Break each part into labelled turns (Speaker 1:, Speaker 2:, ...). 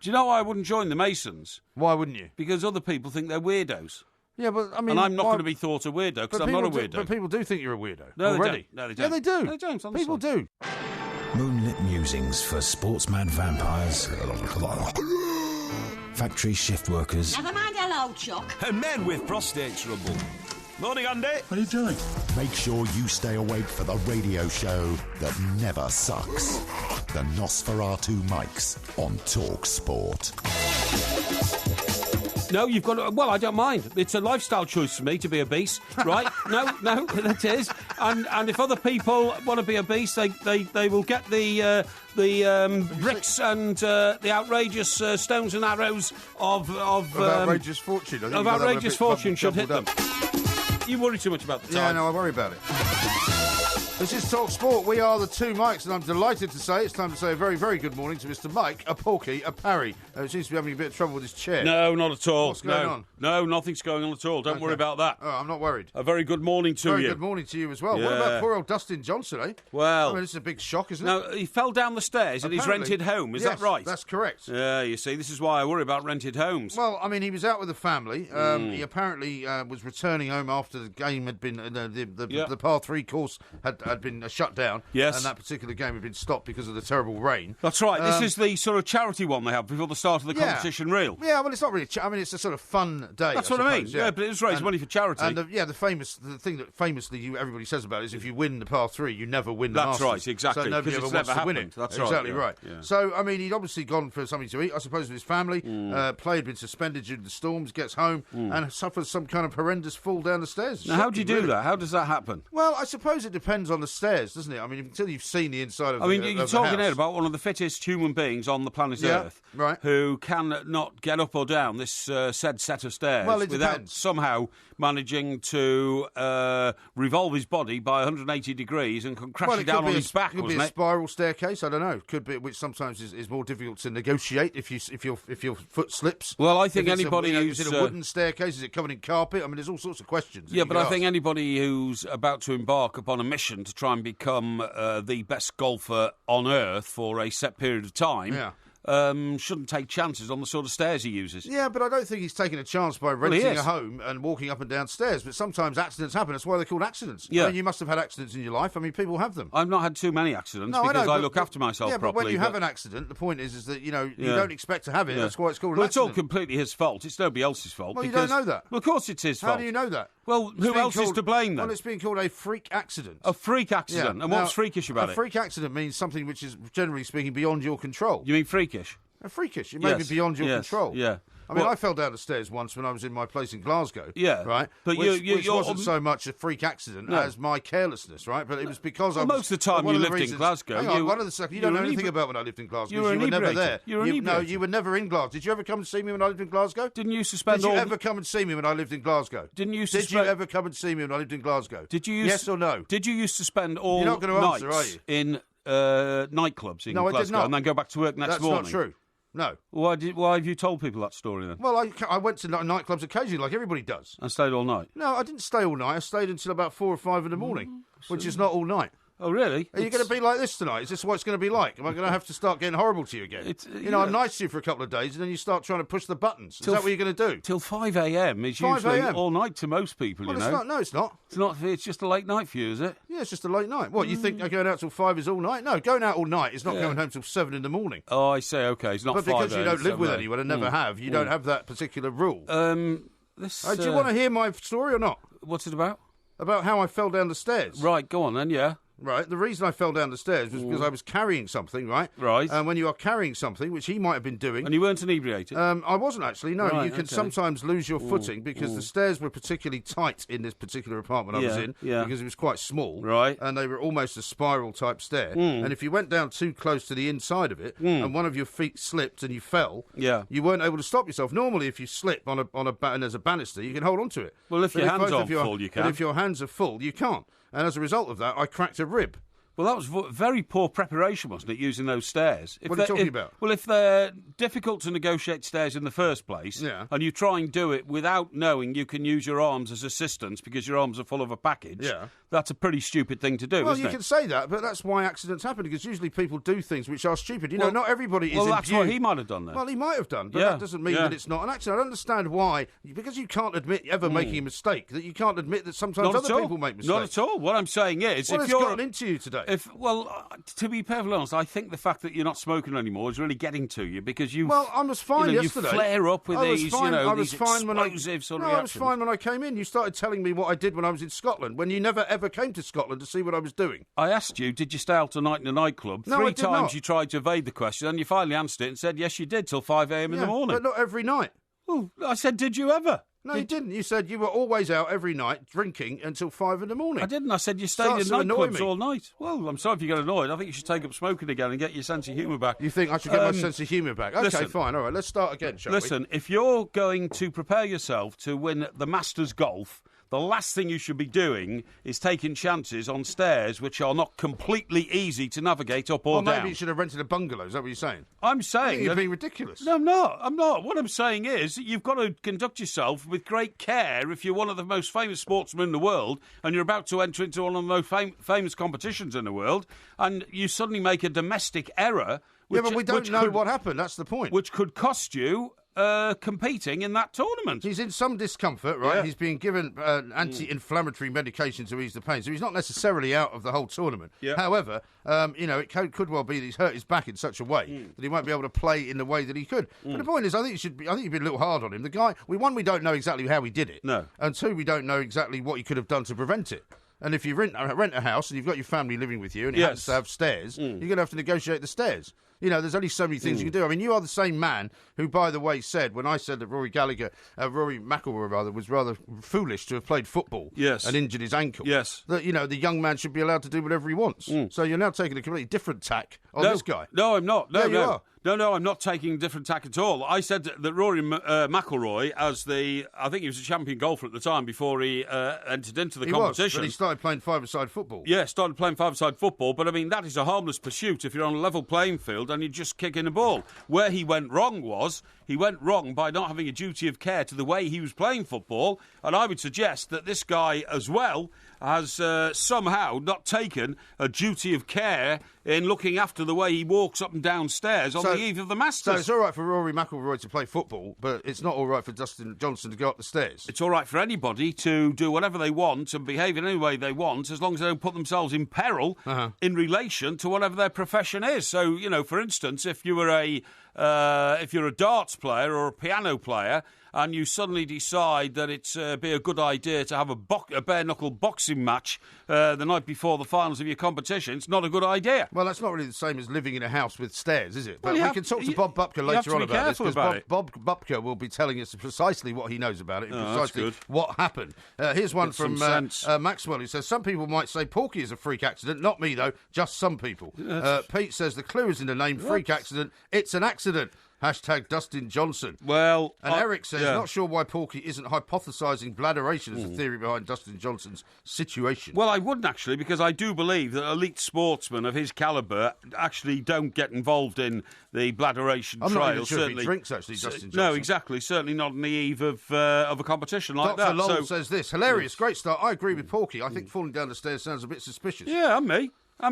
Speaker 1: Do you know why I wouldn't join the Masons?
Speaker 2: Why wouldn't you?
Speaker 1: Because other people think they're weirdos.
Speaker 2: Yeah, but I mean...
Speaker 1: And I'm not going to be thought a weirdo, because I'm not a weirdo.
Speaker 2: But people do think you're a weirdo.
Speaker 1: No,
Speaker 2: already.
Speaker 1: They don't. No, they don't.
Speaker 2: Yeah, they do.
Speaker 1: No, they don't, honestly.
Speaker 2: People do.
Speaker 3: Moonlit musings for sportsman vampires, factory shift workers,
Speaker 4: Never mind hello, Chuck.
Speaker 5: And men with prostate trouble. Morning, Andy.
Speaker 6: What are you doing?
Speaker 7: Make sure you stay awake for the radio show that never sucks. The Nosferatu Mics on Talk Sport.
Speaker 1: No, you've got to... Well, I don't mind. It's a lifestyle choice for me to be obese, right? No, that is. And if other people want to be obese, they will get the bricks and the outrageous stones and arrows of
Speaker 2: outrageous fortune. I think
Speaker 1: of outrageous fortune should hit them. You worry too much about the time.
Speaker 2: Yeah, no, I worry about it. This is Talk Sport. We are the two Mikes, and I'm delighted to say it's time to say a very, very good morning to Mr. Mike, a Porky, a Parry. He seems to be having a bit of trouble with his chair.
Speaker 1: No, not at all.
Speaker 2: What's going on?
Speaker 1: No, nothing's going on at all. Don't worry about that.
Speaker 2: Oh, I'm not worried.
Speaker 1: A very good morning to you.
Speaker 2: Very good morning to you as well.
Speaker 1: Yeah.
Speaker 2: What about poor old Dustin Johnson, eh?
Speaker 1: Well...
Speaker 2: I mean, this is a big shock, isn't it?
Speaker 1: No, he fell down the stairs in his rented home. Is that right?
Speaker 2: That's correct.
Speaker 1: Yeah, you see, this is why I worry about rented homes.
Speaker 2: Well, I mean, he was out with the family. He apparently was returning home after the game had been... the par 3 course had been shut down.
Speaker 1: Yes.
Speaker 2: And that particular game had been stopped because of the terrible rain.
Speaker 1: That's right. This is the sort of charity one they have before the start of the competition reel.
Speaker 2: Yeah, well, it's not really... I mean, it's a sort of fun day,
Speaker 1: That's what I mean. Yeah, but it was raised money for charity.
Speaker 2: And the thing that famously everybody says about it is if you win the par 3, you never win the Masters.
Speaker 1: That's right, exactly.
Speaker 2: So nobody ever wants to win it.
Speaker 1: That's
Speaker 2: exactly
Speaker 1: right.
Speaker 2: Yeah. So, I mean, he'd obviously gone for something to eat, I suppose, with his family. Play had been suspended due to the storms, gets home, and suffers some kind of horrendous fall down the stairs.
Speaker 1: Now, how do you do that? How does that happen?
Speaker 2: Well, I suppose it depends on the stairs, doesn't it? I mean, until you've seen the inside of
Speaker 1: you're talking here about one of the fittest human beings on the planet Earth,
Speaker 2: right?
Speaker 1: Who cannot get up or down this said set of stairs without somehow managing to revolve his body by 180 degrees and can crash it down on his back.
Speaker 2: Could be a spiral staircase. I don't know. Could be, which sometimes is more difficult to negotiate if your foot slips.
Speaker 1: Well, I think anybody who's
Speaker 2: is it a wooden staircase? Is it covered in carpet? I mean, there's all sorts of questions.
Speaker 1: Yeah, but I think anybody who's about to embark upon a mission to try and become the best golfer on earth for a set period of time shouldn't take chances on the sort of stairs he uses.
Speaker 2: Yeah, but I don't think he's taking a chance by renting a home and walking up and down stairs. But sometimes accidents happen. That's why they're called accidents. Yeah. I mean, you must have had accidents in your life. I mean, people have them.
Speaker 1: I've not had too many accidents because I look after myself properly.
Speaker 2: Yeah, but when you have an accident, the point is that, you don't expect to have it. That's why it's called an accident.
Speaker 1: Well, it's all completely his fault. It's nobody else's fault.
Speaker 2: Well, you don't know that.
Speaker 1: Well, of course it's his fault.
Speaker 2: How do you know that?
Speaker 1: Well, who else is to blame then?
Speaker 2: Well, it's being called a freak accident.
Speaker 1: A freak accident?
Speaker 2: Yeah.
Speaker 1: And what's freakish about it?
Speaker 2: A freak accident means something which is, generally speaking, beyond your control.
Speaker 1: You mean freakish?
Speaker 2: Freakish. It may be beyond your control.
Speaker 1: Yeah.
Speaker 2: I mean, I fell down the stairs once when I was in my place in Glasgow.
Speaker 1: Yeah.
Speaker 2: Right?
Speaker 1: But
Speaker 2: which wasn't so much a freak accident as my carelessness, right? But it was because I was...
Speaker 1: most of the time you lived in Glasgow...
Speaker 2: You don't know anything about when I lived in Glasgow. You were never there. No, you were never in Glasgow. Did you ever come and see me when I lived in Glasgow?
Speaker 1: Didn't you suspend all...
Speaker 2: Did you ever come and see me when I lived in Glasgow?
Speaker 1: Did you
Speaker 2: ever come and see me when I lived in Glasgow? Yes or no?
Speaker 1: Did you used to spend all
Speaker 2: You're not going to answer, are you?
Speaker 1: in nightclubs in Glasgow?
Speaker 2: I did not.
Speaker 1: And then go back to work next morning?
Speaker 2: That's not true. No.
Speaker 1: Why have you told people that story then?
Speaker 2: Well, I went to nightclubs occasionally, like everybody does.
Speaker 1: And stayed all night?
Speaker 2: No, I didn't stay all night. I stayed until about 4 or 5 in the morning, which is not all night.
Speaker 1: Oh, really?
Speaker 2: Are you going to be like this tonight? Is this what it's going to be like? Am I going to have to start getting horrible to you again? I'm nice to you for a couple of days, and then you start trying to push the buttons. Is that what you're going to do?
Speaker 1: Till 5 a.m. is usually all night to most people,
Speaker 2: well,
Speaker 1: you know.
Speaker 2: No, it's not.
Speaker 1: It's not. It's just a late night for you, is it?
Speaker 2: Yeah, it's just a late night. What, you think going out till 5 is all night? No, going out all night is not going home till 7 in the morning.
Speaker 1: Oh, I say, OK, it's not 5
Speaker 2: But because you don't live with anyone and never have, you don't have that particular rule. Do you want to hear my story or not?
Speaker 1: What's it about?
Speaker 2: About how I fell down the stairs.
Speaker 1: Right, go on then, yeah.
Speaker 2: Right, the reason I fell down the stairs was because I was carrying something, right?
Speaker 1: Right.
Speaker 2: And when you are carrying something, which he might have been doing...
Speaker 1: And you weren't inebriated?
Speaker 2: I wasn't actually, no.
Speaker 1: Right,
Speaker 2: you can sometimes lose your footing because the stairs were particularly tight in this particular apartment I was in because it was quite small.
Speaker 1: Right.
Speaker 2: And they were almost a spiral-type stair. And if you went down too close to the inside of it and one of your feet slipped and you fell, you weren't able to stop yourself. Normally, if you slip on and there's a banister, you can hold on to it.
Speaker 1: Well, if your hands aren't full, you can.
Speaker 2: But if your hands are full, you can't. And as a result of that, I cracked a rib.
Speaker 1: Well, that was very poor preparation, wasn't it, using those stairs?
Speaker 2: What are you talking about?
Speaker 1: Well, if they're difficult to negotiate stairs in the first place, and you try and do it without knowing you can use your arms as assistants because your arms are full of a package, that's a pretty stupid thing to do,
Speaker 2: well,
Speaker 1: isn't it?
Speaker 2: Well, you can say that, but that's why accidents happen, because usually people do things which are stupid. You know, not everybody is
Speaker 1: Well, that's what he might have done then.
Speaker 2: Well, he might have done, but that doesn't mean that it's not an accident. I don't understand why, because you can't admit ever making a mistake, that you can't admit that sometimes other people make mistakes.
Speaker 1: Not at all. What I'm saying is...
Speaker 2: What has gotten into you today?
Speaker 1: To be perfectly honest, I think the fact that you're not smoking anymore is really getting to you, because you...
Speaker 2: Well, I was fine yesterday.
Speaker 1: You flare up with these explosive sort of reactions.
Speaker 2: I was fine when I came in. You started telling me what I did when I was in Scotland, when you never ever came to Scotland to see what I was doing.
Speaker 1: I asked you, did you stay out tonight in a nightclub?
Speaker 2: No,
Speaker 1: 3 times you tried to evade the question, and you finally answered it and said, yes, you did, till 5 a.m. in the morning.
Speaker 2: But not every night.
Speaker 1: Well, I said, did you ever?
Speaker 2: No, you didn't. You said you were always out every night drinking until 5 in the morning.
Speaker 1: I didn't. I said you stayed in nightclubs all night. Well, I'm sorry if you get annoyed. I think you should take up smoking again and get your sense of humour back.
Speaker 2: You think I should get my sense of humour back? Okay, fine. All right, let's start again, shall we?
Speaker 1: Listen, if you're going to prepare yourself to win the Masters Golf, the last thing you should be doing is taking chances on stairs which are not completely easy to navigate up or down.
Speaker 2: Maybe you should have rented a bungalow. Is that what you're saying?
Speaker 1: I'm saying...
Speaker 2: I think you're being ridiculous.
Speaker 1: No, I'm not. What I'm saying is you've got to conduct yourself with great care if you're one of the most famous sportsmen in the world and you're about to enter into one of the most famous competitions in the world, and you suddenly make a domestic error...
Speaker 2: but we don't know what happened. That's the point.
Speaker 1: Which could cost you... competing in that tournament.
Speaker 2: He's in some discomfort, right? Yeah. He's being given anti-inflammatory medication to ease the pain, so he's not necessarily out of the whole tournament. Yeah. However, it could well be that he's hurt his back in such a way that he won't be able to play in the way that he could. But the point is, I think you've been a little hard on him. The guy, we don't know exactly how he did it.
Speaker 1: No.
Speaker 2: And 2, we don't know exactly what he could have done to prevent it. And if you rent a house and you've got your family living with you and it happens to have stairs, you're going to have to negotiate the stairs. You know, there's only so many things you can do. I mean, you are the same man who, by the way, said, when I said that Rory McIlroy was rather foolish to have played football and injured his ankle, that, the young man should be allowed to do whatever he wants. So you're now taking a completely different tack on this guy.
Speaker 1: No, I'm not. No,
Speaker 2: you are.
Speaker 1: No, I'm not taking a different tack at all. I said that Rory McIlroy, I think he was a champion golfer at the time before he entered into the competition.
Speaker 2: Was, but he started playing five-a-side football.
Speaker 1: Yeah, started playing five-a-side football, but I mean, that is a harmless pursuit if you're on a level playing field and you're just kicking a ball. Where he went wrong by not having a duty of care to the way he was playing football, and I would suggest that this guy as well has somehow not taken a duty of care in looking after the way he walks up and down stairs on the eve of the Masters.
Speaker 2: So it's all right for Rory McIlroy to play football, but it's not all right for Dustin Johnson to go up the stairs.
Speaker 1: It's all right for anybody to do whatever they want and behave in any way they want, as long as they don't put themselves in peril in relation to whatever their profession is. So, for instance, if you're a darts player or a piano player, and you suddenly decide that it's be a good idea to have a bare-knuckle boxing match the night before the finals of your competition, it's not a good idea.
Speaker 2: Well, that's not really the same as living in a house with stairs, is it? But we can talk to Bob Bupker later on about this, because Bob Bupker will be telling us precisely what he knows about it and precisely what happened. Here's one from Maxwell, who says, some people might say Porky is a freak accident. Not me, though. Just some people. Pete says, the clue is in the name, freak accident. It's an accident. Hashtag Dustin Johnson.
Speaker 1: Well,
Speaker 2: and Eric says, not sure why Porky isn't hypothesising bladderation as a theory behind Dustin Johnson's situation.
Speaker 1: Well, I wouldn't actually, because I do believe that elite sportsmen of his calibre actually don't get involved in the bladderation
Speaker 2: I'm
Speaker 1: trail.
Speaker 2: Not even sure if he drinks, actually, Dustin Johnson.
Speaker 1: No, exactly. Certainly not on the eve of a competition like
Speaker 2: Dr.
Speaker 1: that.
Speaker 2: Dr. Lowell says this. Hilarious, great start. I agree with Porky. I think falling down the stairs sounds a bit suspicious.
Speaker 1: Yeah, and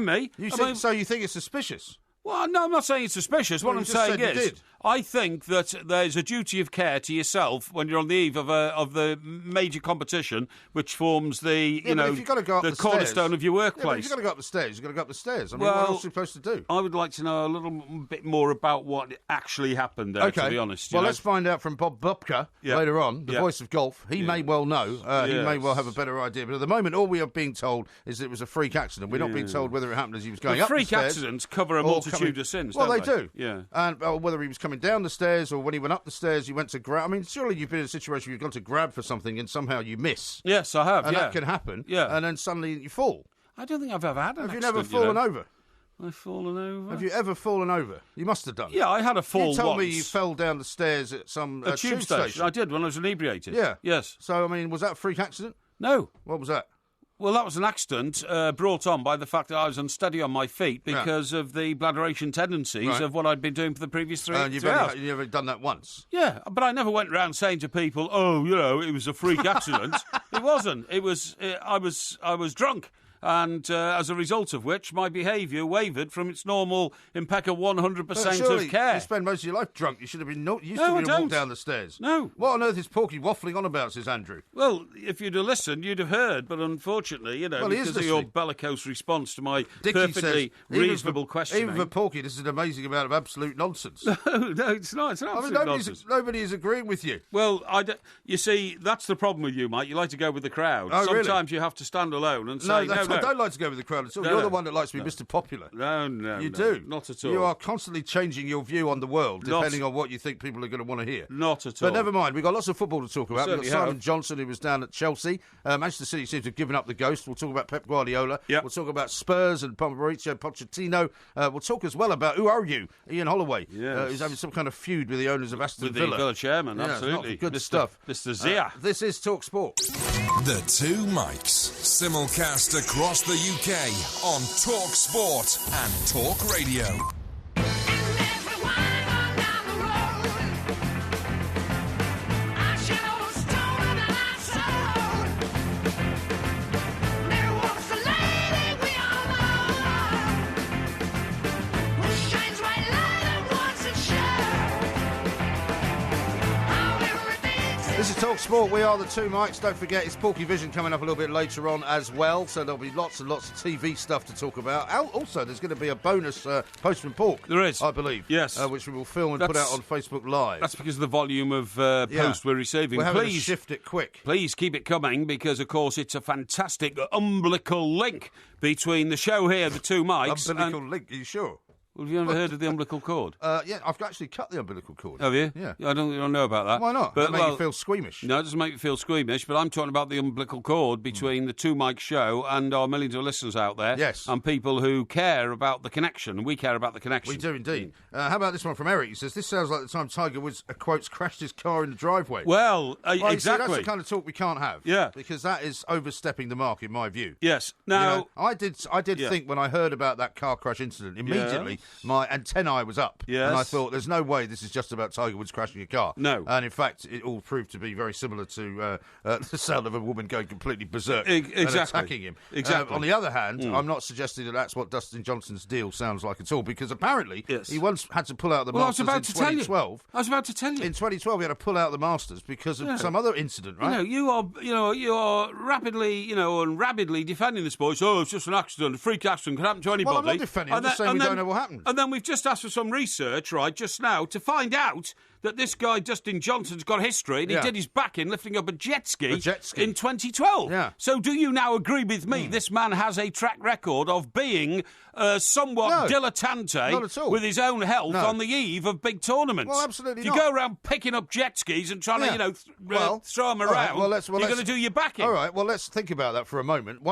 Speaker 1: me.
Speaker 2: So you think it's suspicious?
Speaker 1: Well, no, I'm not saying it's suspicious. What I'm saying is, I think that there's a duty of care to yourself when you're on the eve of the major competition, which forms the the cornerstone of your workplace.
Speaker 2: Yeah, if you've got to go up the stairs, you've got to go up the stairs. I mean, what else are you supposed to do?
Speaker 1: I would like to know a little bit more about what actually happened there, to be honest.
Speaker 2: Well, let's find out from Bob Bupker later on, the voice of golf. He may well know. He may well have a better idea. But at the moment, all we are being told is that it was a freak accident. We're not being told whether it happened as he was going up the stairs.
Speaker 1: Freak accidents cover a multitude of sins,
Speaker 2: well,
Speaker 1: don't
Speaker 2: they do.
Speaker 1: Yeah.
Speaker 2: And whether he was coming down the stairs or when he went up the stairs, he went to grab. I mean, surely you've been in a situation where you've gone to grab for something and somehow you miss.
Speaker 1: Yes, I have.
Speaker 2: And that can happen. Yeah. And then suddenly you fall.
Speaker 1: I don't think I've ever had an accident.
Speaker 2: Have you never fallen over?
Speaker 1: I've fallen over.
Speaker 2: Have you ever fallen over? You must have done.
Speaker 1: Yeah, I had a fall once.
Speaker 2: You told me you fell down the stairs at some tube station.
Speaker 1: I did when I was inebriated.
Speaker 2: Yeah.
Speaker 1: Yes.
Speaker 2: So, I mean, was that a freak accident?
Speaker 1: No.
Speaker 2: What was that?
Speaker 1: Well, that was an accident brought on by the fact that I was unsteady on my feet because of the bladderation tendencies of what I'd been doing for the previous 3 hours.
Speaker 2: You've only done that once?
Speaker 1: Yeah, but I never went around saying to people, "Oh, it was a freak accident." It wasn't. It was. I was drunk. And as a result of which, my behaviour wavered from its normal impeccable 100% of care.
Speaker 2: You spend most of your life drunk. You should have been used to walk down the stairs.
Speaker 1: No.
Speaker 2: What on earth is Porky waffling on about, says Andrew?
Speaker 1: Well, if you'd have listened, you'd have heard. But unfortunately, because of your bellicose response to my perfectly reasonable question.
Speaker 2: Even for Porky, this is an amazing amount of absolute nonsense.
Speaker 1: No, it's not. It's absolute nonsense.
Speaker 2: Nobody is agreeing with you.
Speaker 1: Well, you see, that's the problem with you, Mike. You like to go with the crowd.
Speaker 2: Oh,
Speaker 1: Sometimes you have to stand alone and say, no.
Speaker 2: I don't like to go with the crowd at all. You're the one that likes to be Mr. Popular.
Speaker 1: No.
Speaker 2: You do.
Speaker 1: Not at all.
Speaker 2: You are constantly changing your view on the world, depending on what you think people are going to want to hear.
Speaker 1: Not at all.
Speaker 2: But never mind. We've got lots of football to talk about. We've got Simon
Speaker 1: have.
Speaker 2: Johnson, who was down at Chelsea. Manchester City seems to have given up the ghost. We'll talk about Pep Guardiola.
Speaker 1: Yep.
Speaker 2: We'll talk about Spurs and Mauricio Pochettino. We'll talk as well about, who are you? Ian Holloway, who's having some kind of feud with the owners of Aston Villa.
Speaker 1: With the Villa chairman, absolutely.
Speaker 2: Good stuff.
Speaker 1: Mr. Zia.
Speaker 2: This is Talk Sport.
Speaker 4: The Two Mics, simulcast across the UK on Talk Sport and Talk Radio.
Speaker 2: This is Talk Sport. We are the Two Mics. Don't forget, it's Porky Vision coming up a little bit later on as well. So there'll be lots and lots of TV stuff to talk about. Also, there's going to be a bonus Postman Pork.
Speaker 1: There is.
Speaker 2: I believe.
Speaker 1: Yes.
Speaker 2: Which we will film and put out on Facebook Live.
Speaker 1: That's because of the volume of posts we're receiving.
Speaker 2: We're having to shift it quick.
Speaker 1: Please keep it coming because, of course, it's a fantastic umbilical link between the show here, the Two Mics.
Speaker 2: Umbilical link, are you sure?
Speaker 1: Well, have you ever heard of the umbilical cord?
Speaker 2: Yeah, I've actually cut the umbilical cord.
Speaker 1: Have you?
Speaker 2: Yeah.
Speaker 1: I don't know about that.
Speaker 2: Why not? That make you feel squeamish?
Speaker 1: No, it doesn't make me feel squeamish, but I'm talking about the umbilical cord between the Two Mic show and our millions of listeners out there.
Speaker 2: Yes.
Speaker 1: And people who care about the connection. We care about the connection.
Speaker 2: We do indeed. How about this one from Eric? He says, this sounds like the time Tiger Woods, quotes, crashed his car in the driveway.
Speaker 1: Well, exactly.
Speaker 2: See, that's the kind of talk we can't have.
Speaker 1: Yeah.
Speaker 2: Because that is overstepping the mark, in my view.
Speaker 1: Yes. Now,
Speaker 2: I did think when I heard about that car crash incident, immediately my antennae was up.
Speaker 1: Yes.
Speaker 2: And I thought, there's no way this is just about Tiger Woods crashing a car.
Speaker 1: No.
Speaker 2: And in fact, it all proved to be very similar to the sound of a woman going completely berserk and attacking him.
Speaker 1: Exactly.
Speaker 2: On the other hand, I'm not suggesting that that's what Dustin Johnson's deal sounds like at all, because apparently he once had to pull out the Masters in 2012.
Speaker 1: I was about to tell you.
Speaker 2: In 2012, he had to pull out the Masters because of some other incident, right?
Speaker 1: You are rapidly, and rabidly defending the sport. Oh, it's just an accident, a freak accident, can happen to anybody.
Speaker 2: Well, I'm not defending. I'm just saying we don't know what happened.
Speaker 1: And then we've just asked for some research, right, just now, to find out that this guy, Dustin Johnson's got history, and he did his back in lifting up a jet ski in 2012.
Speaker 2: Yeah.
Speaker 1: So do you now agree with me? This man has a track record of being somewhat dilettante with his own health on the eve of big tournaments.
Speaker 2: Well, absolutely
Speaker 1: not. If you go around picking up jet skis and trying to, throw them around, you're going to do your back in.
Speaker 2: All right, well, let's think about that for a moment.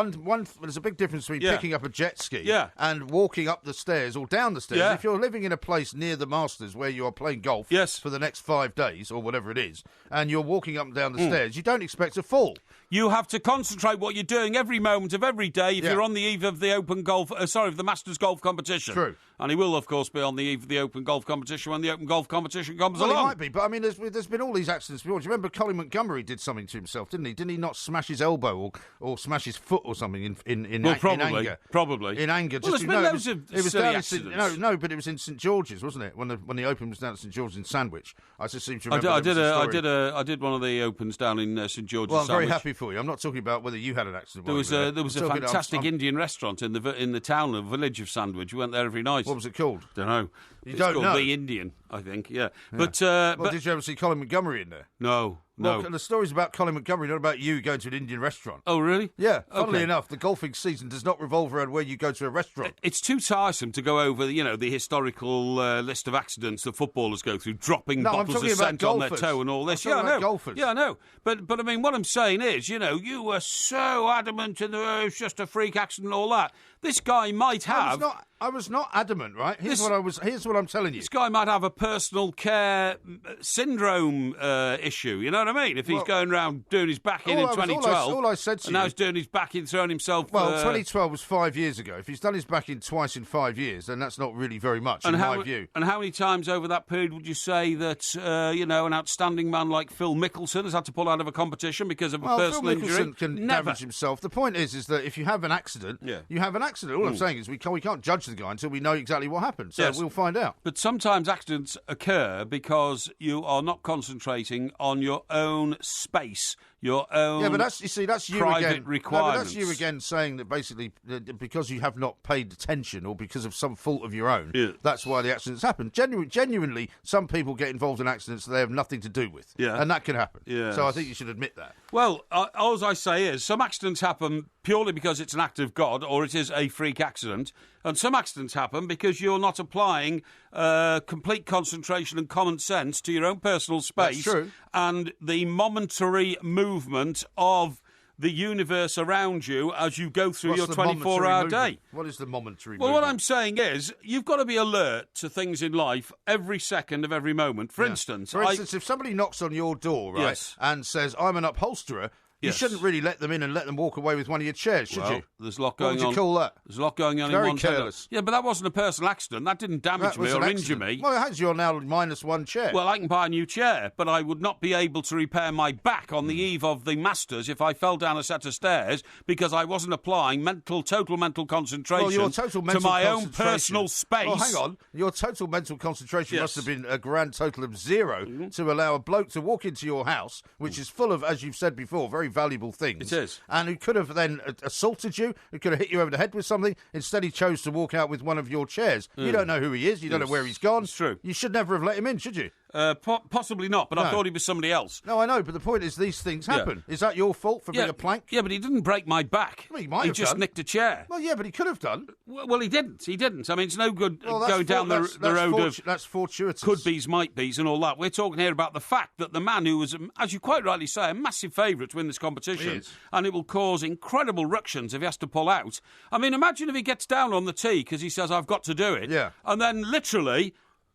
Speaker 2: There's a big difference between picking up a jet ski and walking up the stairs or down the stairs.
Speaker 1: Yeah.
Speaker 2: If you're living in a place near the Masters where you are playing golf for the next 5 days or whatever it is, and you're walking up and down the stairs, you don't expect to fall.
Speaker 1: You have to concentrate what you're doing every moment of every day if you're on the eve of the the Masters golf competition.
Speaker 2: True.
Speaker 1: And he will, of course, be on the eve of the Open golf competition when the Open golf competition comes along.
Speaker 2: Well, he might be, but I mean, there's been all these accidents before. Do you remember Colin Montgomery did something to himself, didn't he? Didn't he not smash his elbow or smash his foot or something in anger?
Speaker 1: Probably.
Speaker 2: In anger.
Speaker 1: Well, there's been loads of silly accidents.
Speaker 2: But it was in St George's, wasn't it? When the Open was down at St George's in Sandwich. I just seem to remember.
Speaker 1: I did one of the Opens down in St George's.
Speaker 2: Well, I'm very happy for you. I'm not talking about whether you had an accident.
Speaker 1: There was a fantastic Indian restaurant in the village of Sandwich. We went there every night.
Speaker 2: What was it called?
Speaker 1: Don't know.
Speaker 2: It's called
Speaker 1: The Indian, I think. Yeah. But
Speaker 2: did you ever see Colin Montgomery in there?
Speaker 1: No.
Speaker 2: Well, the story's about Colin Montgomery, not about you going to an Indian restaurant.
Speaker 1: Oh, really?
Speaker 2: Yeah. Funnily enough, the golfing season does not revolve around where you go to a restaurant.
Speaker 1: It's too tiresome to go over, the historical list of accidents that footballers go through, dropping bottles of scent on their toe and all this.
Speaker 2: I know. Golfers.
Speaker 1: Yeah, I know. But I mean, what I'm saying is, you were so adamant in it's just a freak accident and all that. This guy might have.
Speaker 2: I was not adamant, right? Here's what I'm telling you.
Speaker 1: This guy might have a personal care syndrome issue. You know what I mean? If he's going around doing his back in 2012,
Speaker 2: all I said to
Speaker 1: and now he's doing his back in, throwing himself.
Speaker 2: Well, 2012 was 5 years ago. If he's done his back in twice in 5 years, then that's not really very much, in my view.
Speaker 1: And how many times over that period would you say that an outstanding man like Phil Mickelson has had to pull out of a competition because of a personal injury?
Speaker 2: Phil Mickelson can damage himself. The point is that if you have an accident, you have an accident. All I'm saying is we can't judge the guy until we know exactly what happened. So we'll find out.
Speaker 1: But sometimes accidents occur because you are not concentrating on your own space, your own that's you private
Speaker 2: again.
Speaker 1: requirements.
Speaker 2: No, but that's you again saying that basically because you have not paid attention or because of some fault of your own, that's why the accidents happen. Genuinely, some people get involved in accidents that they have nothing to do with, and that can happen. Yes. So I think you should admit that.
Speaker 1: Well, all I say is some accidents happen purely because it's an act of God or it is a freak accident, and some accidents happen because you're not applying complete concentration and common sense to your own personal space.
Speaker 2: That's true.
Speaker 1: And the momentary movement of the universe around you as you go through your 24-hour day.
Speaker 2: What is the momentary
Speaker 1: Well,
Speaker 2: movement?
Speaker 1: what I'm saying is you've got to be alert to things in life every second of every moment. For instance,
Speaker 2: if somebody knocks on your door, right, and says, I'm an upholsterer, you shouldn't really let them in and let them walk away with one of your chairs, should you?
Speaker 1: There's a lot going on.
Speaker 2: What would you call that?
Speaker 1: There's a lot going on
Speaker 2: Very
Speaker 1: in one
Speaker 2: careless.
Speaker 1: Yeah, but that wasn't a personal accident. That didn't damage me or injure me.
Speaker 2: Well, how's you're now minus one chair?
Speaker 1: Well, I can buy a new chair, but I would not be able to repair my back on the eve of the Masters if I fell down a set of stairs because I wasn't applying total mental concentration to my own personal space.
Speaker 2: Well, hang on. Your total mental concentration must have been a grand total of 0 to allow a bloke to walk into your house, which is full of, as you've said before, very valuable things.
Speaker 1: It is.
Speaker 2: And who could have then assaulted you, who could have hit you over the head with something. Instead, he chose to walk out with one of your chairs. You don't know who he is. You don't know where he's gone.
Speaker 1: It's true.
Speaker 2: You should never have let him in, should you?
Speaker 1: Possibly not, but I thought he was somebody else.
Speaker 2: No, I know, but the point is these things happen. Is that your fault for being a plank?
Speaker 1: Yeah, but he didn't break my back.
Speaker 2: Well, he might have
Speaker 1: just
Speaker 2: done.
Speaker 1: nicked a chair.
Speaker 2: Well, yeah, but he could have done.
Speaker 1: Well, he didn't. He didn't. I mean, it's no good going down the road of...
Speaker 2: That's fortuitous.
Speaker 1: Could-be's, might-be's and all that. We're talking here about the fact that the man who was, as you quite rightly say, a massive favourite to win this competition, and it will cause incredible ructions if he has to pull out. I mean, imagine if he gets down on the tee because he says, I've got to do it.
Speaker 2: Yeah.
Speaker 1: And then literally...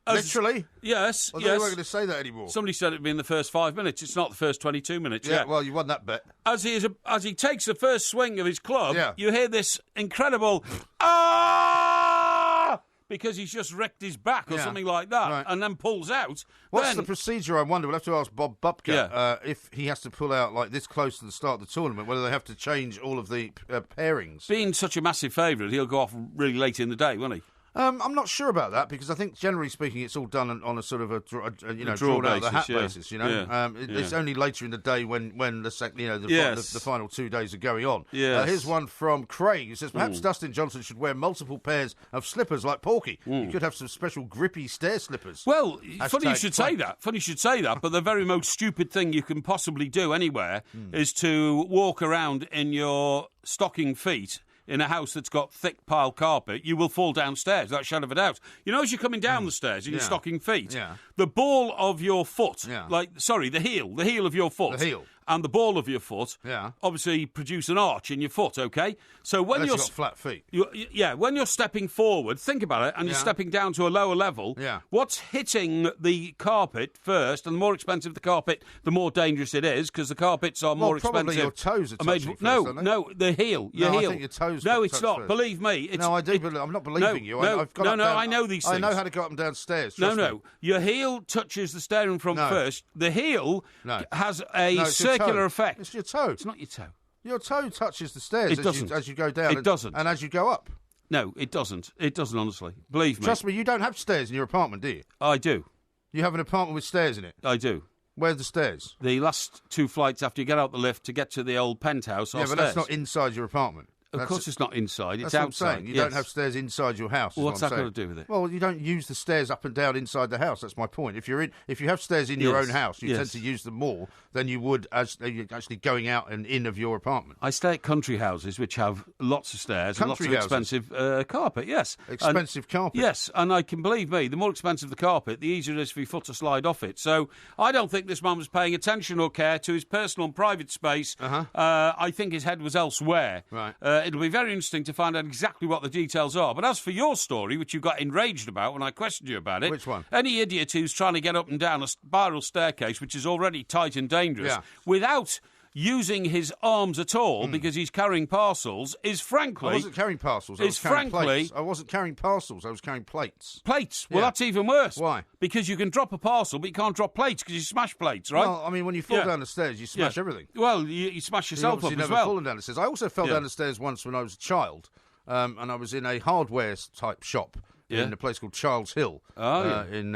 Speaker 2: Literally?
Speaker 1: Yes,
Speaker 2: well, they weren't going to say that anymore.
Speaker 1: Somebody said it'd be in the first 5 minutes. It's not the first 22 minutes.
Speaker 2: Yeah, well, you won that bet.
Speaker 1: As he takes the first swing of his club, you hear this incredible ah, because he's just wrecked his back or something like that, and then pulls out.
Speaker 2: What's the procedure, I wonder? We'll have to ask Bob Bupka if he has to pull out like this close to the start of the tournament, whether they have to change all of the pairings.
Speaker 1: Being such a massive favourite, he'll go off really late in the day, won't he?
Speaker 2: I'm not sure about that because I think generally speaking it's all done on a sort of a drawn out of the hat basis. You know, it's only later in the day when the final 2 days are going on. Here's one from Craig who says perhaps Dustin Johnson should wear multiple pairs of slippers like Porky. You could have some special grippy stair slippers.
Speaker 1: Well, funny you should say that. But the very most stupid thing you can possibly do anywhere is to walk around in your stocking feet. In a house that's got thick pile carpet, you will fall downstairs, without a shadow of a doubt. You know, as you're coming down the stairs in your stocking feet, the ball of your foot, the heel of your foot, and the ball of your foot, obviously produce an arch in your foot. Okay, so when
Speaker 2: you've got flat feet,
Speaker 1: when you're stepping forward, think about it, and you're stepping down to a lower level. What's hitting the carpet first, and the more expensive the carpet, the more dangerous it is because the carpets are more expensive.
Speaker 2: Probably your toes are touching first, aren't they?
Speaker 1: No, the heel. Your heel.
Speaker 2: I think your toes.
Speaker 1: No, it's not.
Speaker 2: First.
Speaker 1: Believe me.
Speaker 2: No, I do. I'm not believing you. I've got
Speaker 1: I know these things.
Speaker 2: I know how to go up and down stairs.
Speaker 1: No. Your heel touches the stair in front first. The heel has a circular effect.
Speaker 2: It's your toe.
Speaker 1: It's not your toe.
Speaker 2: Your toe touches the stairs as you go down.
Speaker 1: It doesn't.
Speaker 2: And as you go up.
Speaker 1: No, it doesn't. It doesn't, honestly. Believe me.
Speaker 2: Trust me, you don't have stairs in your apartment, do you?
Speaker 1: I do.
Speaker 2: You have an apartment with stairs in it?
Speaker 1: I do.
Speaker 2: Where are the stairs?
Speaker 1: The last 2 flights after you get out the lift to get to the old penthouse are
Speaker 2: stairs. That's not inside your apartment.
Speaker 1: Of course it's not inside, it's
Speaker 2: outside.
Speaker 1: outside.
Speaker 2: What I'm saying. You don't have stairs inside your house.
Speaker 1: Well, what's that got to do with it?
Speaker 2: Well, you don't use the stairs up and down inside the house. That's my point. If you have stairs in your own house, you tend to use them more than you would as actually going out and in of your apartment.
Speaker 1: I stay at country houses which have lots of stairs and lots of expensive carpet, yes.
Speaker 2: Expensive carpet?
Speaker 1: Yes, and I can believe me, the more expensive the carpet, the easier it is for your foot to slide off it. So I don't think this man was paying attention or care to his personal and private space. I think his head was elsewhere.
Speaker 2: Right.
Speaker 1: it'll be very interesting to find out exactly what the details are. But as for your story, which you got enraged about when I questioned you about it...
Speaker 2: Which one?
Speaker 1: Any idiot who's trying to get up and down a spiral staircase, which is already tight and dangerous, without using his arms at all because he's carrying parcels, is frankly...
Speaker 2: I wasn't carrying parcels, I was carrying plates. I wasn't carrying parcels, I was carrying plates.
Speaker 1: Plates? Well, that's even worse.
Speaker 2: Why?
Speaker 1: Because you can drop a parcel, but you can't drop plates because you smash plates, right?
Speaker 2: Well, I mean, when you fall down the stairs, you smash everything.
Speaker 1: Well, you smash yourself up as
Speaker 2: never
Speaker 1: well.
Speaker 2: fallen down the stairs. I also fell down the stairs once when I was a child, and I was in a hardware-type shop in a place called Childs Hill in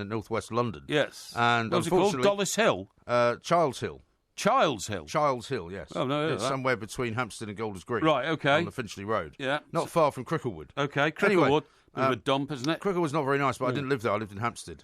Speaker 2: northwest London.
Speaker 1: Yes.
Speaker 2: And
Speaker 1: what was it called? Dollis Hill?
Speaker 2: Childs Hill.
Speaker 1: Childs Hill?
Speaker 2: Childs Hill, yes.
Speaker 1: Oh, no,
Speaker 2: it's somewhere between Hampstead and Golders Green.
Speaker 1: Right, OK.
Speaker 2: On the Finchley Road.
Speaker 1: Yeah.
Speaker 2: Not far from Cricklewood.
Speaker 1: OK, Cricklewood.
Speaker 2: Anyway,
Speaker 1: bit of a dump, isn't it?
Speaker 2: Cricklewood's not very nice, but I didn't live there. I lived in Hampstead.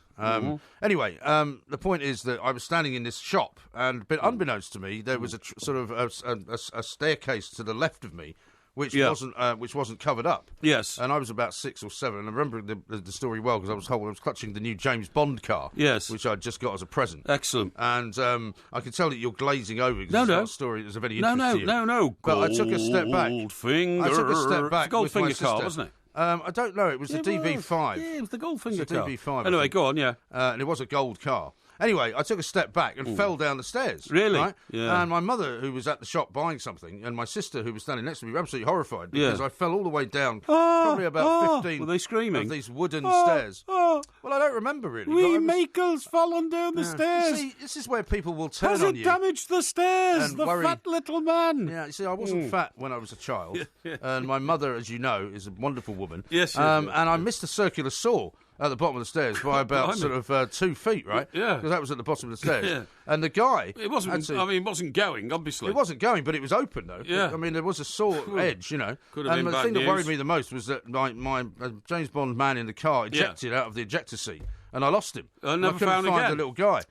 Speaker 2: Anyway, the point is that I was standing in this shop, and a bit unbeknownst to me, there was a sort of a staircase to the left of me, which wasn't covered up.
Speaker 1: Yes.
Speaker 2: And I was about 6 or 7, and I remember the story well because I was clutching the new James Bond car.
Speaker 1: Yes.
Speaker 2: Which I'd just got as a present.
Speaker 1: Excellent.
Speaker 2: And I can tell that you're glazing over because it's not a story that's of any interest to you.
Speaker 1: No.
Speaker 2: But I took a step back.
Speaker 1: Goldfinger.
Speaker 2: I took a step back.
Speaker 1: It was the Goldfinger car, wasn't it?
Speaker 2: I don't know. It was the DB5.
Speaker 1: Yeah, it was the Goldfinger
Speaker 2: car. DB5.
Speaker 1: Anyway, go on, yeah.
Speaker 2: And it was a gold car. Anyway, I took a step back and fell down the stairs.
Speaker 1: Really?
Speaker 2: Right?
Speaker 1: Yeah.
Speaker 2: And my mother, who was at the shop buying something, and my sister, who was standing next to me, were absolutely horrified because I fell all the way down, probably about 15
Speaker 1: were they screaming?
Speaker 2: of these wooden stairs. Well, I don't remember really.
Speaker 1: Michael's fallen down the stairs.
Speaker 2: You see, this is where people will turn
Speaker 1: Has
Speaker 2: on
Speaker 1: it
Speaker 2: you.
Speaker 1: damaged the stairs?
Speaker 2: And
Speaker 1: The
Speaker 2: worry.
Speaker 1: fat little man.
Speaker 2: Yeah, you see, I wasn't fat when I was a child, and my mother, as you know, is a wonderful woman.
Speaker 1: Yes,
Speaker 2: and I missed a circular saw at the bottom of the stairs by about sort of 2 feet, right?
Speaker 1: Yeah.
Speaker 2: Because that was at the bottom of the stairs.
Speaker 1: Yeah.
Speaker 2: And the guy...
Speaker 1: It wasn't, it wasn't going, obviously.
Speaker 2: It wasn't going, but it was open, though.
Speaker 1: Yeah.
Speaker 2: I mean, there was a saw edge, you know.
Speaker 1: Could have been
Speaker 2: the
Speaker 1: bad
Speaker 2: thing
Speaker 1: news.
Speaker 2: that worried me the most was that my James Bond man in the car ejected out of the ejector seat, and I lost him.
Speaker 1: I never
Speaker 2: I couldn't
Speaker 1: found
Speaker 2: find
Speaker 1: again.
Speaker 2: the little guy.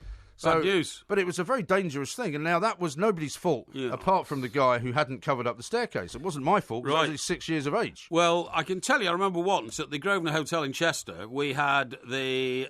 Speaker 1: Bad news.
Speaker 2: But it was a very dangerous thing, and now that was nobody's fault, apart from the guy who hadn't covered up the staircase. It wasn't my fault, because I was only 6 years of age.
Speaker 1: Well, I can tell you, I remember once at the Grosvenor Hotel in Chester, we had the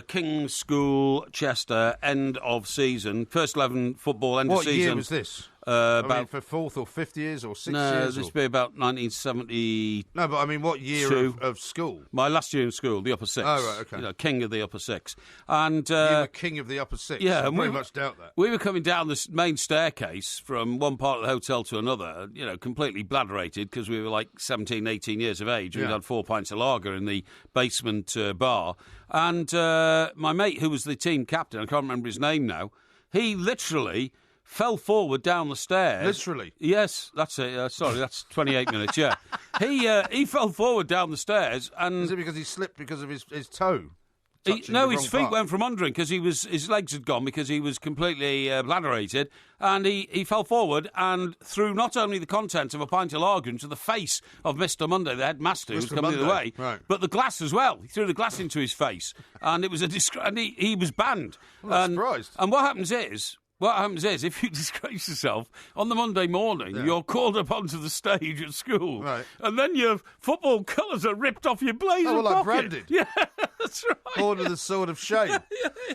Speaker 1: King's School Chester end of season, first 11 football end of season.
Speaker 2: What year was this?
Speaker 1: About
Speaker 2: for 4th or 5th years or 6 years?
Speaker 1: No, this would be about 1970.
Speaker 2: No, but I mean, what year of school?
Speaker 1: My last year in school, the upper six.
Speaker 2: Oh, right, okay.
Speaker 1: You know, king of the upper six. And
Speaker 2: you were king of the upper six?
Speaker 1: Yeah.
Speaker 2: I very much doubt that.
Speaker 1: We were coming down the main staircase from one part of the hotel to another, you know, completely bladderated because we were like 17, 18 years of age. We'd had 4 pints of lager in the basement bar. And my mate, who was the team captain, I can't remember his name now, he literally fell forward down the stairs.
Speaker 2: Literally?
Speaker 1: Yes, that's it. Sorry, that's 28 minutes, yeah. He fell forward down the stairs and...
Speaker 2: Is it because he slipped because of his toe?
Speaker 1: No, his feet went from under him because his legs had gone because he was completely bladderated, and he fell forward and threw not only the contents of a pint of lager into the face of Mr. Monday, the headmaster, who was coming the other way, but the glass as well. He threw the glass into his face, and it was and he was banned.
Speaker 2: I'm not surprised.
Speaker 1: And what happens is, if you disgrace yourself, on the Monday morning, you're called up onto the stage at school.
Speaker 2: Right.
Speaker 1: And then your football colours are ripped off your blazer
Speaker 2: like
Speaker 1: pocket.
Speaker 2: branded.
Speaker 1: Yeah, that's right.
Speaker 2: Order the sword of shame.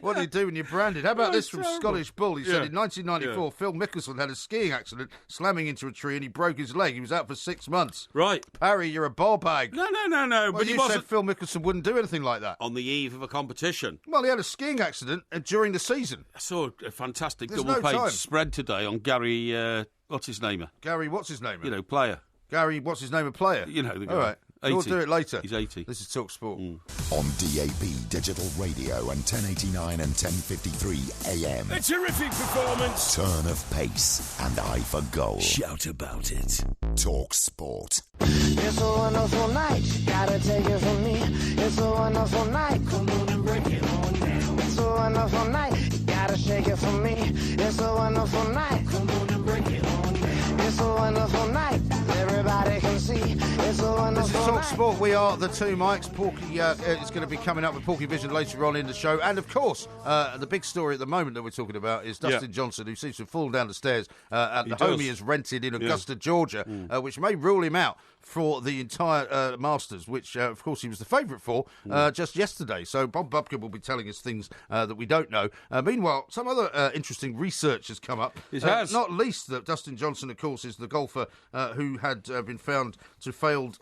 Speaker 2: What do you do when you're branded? How about this from
Speaker 1: terrible.
Speaker 2: Scottish Bull? He said in 1994, Phil Mickelson had a skiing accident, slamming into a tree, and he broke his leg. He was out for 6 months.
Speaker 1: Right.
Speaker 2: Parry, you're a ball bag.
Speaker 1: No.
Speaker 2: Well,
Speaker 1: But he
Speaker 2: you
Speaker 1: wasn't
Speaker 2: said Phil Mickelson wouldn't do anything like that.
Speaker 1: on the eve of a competition.
Speaker 2: Well, he had a skiing accident during the season.
Speaker 1: I saw a fantastic
Speaker 2: There's
Speaker 1: double-page
Speaker 2: no time.
Speaker 1: spread today on Gary, what's his name?
Speaker 2: Gary, what's his name?
Speaker 1: You know, player.
Speaker 2: Gary, what's his name? A player?
Speaker 1: You know the guy.
Speaker 2: All right.
Speaker 1: 80.
Speaker 2: We'll do it later.
Speaker 1: He's 80.
Speaker 2: This is Talk Sport.
Speaker 7: On DAB Digital Radio and 1089 and 1053 AM.
Speaker 5: A terrific performance.
Speaker 7: Turn of pace and eye for goal.
Speaker 5: Shout about it.
Speaker 7: Talk Sport.
Speaker 6: It's a wonderful night, gotta take it from me. It's a wonderful night, come on and break it on down. It's a wonderful night, you gotta shake it from me. It's a wonderful night, come on and break it on down. It's a wonderful night, everybody can see. It's a wonderful
Speaker 2: Talk Talk Sport, we are the two Mikes. Porky is going to be coming up with Porky Vision later on in the show. And, of course, the big story at the moment that we're talking about is Dustin Johnson, who seems to have fallen down the stairs at the home he has rented in Augusta, Georgia, which may rule him out for the entire Masters, which, of course, he was the favourite for just yesterday. So Bob Bubka will be telling us things that we don't know. Meanwhile, some other interesting research has come up.
Speaker 1: It has.
Speaker 2: Not least that Dustin Johnson, of course, is the golfer who had been found to have failed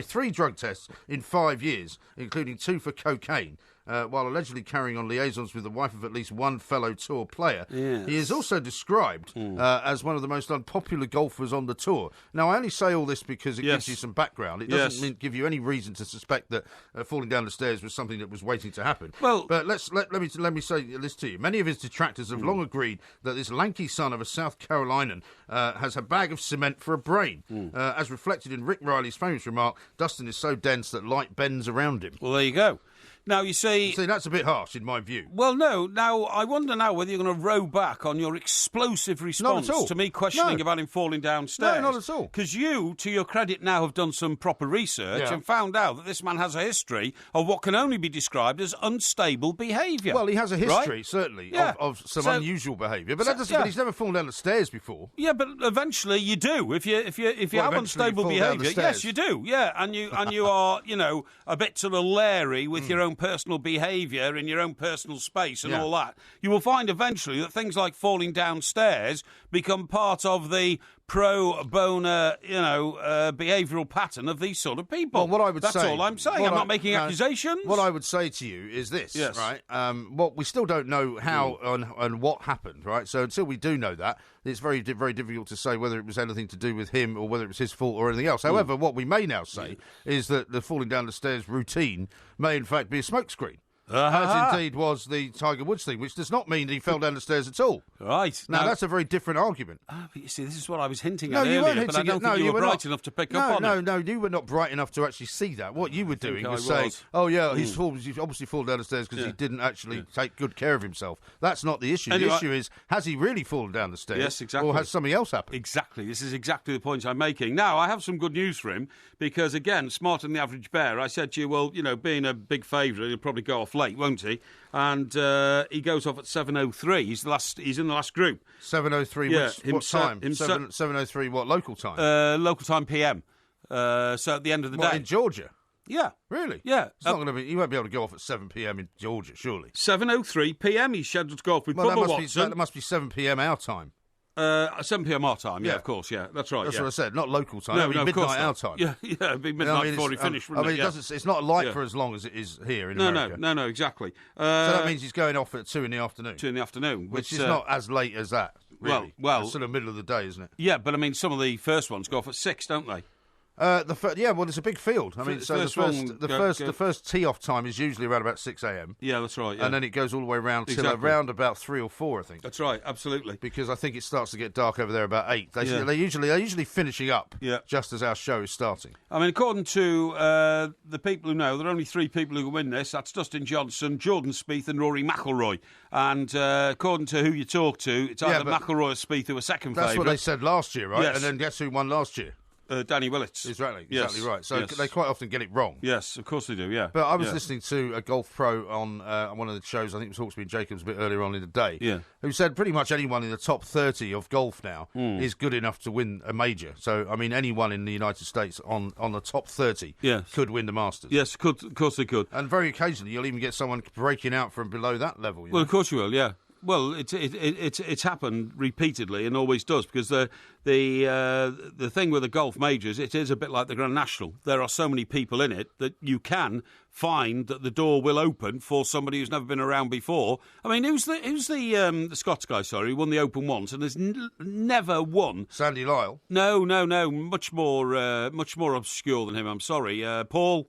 Speaker 2: three drug tests in 5 years, including 2 for cocaine. While allegedly carrying on liaisons with the wife of at least one fellow tour player. Yes. He is also described as one of the most unpopular golfers on the tour. Now, I only say all this because it gives you some background. It doesn't give you any reason to suspect that falling down the stairs was something that was waiting to happen. Well, but let me say this to you. Many of his detractors have long agreed that this lanky son of a South Carolinian has a bag of cement for a brain. As reflected in Rick Riley's famous remark, Dustin is so dense that light bends around him.
Speaker 1: Well, there you go. Now, you see,
Speaker 2: that's a bit harsh, in my view.
Speaker 1: Well, no. Now, I wonder now whether you're going to row back on your explosive response to me questioning about him falling downstairs.
Speaker 2: No, not at all.
Speaker 1: Because you, to your credit now, have done some proper research and found out that this man has a history of what can only be described as unstable behaviour.
Speaker 2: Well, he has a history, certainly, of some unusual behaviour. But that doesn't mean he's never fallen down the stairs before. Yeah,
Speaker 1: but eventually you do. If you have unstable behaviour, yes, you do. Yeah, and you are, a bit sort of leery with your own personal behaviour in your own personal space and all that, you will find eventually that things like falling downstairs become part of the pro bono, behavioural pattern of these sort of people.
Speaker 2: Well, what I would
Speaker 1: That's all I'm saying. I'm not making accusations.
Speaker 2: What I would say to you is this, right? What we still don't know how and what happened, right? So until we do know that, it's very, very difficult to say whether it was anything to do with him or whether it was his fault or anything else. However, what we may now say is that the falling down the stairs routine may in fact be a smokescreen. As indeed was the Tiger Woods thing, which does not mean he fell down the stairs at all.
Speaker 1: Right.
Speaker 2: Now that's a very different argument.
Speaker 1: But you see, this is what I was hinting at earlier, but I don't think you were bright enough to pick up on it.
Speaker 2: No, you were not bright enough to actually see that. What you were doing was saying, he's obviously fallen down the stairs because he didn't actually take good care of himself. That's not the issue. The issue is, has he really fallen down the stairs?
Speaker 1: Yes, exactly.
Speaker 2: Or has something else happened?
Speaker 1: Exactly. This is exactly the point I'm making. Now, I have some good news for him because, again, smarter than the average bear. I said to you, well, being a big favourite, he'll probably go off late, won't he? And he goes off at 7:03. He's in the last group.
Speaker 2: 7:03. What time? 7:03. What local time?
Speaker 1: Local time PM. So at the end of the day
Speaker 2: in Georgia.
Speaker 1: Yeah.
Speaker 2: Really?
Speaker 1: Yeah.
Speaker 2: It's not going to be. You won't be able to go off at 7 p.m. in Georgia, surely.
Speaker 1: 7:03 p.m. He's scheduled to go off with Bubba Watson.
Speaker 2: That must be 7 p.m. our time.
Speaker 1: 7 p.m. our time, of course, that's right.
Speaker 2: That's what I said, not local time.
Speaker 1: No,
Speaker 2: midnight our time.
Speaker 1: Yeah, it'd be midnight before he finished, wouldn't it?
Speaker 2: It's not light for as long as it is here in America.
Speaker 1: No, exactly.
Speaker 2: So that means he's going off at 2 in the afternoon.
Speaker 1: 2 in the afternoon.
Speaker 2: Which is not as late as that, really.
Speaker 1: Well...
Speaker 2: It's sort of middle of the day, isn't it?
Speaker 1: Yeah, but I mean, some of the first ones go off at 6, don't they?
Speaker 2: It's a big field. I mean, the first tee off time is usually around about 6 a.m.
Speaker 1: Yeah, that's right. Yeah.
Speaker 2: And then it goes all the way around till around about 3 or 4, I think.
Speaker 1: That's right, absolutely.
Speaker 2: Because I think it starts to get dark over there about 8. They're usually finishing up just as our show is starting.
Speaker 1: I mean, according to the people who know, there are only 3 people who can win this. That's Dustin Johnson, Jordan Spieth, and Rory McIlroy. And according to who you talk to, it's either McIlroy or Spieth who are second favourite.
Speaker 2: That's what they said last year, right? Yes. And then guess who won last year?
Speaker 1: Danny Willits.
Speaker 2: Exactly right. So they quite often get it wrong.
Speaker 1: Yes, of course they do, yeah.
Speaker 2: But I was listening to a golf pro on one of the shows, I think it was Hawksby and Jacobs a bit earlier on in the day, who said pretty much anyone in the top 30 of golf now is good enough to win a major. So, I mean, anyone in the United States on the top 30 could win the Masters.
Speaker 1: Yes, of course they could.
Speaker 2: And very occasionally you'll even get someone breaking out from below that level.
Speaker 1: Well, of course you will, yeah. Well, it's happened repeatedly and always does because the thing with the golf majors, it is a bit like the Grand National. There are so many people in it that you can find that the door will open for somebody who's never been around before. I mean, who's the Scots guy? Sorry, who won the Open once and has never won.
Speaker 2: Sandy Lyle.
Speaker 1: No, much more obscure than him. I'm sorry, Paul.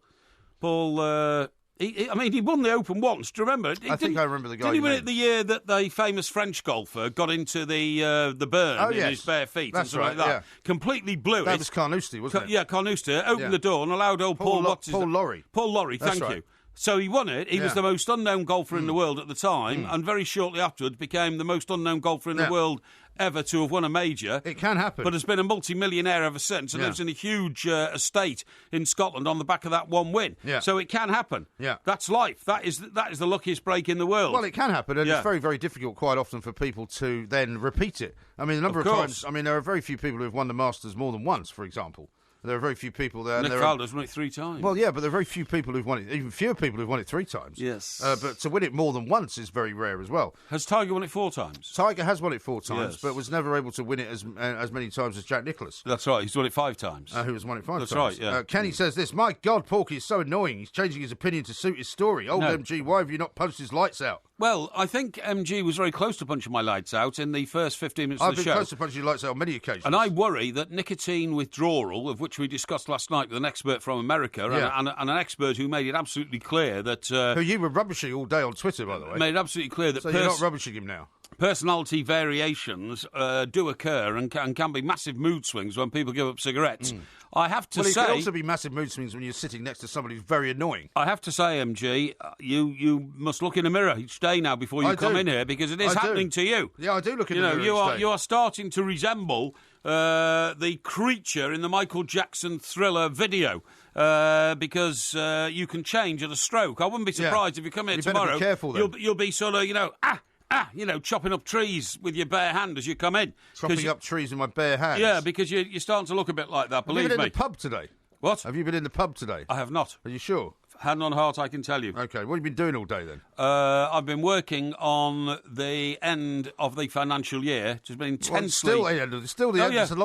Speaker 1: He won the Open once. Do you remember?
Speaker 2: I think I remember the guy.
Speaker 1: Did he win it the year that the famous French golfer got into the burn in his bare feet?
Speaker 2: That's
Speaker 1: and
Speaker 2: right.
Speaker 1: Like that?
Speaker 2: Yeah.
Speaker 1: Completely blew it.
Speaker 2: That was Carnoustie, wasn't it?
Speaker 1: Yeah, Carnoustie opened the door and allowed Paul
Speaker 2: Lawrie.
Speaker 1: Paul Lawrie. Thank you. So he won it. He was the most unknown golfer in the world at the time, and very shortly afterwards became the most unknown golfer in the world ever to have won a major.
Speaker 2: It can happen.
Speaker 1: But has been a multi-millionaire ever since and lives in a huge estate in Scotland on the back of that one win.
Speaker 2: Yeah.
Speaker 1: So it can happen.
Speaker 2: Yeah.
Speaker 1: That's life. That is the luckiest break in the world.
Speaker 2: Well, it can happen, and it's very, very difficult quite often for people to then repeat it. I mean, a number of times, there are very few people who have won the Masters more than once, for example. There are very few people there.
Speaker 1: Nick Faldo's won it 3 times.
Speaker 2: Well, yeah, but there are very few people who've won it. Even fewer people who've won it 3 times.
Speaker 1: Yes.
Speaker 2: But to win it more than once is very rare as well.
Speaker 1: Has Tiger won it 4 times?
Speaker 2: Tiger has won it 4 times, but was never able to win it as many times as Jack Nicklaus.
Speaker 1: That's right. He's won it 5 times.
Speaker 2: Who has won it 5
Speaker 1: times.
Speaker 2: That's
Speaker 1: right, yeah.
Speaker 2: Kenny says this, my God, Porky is so annoying. He's changing his opinion to suit his story. Old MG, why have you not punched his lights out?
Speaker 1: Well, I think MG was very close to punching my lights out in the first 15 minutes of the show.
Speaker 2: I've been close to punching your lights out on many occasions.
Speaker 1: And I worry that nicotine withdrawal, of which we discussed last night with an expert from America, and an expert who made it absolutely clear that...
Speaker 2: who you were rubbishing all day on Twitter, by the way.
Speaker 1: Made it absolutely clear that...
Speaker 2: So you're not rubbishing him now?
Speaker 1: Personality variations do occur and can be massive mood swings when people give up cigarettes. I have to say...
Speaker 2: Well, it can also be massive mood swings when you're sitting next to somebody who's very annoying.
Speaker 1: I have to say, MG, you must look in the mirror each day now before you come in here, because it is happening to you.
Speaker 2: Yeah, I do look in the mirror each day.
Speaker 1: You are starting to resemble the creature in the Michael Jackson Thriller video. Because you can change at a stroke. I wouldn't be surprised if you come here tomorrow.
Speaker 2: Better be careful, then.
Speaker 1: You'll be sort of, chopping up trees with your bare hand as you come in.
Speaker 2: Chopping up trees with my bare hands?
Speaker 1: Yeah, because you're starting to look a bit like that, believe me.
Speaker 2: Have you been in the pub today?
Speaker 1: What?
Speaker 2: Have you been in the pub today?
Speaker 1: I have not.
Speaker 2: Are you sure?
Speaker 1: Hand on heart, I can tell you.
Speaker 2: OK, what have you been doing all day, then?
Speaker 1: I've been working on the end of the financial year, just been intensely...
Speaker 2: Well, it's still the end. It's the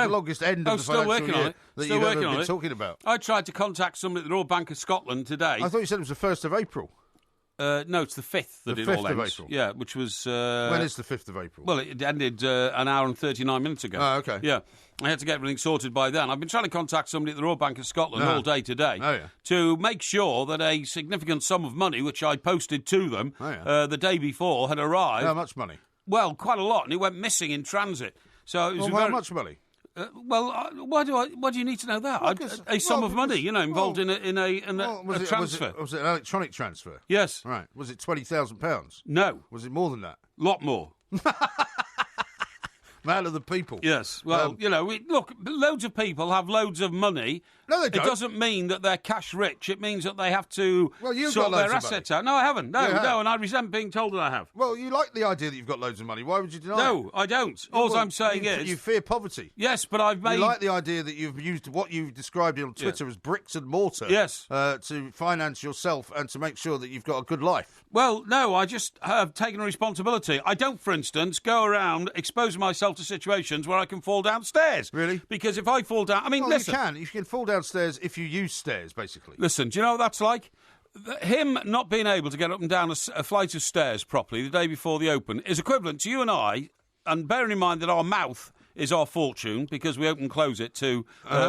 Speaker 2: longest end of the financial year that you've ever been talking about.
Speaker 1: I tried to contact somebody at the Royal Bank of Scotland today.
Speaker 2: I thought you said it was the 1st of April.
Speaker 1: No, it's the 5th that it all ends.
Speaker 2: The 5th of April?
Speaker 1: Yeah, which was...
Speaker 2: when is the 5th of April?
Speaker 1: Well, it ended an hour and 39 minutes ago.
Speaker 2: Oh, OK.
Speaker 1: Yeah, I had to get everything sorted by then. I've been trying to contact somebody at the Royal Bank of Scotland all day today to make sure that a significant sum of money, which I posted to them the day before, had arrived.
Speaker 2: How much money?
Speaker 1: Well, quite a lot, and it went missing in transit. So it was
Speaker 2: how much money?
Speaker 1: Why do you need to know that? A sum of money, involved in a transfer.
Speaker 2: Was it an electronic transfer?
Speaker 1: Yes.
Speaker 2: Right. Was it £20,000?
Speaker 1: No.
Speaker 2: Was it more than that?
Speaker 1: Lot more.
Speaker 2: Man of the people.
Speaker 1: Yes. Well, look, loads of people have loads of money.
Speaker 2: No, they don't.
Speaker 1: It doesn't mean that they're cash rich. It means that they have to sort their assets out. No, I haven't. No, and I resent being told that I have.
Speaker 2: Well, you like the idea that you've got loads of money. Why would you deny it?
Speaker 1: No, I don't. All I'm saying is...
Speaker 2: You fear poverty.
Speaker 1: Yes, but I've made...
Speaker 2: You like the idea that you've used what you've described on Twitter as bricks and mortar to finance yourself and to make sure that you've got a good life.
Speaker 1: Well, no, I just have taken a responsibility. I don't, for instance, go around exposing myself to situations where I can fall downstairs.
Speaker 2: Really?
Speaker 1: Because if I fall down... I mean, listen...
Speaker 2: You can fall downstairs if you use stairs, basically.
Speaker 1: Listen, do you know what that's like? Him not being able to get up and down a flight of stairs properly the day before the Open is equivalent to you and I, and bearing in mind that our mouth is our fortune because we open and close it to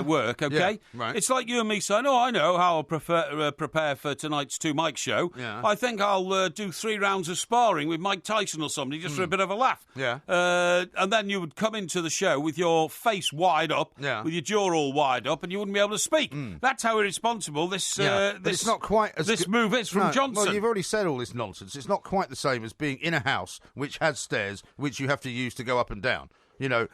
Speaker 1: work, OK?
Speaker 2: Yeah, right.
Speaker 1: It's like you and me saying, I know how I'll prepare for tonight's Two Mike show.
Speaker 2: Yeah.
Speaker 1: I think I'll do 3 rounds of sparring with Mike Tyson or somebody just for a bit of a laugh.
Speaker 2: Yeah.
Speaker 1: And then you would come into the show with your face wide up, with your jaw all wide up, and you wouldn't be able to speak. That's how irresponsible this
Speaker 2: it's not quite as
Speaker 1: this move is from Johnson.
Speaker 2: Well, you've already said all this nonsense. It's not quite the same as being in a house which has stairs which you have to use to go up and down.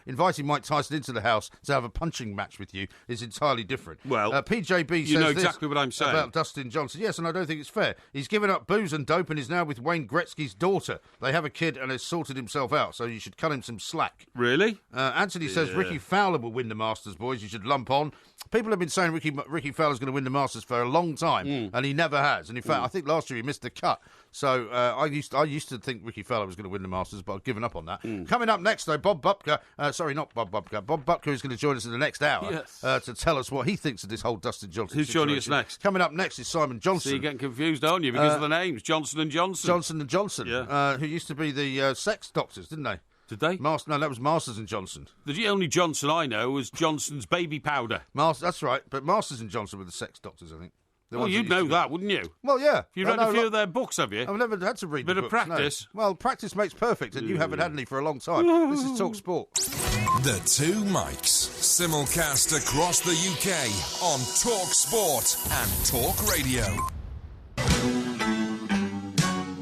Speaker 2: Inviting Mike Tyson into the house to have a punching match with you is entirely different.
Speaker 1: Well,
Speaker 2: PJB says
Speaker 1: you know exactly what I'm saying
Speaker 2: about Dustin Johnson. Yes, and I don't think it's fair. He's given up booze and dope and is now with Wayne Gretzky's daughter. They have a kid and has sorted himself out, so you should cut him some slack.
Speaker 1: Really?
Speaker 2: Anthony says Ricky Fowler will win the Masters, boys. You should lump on. People have been saying Ricky Fowler's going to win the Masters for a long time, and he never has. And in fact, I think last year he missed the cut. So I used to think Ricky Fowler was going to win the Masters, but I've given up on that. Coming up next, though, Bob Bupker. Sorry, not Bob Bupker. Bob Bupker is going to join us in the next hour to tell us what he thinks of this whole Dustin Johnson situation.
Speaker 1: Who's joining us next?
Speaker 2: Coming up next is Simon Johnson.
Speaker 1: So you're getting confused, aren't you, because of the names? Johnson and Johnson.
Speaker 2: Johnson and Johnson, who used to be the sex doctors, didn't they?
Speaker 1: Did they?
Speaker 2: No, that was Masters and Johnson.
Speaker 1: The only Johnson I know was Johnson's baby powder.
Speaker 2: That's right, but Masters and Johnson were the sex doctors, I think.
Speaker 1: Well, you'd know that, wouldn't you?
Speaker 2: Well, yeah.
Speaker 1: You've read a few of their books, have you?
Speaker 2: I've never had to read the books.
Speaker 1: Bit of practice.
Speaker 2: No. Well, practice makes perfect, and you haven't had any for a long time. This is Talk Sport.
Speaker 4: The Two Mics. Simulcast across the UK on Talk Sport and Talk Radio.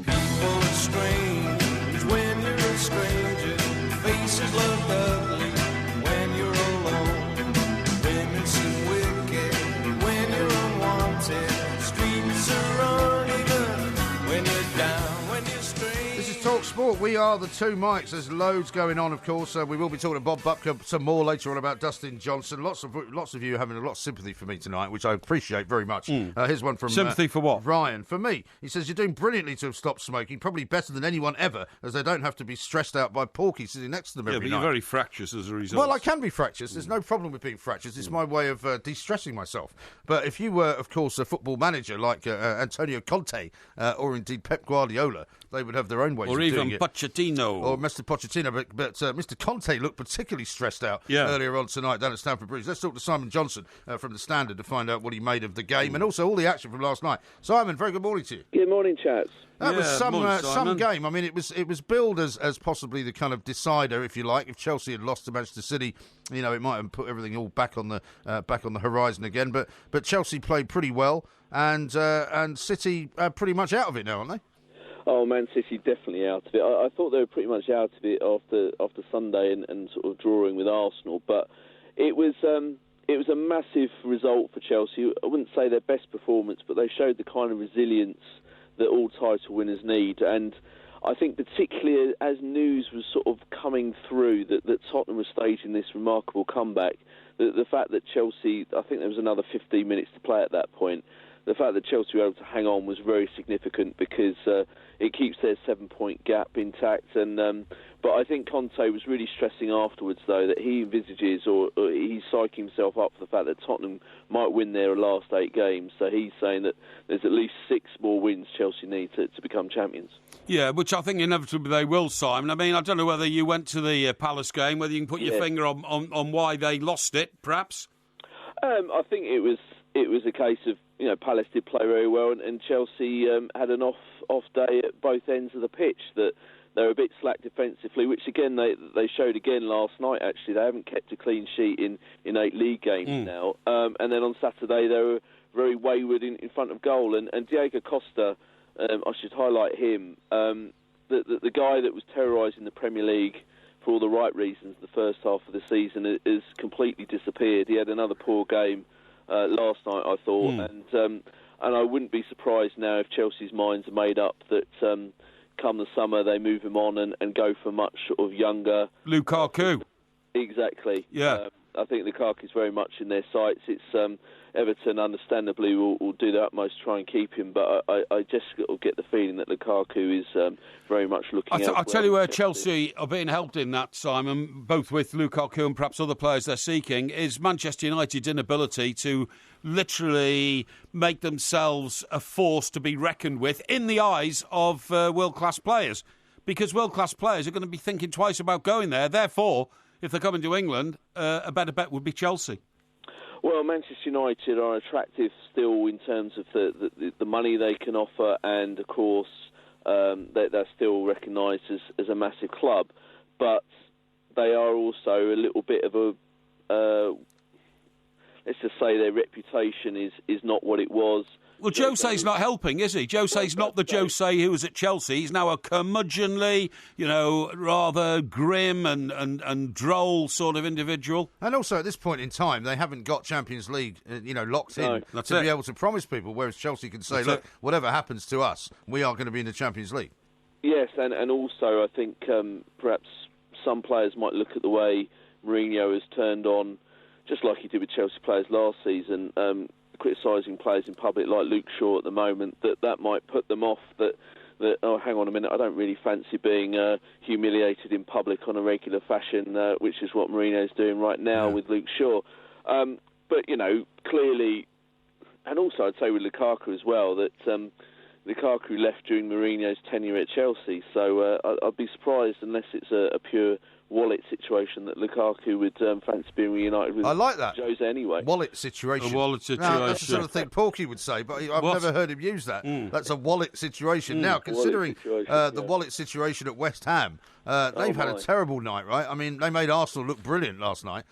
Speaker 5: People are strange when you're a stranger. Faces look ugly when you're alone. Women seem wicked when you're unwanted. Streets are uneven when you're down, when you're strange.
Speaker 2: This is Talk Sport. We are the two mics. There's loads going on, of course. We will be talking to Bob Butker some more later on about Dustin Johnson. Lots of you having a lot of sympathy for me tonight, which I appreciate very much. Here's one from
Speaker 1: Sympathy for what?
Speaker 2: Ryan. For me, he says, you're doing brilliantly to have stopped smoking, probably better than anyone ever, as they don't have to be stressed out by Porky sitting next to them every
Speaker 1: but
Speaker 2: night.
Speaker 1: you're very fractious as a result.
Speaker 2: Well, I can be fractious. There's no problem with being fractious. It's my way of de-stressing myself. But if you were, of course, a football manager like Antonio Conte or indeed Pep Guardiola, they would have their own ways of doing it.
Speaker 1: Or even Pochettino.
Speaker 2: Or Mr. Pochettino. But Mr. Conte looked particularly stressed out earlier on tonight down at Stamford Bridge. Let's talk to Simon Johnson from The Standard to find out what he made of the game and also all the action from last night. Simon, very good morning to you.
Speaker 8: Good morning, chaps.
Speaker 2: That was
Speaker 1: morning,
Speaker 2: some game. I mean, it was billed as possibly the kind of decider, if you like. If Chelsea had lost to Manchester City, you know, it might have put everything all back on the horizon again. But Chelsea played pretty well, and City are pretty much out of it now, aren't they?
Speaker 8: Oh, Man City definitely out of it. I thought they were pretty much out of it after Sunday and sort of drawing with Arsenal, but it was a massive result for Chelsea. I wouldn't say their best performance, but they showed the kind of resilience that all title winners need. And I think particularly as news was sort of coming through that Tottenham was staging this remarkable comeback, the fact that Chelsea, I think there was another 15 minutes to play at that point, the fact that Chelsea were able to hang on was very significant because it keeps their 7-point gap intact. But I think Conte was really stressing afterwards, though, that he envisages or he's psyching himself up for the fact that Tottenham might win their last 8 games. So he's saying that there's at least 6 more wins Chelsea need to become champions.
Speaker 1: Yeah, which I think inevitably they will, Simon. I mean, I don't know whether you went to the Palace game, whether you can put your finger on why they lost it, perhaps?
Speaker 8: I think it was a case of, you know, Palace did play very well and Chelsea had an off day at both ends of the pitch, that they were a bit slack defensively, which again they showed again last night. Actually, they haven't kept a clean sheet in 8 league games now. And then on Saturday they were very wayward in front of goal. And Diego Costa, I should highlight him, the guy that was terrorising the Premier League for all the right reasons the first half of the season has completely disappeared. He had another poor game last night, I thought, and I wouldn't be surprised now if Chelsea's minds are made up that come the summer they move him on and go for much sort of younger
Speaker 1: Lukaku.
Speaker 8: Exactly.
Speaker 1: Yeah.
Speaker 8: I think Lukaku's very much in their sights. It's Everton, understandably, will do their utmost to try and keep him, but I just get the feeling that Lukaku is very much looking out.
Speaker 1: I'll tell you where Chelsea are being helped in that, Simon, both with Lukaku and perhaps other players they're seeking, is Manchester United's inability to literally make themselves a force to be reckoned with in the eyes of world-class players. Because world-class players are going to be thinking twice about going there. Therefore, if they're coming to England, a better bet would be Chelsea.
Speaker 8: Well, Manchester United are attractive still in terms of the money they can offer, and of course they're still recognised as a massive club. But they are also a little bit of a let's just say their reputation is not what it was.
Speaker 1: Well, Jose's not helping, is he? Jose's not the Jose who was at Chelsea. He's now a curmudgeonly, rather grim and droll sort of individual.
Speaker 2: And also, at this point in time, they haven't got Champions League, locked in to be able to promise people, whereas Chelsea can say, look, whatever happens to us, we are going to be in the Champions League. Yes,
Speaker 8: and also I think perhaps some players might look at the way Mourinho has turned on, just like he did with Chelsea players last season, criticising players in public like Luke Shaw at the moment, that might put them off, that oh, hang on a minute, I don't really fancy being humiliated in public on a regular fashion, which is what Mourinho's doing right now with Luke Shaw. But, clearly, and also I'd say with Lukaku as well, that Lukaku left during Mourinho's tenure at Chelsea, so I'd be surprised unless it's a pure wallet situation that Lukaku would fancy being reunited with.
Speaker 2: I like that.
Speaker 8: Jose anyway.
Speaker 2: Wallet situation.
Speaker 1: A wallet situation.
Speaker 2: Now, that's the sort of thing Porky would say, but I've never heard him use that. That's a wallet situation. Now, considering the wallet situation at West Ham, they've had a terrible night, right? I mean, they made Arsenal look brilliant last night,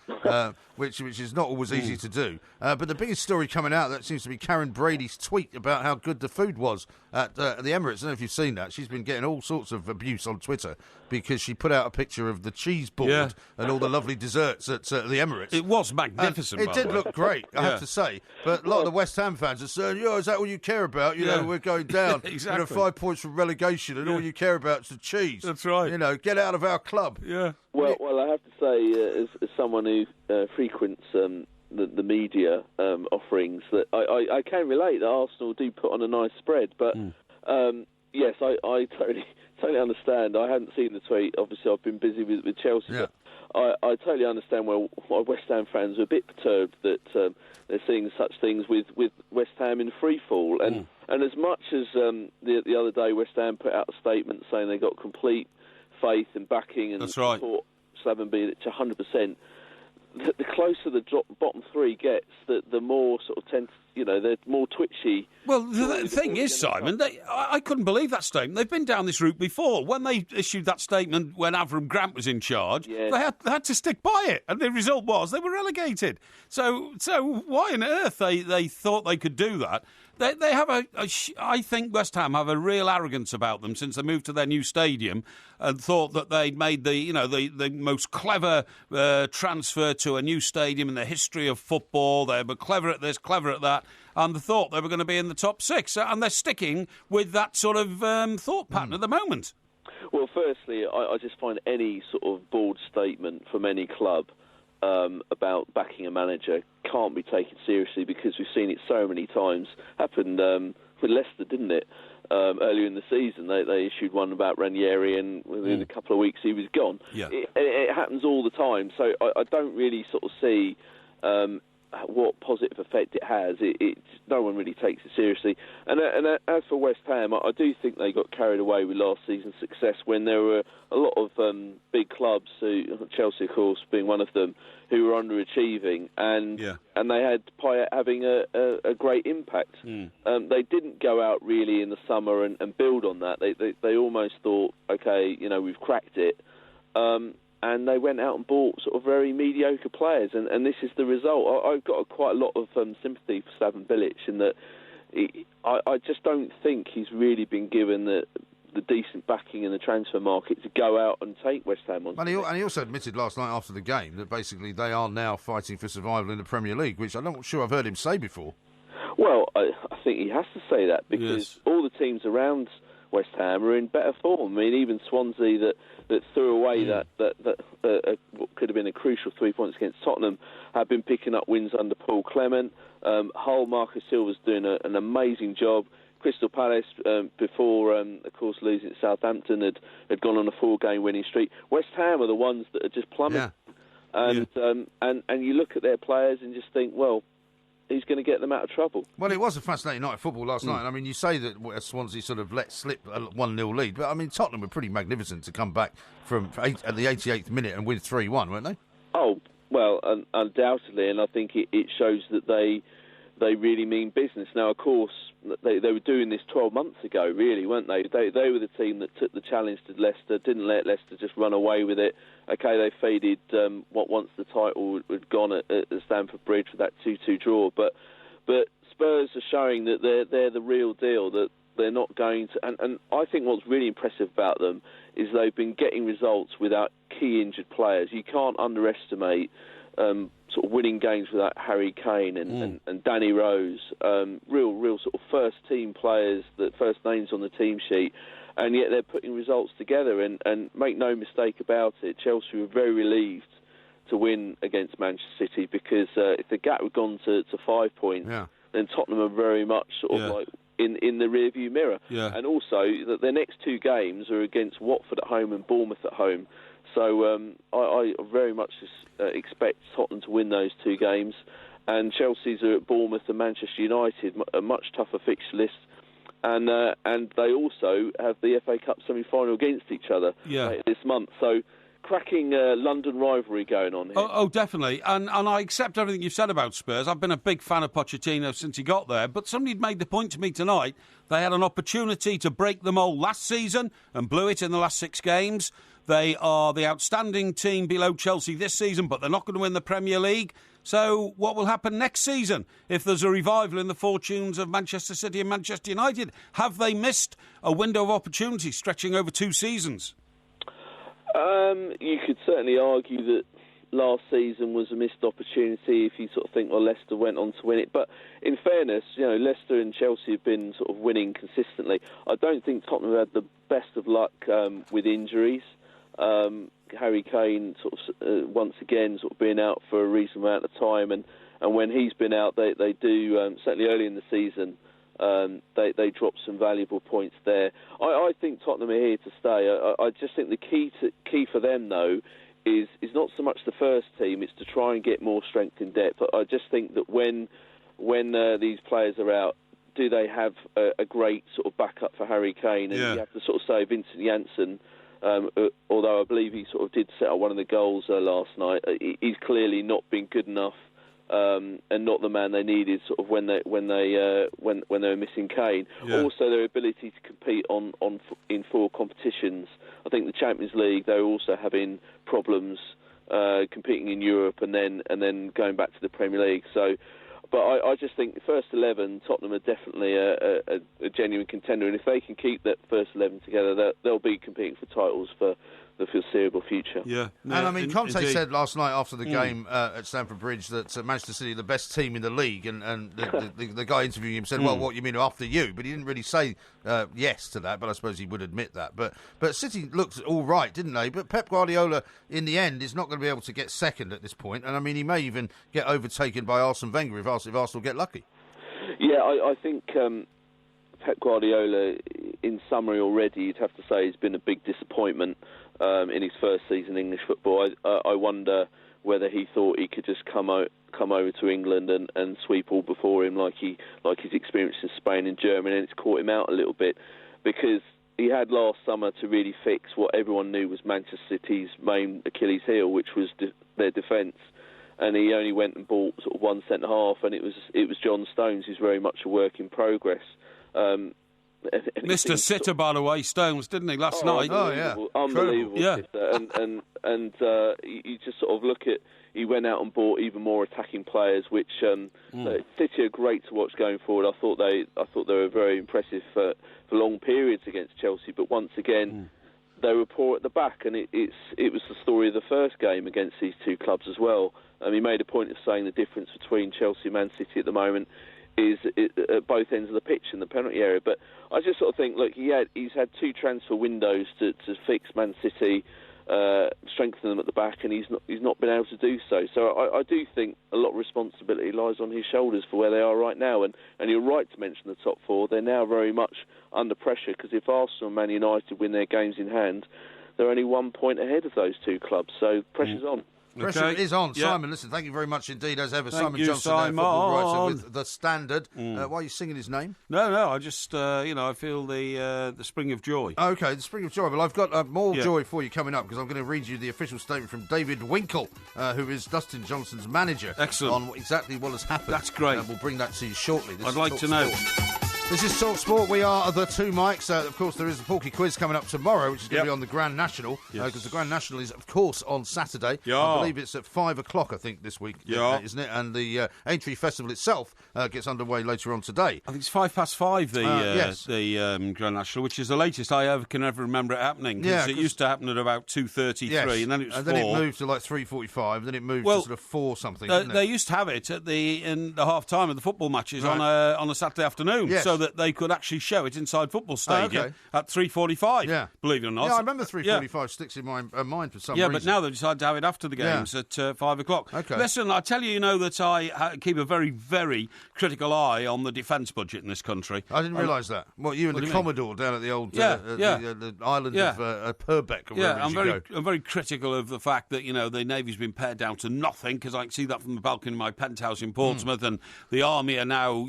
Speaker 2: which is not always easy to do. But the biggest story coming out, that seems to be Karen Brady's tweet about how good the food was at the Emirates. I don't know if you've seen that. She's been getting all sorts of abuse on Twitter because she put out a picture of the cheese board and all the lovely desserts at the Emirates.
Speaker 1: It was magnificent.
Speaker 2: It did look great, I have to say. But a lot of the West Ham fans are saying, is that all you care about? You know, we're going down.
Speaker 1: Exactly.
Speaker 2: 5 points from relegation, and all you care about is the cheese.
Speaker 1: That's right.
Speaker 2: You know, get out of our club.
Speaker 1: Yeah.
Speaker 8: Well, I have to say, as someone who frequents the media offerings, that I can relate that Arsenal do put on a nice spread. But yes, I totally understand. I hadn't seen the tweet. Obviously, I've been busy with Chelsea.
Speaker 2: Yeah.
Speaker 8: But I totally understand why West Ham fans are a bit perturbed that they're seeing such things with West Ham in free fall. And as much as the other day West Ham put out a statement saying they got complete faith and backing and support Slaven Bilic 100%, the closer the bottom three gets, the more sort of they're more twitchy.
Speaker 1: Well, the thing is, Simon, I couldn't believe that statement. They've been down this route before. When they issued that statement when Avram Grant was in charge, they had to stick by it, and the result was they were relegated. So why on earth they thought they could do that? They have I think West Ham have a real arrogance about them since they moved to their new stadium and thought that they'd made the most clever transfer to a new stadium in the history of football. They were clever at this, clever at that, and they thought they were going to be in the top six. And they're sticking with that sort of thought pattern at the moment.
Speaker 8: Well, firstly, I just find any sort of bold statement from any club about backing a manager can't be taken seriously, because we've seen it so many times. Happened with Leicester, didn't it? Earlier in the season, they issued one about Ranieri, and within a couple of weeks he was gone. Yeah. It happens all the time, so I don't really sort of see what positive effect it has. No one really takes it seriously. And as for West Ham, I do think they got carried away with last season's success when there were a lot of big clubs, Chelsea, of course, being one of them, who were underachieving, and they had Payet having a great impact. They didn't go out really in the summer and build on that. They almost thought, okay, we've cracked it. And they went out and bought sort of very mediocre players, and this is the result. I've got quite a lot of sympathy for Slaven Bilic in that I just don't think he's really been given the decent backing in the transfer market to go out and take West Ham on.
Speaker 2: And he also admitted last night after the game that basically they are now fighting for survival in the Premier League, which I'm not sure I've heard him say before.
Speaker 8: Well, I think he has to say that because all the teams around West Ham are in better form. I mean, even Swansea that threw away that what could have been a crucial 3 points against Tottenham have been picking up wins under Paul Clement. Hull, Marcus Silva's doing an amazing job. Crystal Palace, before, of course, losing to Southampton, had gone on a 4-game winning streak. West Ham are the ones that are just plummeting. And you look at their players and just think, well, who's going to get them out of trouble?
Speaker 2: Well, it was a fascinating night of football last night. I mean, you say that Swansea sort of let slip a 1-0 lead, but I mean, Tottenham were pretty magnificent to come back at the 88th minute and win 3-1, weren't they? Oh,
Speaker 8: well, undoubtedly, and I think it shows that they really mean business. Now, of course, they were doing this 12 months ago, really, weren't they? They were the team that took the challenge to Leicester, didn't let Leicester just run away with it. Okay, they faded once the title had gone at Stamford Bridge with that 2-2 draw, but Spurs are showing that they're the real deal, that they're not going to... And I think what's really impressive about them is they've been getting results without key injured players. You can't underestimate sort of winning games without Harry Kane and Danny Rose, real sort of first-team players, the first names on the team sheet, and yet they're putting results together. And make no mistake about it, Chelsea were very relieved to win against Manchester City, because if the gap had gone to 5 points, then Tottenham are very much sort of like in the rearview mirror. And also, their next 2 games are against Watford at home and Bournemouth at home. So I very much expect Tottenham to win those 2 games. And Chelsea's are at Bournemouth and Manchester United, a much tougher fixture list. And they also have the FA Cup semi-final against each other this month. So cracking London rivalry going on here.
Speaker 1: Oh, definitely. And I accept everything you've said about Spurs. I've been a big fan of Pochettino since he got there. But somebody made the point to me tonight. They had an opportunity to break the mould last season and blew it in the last 6 games. They are the outstanding team below Chelsea this season, but they're not going to win the Premier League. So what will happen next season if there's a revival in the fortunes of Manchester City and Manchester United? Have they missed a window of opportunity stretching over 2 seasons?
Speaker 8: You could certainly argue that last season was a missed opportunity if you sort of think, well, Leicester went on to win it. But in fairness, Leicester and Chelsea have been sort of winning consistently. I don't think Tottenham had the best of luck with injuries. Harry Kane sort of once again sort of being out for a reasonable amount of time, and when he's been out, they do certainly early in the season. They dropped some valuable points there. I think Tottenham are here to stay. I just think the key for them though is not so much the first team; it's to try and get more strength in depth. I just think that when these players are out, do they have a great sort of backup for Harry Kane? And you have to sort of say Vincent Janssen. Although I believe he sort of did set up one of the goals last night, he's clearly not been good enough. And not the man they needed sort of when they were missing Kane. Yeah. Also, their ability to compete in 4 competitions. I think the Champions League, they're also having problems competing in Europe and then going back to the Premier League. So, but I just think the first 11, Tottenham are definitely a genuine contender, and if they can keep that first 11 together, they'll be competing for titles for the foreseeable future.
Speaker 1: Yeah.
Speaker 2: And I mean, Conte said last night after the game at Stamford Bridge that Manchester City are the best team in the league, and the guy interviewing him said, well, what you mean after you? But he didn't really say yes to that, but I suppose he would admit that. But City looked all right, didn't they? But Pep Guardiola, in the end, is not going to be able to get second at this point, and I mean, he may even get overtaken by Arsene Wenger if Arsenal get lucky.
Speaker 8: Yeah, I think Pep Guardiola, in summary already, you'd have to say he's been a big disappointment in his first season English football. I wonder whether he thought he could just come over to England and sweep all before him like his experience in Spain and Germany, and it's caught him out a little bit because he had last summer to really fix what everyone knew was Manchester City's main Achilles heel, which was their defence. And he only went and bought sort of one centre half, and it was John Stones, who's very much a work in progress.
Speaker 1: Mr. Sitter, by the way, Stones, didn't he, last night?
Speaker 8: Oh, yeah. Unbelievable. Yeah. And you just sort of look at, he went out and bought even more attacking players, which City are great to watch going forward. I thought they were very impressive for long periods against Chelsea, but once again, they were poor at the back, and it was the story of the first game against these two clubs as well. He made a point of saying the difference between Chelsea and Man City at the moment is at both ends of the pitch in the penalty area. But I just sort of think, look, he's had 2 transfer windows to fix Man City, strengthen them at the back, and he's not been able to do so. So I do think a lot of responsibility lies on his shoulders for where they are right now. And you're right to mention the top 4. They're now very much under pressure because if Arsenal and Man United win their games in hand, they're only 1 point ahead of those 2 clubs. So pressure's on.
Speaker 2: Pressure is on. Yeah. Simon, listen, thank you very much indeed, as ever. Simon Johnson, football writer with The Standard. Why are you singing his name?
Speaker 1: No, I just, I feel the spring of joy.
Speaker 2: OK, the spring of joy. Well, I've got more joy for you coming up because I'm going to read you the official statement from David Winkle, who is Dustin Johnson's manager.
Speaker 1: Excellent.
Speaker 2: On exactly what has happened.
Speaker 1: That's great.
Speaker 2: We'll bring that to you shortly.
Speaker 1: I'd like to know.
Speaker 2: This is Talk Sport. We are the 2 mics. Of course, there is the Porky Quiz coming up tomorrow, which is going to be on the Grand National, because the Grand National is, of course, on Saturday. Yeah. I believe it's at 5 o'clock, I think, this week, isn't it? And the Aintree Festival itself gets underway later on today.
Speaker 1: I think it's 5:05, the Grand National, which is the latest I can ever remember it happening. Because it used to happen at about 2:33, and then it was 4.
Speaker 2: And then it moved to like 3:45, then it moved to sort of 4 something, didn't it?
Speaker 1: They used to have it in the half-time of the football matches on a Saturday afternoon, so that they could actually show it inside football stadium at 3:45. Yeah, believe it or not.
Speaker 2: Yeah, I remember 3:45 sticks in my mind for some reason.
Speaker 1: Yeah, but now they've decided to have it after the games at 5 o'clock. Okay. Listen, I tell you, that I keep a very, very critical eye on the defence budget in this country.
Speaker 2: I didn't realise that. What, you and the Commodore down at the old the island of Purbeck or wherever
Speaker 1: I'm very critical of the fact that, the Navy's been pared down to nothing, because I can see that from the balcony of my penthouse in Portsmouth, and the Army are now,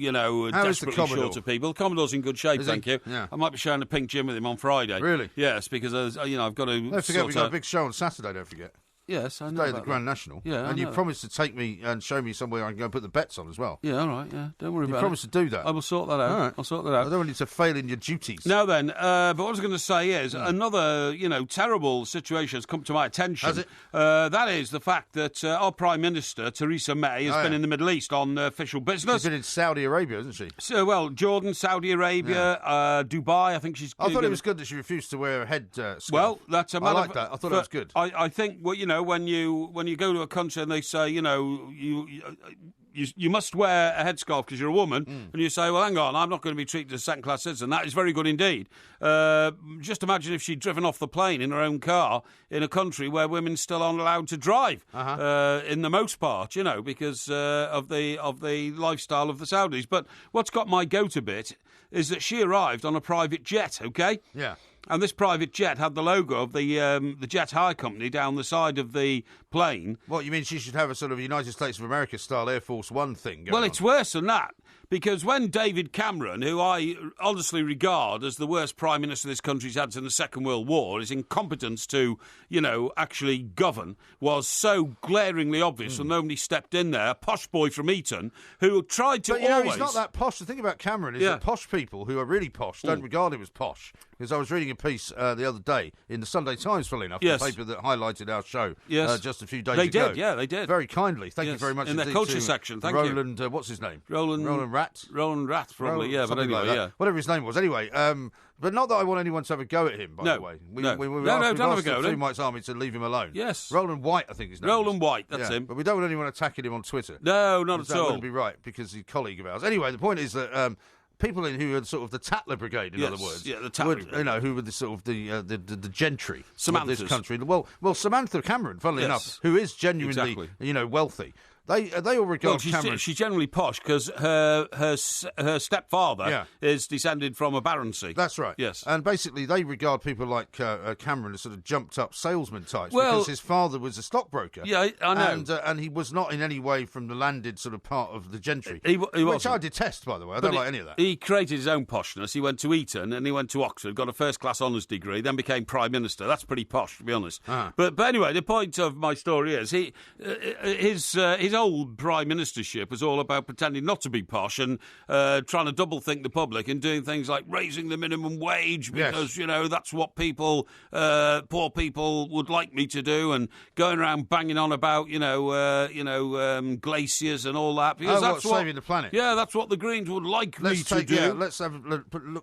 Speaker 1: desperately short of people. shape. Well, the Commodore's in good shape,
Speaker 2: Is he?
Speaker 1: thank you.
Speaker 2: Yeah.
Speaker 1: I might be sharing a pink gym with him on Friday.
Speaker 2: Really?
Speaker 1: Yes, because I've got to.
Speaker 2: Don't forget, we've got a big show on Saturday. Don't forget.
Speaker 1: Yes, I know.
Speaker 2: Day of the
Speaker 1: about
Speaker 2: Grand
Speaker 1: that.
Speaker 2: National.
Speaker 1: Yeah,
Speaker 2: and
Speaker 1: I
Speaker 2: you
Speaker 1: know.
Speaker 2: promised to take me and show me somewhere I can go and put the bets on as well.
Speaker 1: Yeah, all right. Yeah, don't worry
Speaker 2: You
Speaker 1: about it.
Speaker 2: promised to do that.
Speaker 1: I will sort that out.
Speaker 2: All right.
Speaker 1: I'll sort that
Speaker 2: I
Speaker 1: out.
Speaker 2: don't want you to fail in your duties.
Speaker 1: Now then, but what I was going to say is another, terrible situation has come to my attention.
Speaker 2: Has it?
Speaker 1: That is the fact that our Prime Minister, Theresa May, has been in the Middle East on official business.
Speaker 2: She's been in Saudi Arabia, hasn't she?
Speaker 1: So, well, Jordan, Saudi Arabia, Dubai, I think she's...
Speaker 2: I thought it was good that she refused to wear a head scarf.
Speaker 1: Well, that's a
Speaker 2: I
Speaker 1: matter
Speaker 2: like that. I thought that was good.
Speaker 1: I think, well, when you go to a country and they say, you must wear a headscarf because you're a woman, and you say, well, hang on, I'm not going to be treated as a second-class citizen. That is very good indeed. Just imagine if she'd driven off the plane in her own car in a country where women still aren't allowed to drive, in the most part, because of the lifestyle of the Saudis. But what's got my goat a bit is that she arrived on a private jet, OK?
Speaker 2: Yeah.
Speaker 1: And this private jet had the logo of the Jet Hire Company down the side of the plane.
Speaker 2: What, you mean she should have a sort of United States of America style Air Force One thing going
Speaker 1: Well,
Speaker 2: on?
Speaker 1: it's worse than that. Because when David Cameron, who I honestly regard as the worst Prime Minister this country's had since the Second World War, his incompetence to, actually govern was so glaringly obvious and nobody stepped in there, a posh boy from Eton, who tried to
Speaker 2: But,
Speaker 1: always...
Speaker 2: he's not that posh. The thing about Cameron is that posh people who are really posh don't regard him as posh. Because I was reading a piece the other day in the Sunday Times, funnily enough, the paper that highlighted our show just a few days ago.
Speaker 1: They did.
Speaker 2: Very kindly. Thank you very much
Speaker 1: in their
Speaker 2: indeed
Speaker 1: culture
Speaker 2: to
Speaker 1: section, thank you.
Speaker 2: Roland, what's his name?
Speaker 1: Roland Rath, probably, but
Speaker 2: something
Speaker 1: anyway,
Speaker 2: like that. Whatever his name was. Anyway, but not that I want anyone to have a go at him, by the way. We
Speaker 1: don't have a go at him.
Speaker 2: Mike's Army to leave him alone.
Speaker 1: Yes.
Speaker 2: Roland White, I think his name
Speaker 1: Roland
Speaker 2: is.
Speaker 1: White, that's him.
Speaker 2: But we don't want anyone attacking him on Twitter.
Speaker 1: No, not at
Speaker 2: that
Speaker 1: all.
Speaker 2: That wouldn't be right, because he's a colleague of ours. Anyway, the point is that... people who are sort of the Tatler Brigade, in other words,
Speaker 1: the Tatler Brigade.
Speaker 2: who were the sort of the gentry
Speaker 1: Samantha's.
Speaker 2: of this country. Well, Samantha Cameron, funnily enough, who is genuinely, wealthy. They all regard Cameron.
Speaker 1: She's generally posh because her stepfather is descended from a baroncy.
Speaker 2: That's right.
Speaker 1: Yes,
Speaker 2: and basically they regard people like Cameron as sort of jumped up salesman types because his father was a stockbroker.
Speaker 1: Yeah, I know,
Speaker 2: and he was not in any way from the landed sort of part of the gentry,
Speaker 1: he
Speaker 2: which
Speaker 1: wasn't.
Speaker 2: I detest, by the way. I don't like any of that.
Speaker 1: He created his own poshness. He went to Eton and he went to Oxford, got a first-class honours degree, then became Prime Minister. That's pretty posh, to be honest. But anyway, the point of my story is his old Prime Ministership was all about pretending not to be posh and trying to double-think the public and doing things like raising the minimum wage because, that's what poor people would like me to do, and going around banging on about, glaciers and all that. Because that's
Speaker 2: saving the planet?
Speaker 1: Yeah, that's what the Greens would like me to do.
Speaker 2: Yeah, let's have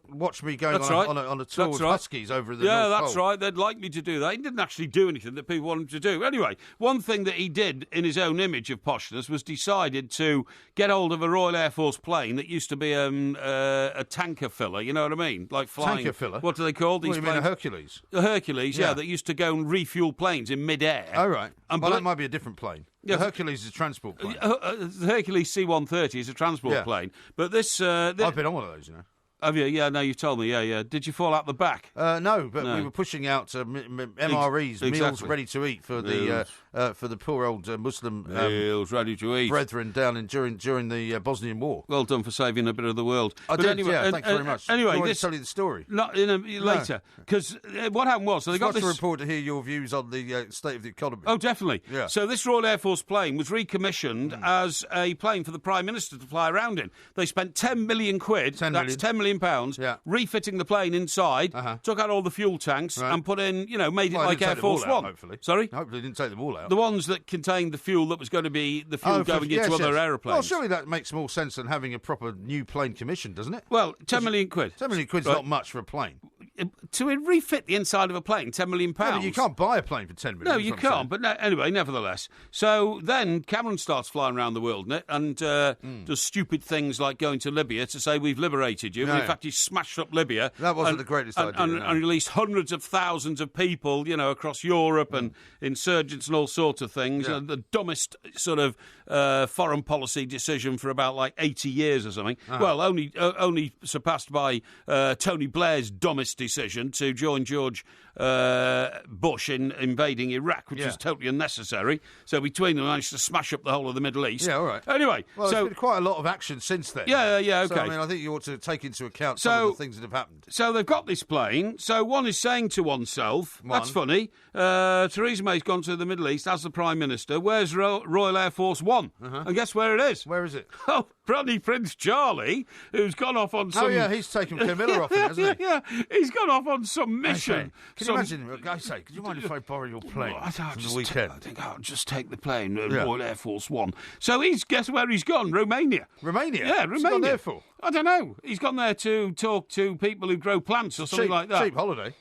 Speaker 2: watch me going on a tour with Huskies over the North Pole.
Speaker 1: That's right. They'd like me to do that. He didn't actually do anything that people wanted him to do. Anyway, one thing that he did in his own image of poshness was decided to get hold of a Royal Air Force plane that used to be a tanker filler, you know what I mean? Like flying...
Speaker 2: Tanker filler?
Speaker 1: What do they call these
Speaker 2: planes? What do you mean, a Hercules?
Speaker 1: A Hercules, yeah, that used to go and refuel planes in mid-air.
Speaker 2: Oh, right. That might be a different plane.
Speaker 1: Yes.
Speaker 2: The Hercules is a transport plane.
Speaker 1: The Hercules C-130 is a transport plane. But this...
Speaker 2: I've been on one of those,
Speaker 1: Have you? Yeah, no, you told me. Yeah. Did you fall out the back?
Speaker 2: No, but we were pushing out MREs, meals ready to eat for the poor old Muslim
Speaker 1: meals ready to eat
Speaker 2: brethren down during the Bosnian War.
Speaker 1: Well done for saving a bit of the world.
Speaker 2: I did. Anyway, thanks very much.
Speaker 1: Anyway,
Speaker 2: I'll tell you the story.
Speaker 1: Not later, because what happened was they got this
Speaker 2: report to hear your views on the state of the economy.
Speaker 1: Oh, definitely. Yeah. So this Royal Air Force plane was recommissioned as a plane for the Prime Minister to fly around in. They spent £10 million. That's £10 million. Refitting the plane inside, took out all the fuel tanks and put in, made it like Air Force One.
Speaker 2: Hopefully.
Speaker 1: Sorry?
Speaker 2: Hopefully they didn't take them all out.
Speaker 1: The ones that contained the fuel that was going to be the fuel going into other aeroplanes.
Speaker 2: Well, surely that makes more sense than having a proper new plane commissioned, doesn't it?
Speaker 1: Well, £10 million.
Speaker 2: £10 million is not much for a plane.
Speaker 1: To refit the inside of a plane, £10 million.
Speaker 2: No, you can't buy a plane for $10 million.
Speaker 1: No, you can't. But anyway, nevertheless. So then Cameron starts flying around the world and does stupid things like going to Libya to say we've liberated you. No. In fact, he smashed up Libya.
Speaker 2: That wasn't the greatest idea.
Speaker 1: And released hundreds of thousands of people, across Europe and insurgents and all sorts of things.
Speaker 2: Yeah.
Speaker 1: The dumbest sort of foreign policy decision for about 80 years or something. Well, only surpassed by Tony Blair's dumbest decision to join George Bush in invading Iraq, which was totally unnecessary. So between them, managed to smash up the whole of the Middle East.
Speaker 2: Yeah, all right.
Speaker 1: Anyway,
Speaker 2: well, there's been quite a lot of action since then.
Speaker 1: Yeah, okay.
Speaker 2: So, I mean, I think you ought to take into account some of the things that have happened.
Speaker 1: So they've got this plane. So one is saying to oneself, that's funny, Theresa May's gone to the Middle East as the Prime Minister. Where's Royal Air Force One? And guess where it is?
Speaker 2: Where is it?
Speaker 1: Oh, bloody Prince Charlie, who's gone off on some...
Speaker 2: Oh, yeah, he's taken Camilla off it, hasn't he?
Speaker 1: Yeah, he's gone off on some mission.
Speaker 2: Can you imagine, could you mind if I borrow your plane for the weekend?
Speaker 1: I think I'll just take the plane, Royal Air Force One. So guess where he's gone? Romania.
Speaker 2: Romania?
Speaker 1: Yeah, Romania.
Speaker 2: What's he gone there for?
Speaker 1: I don't know. He's gone there to talk to people who grow plants or something like that.
Speaker 2: Cheap holiday.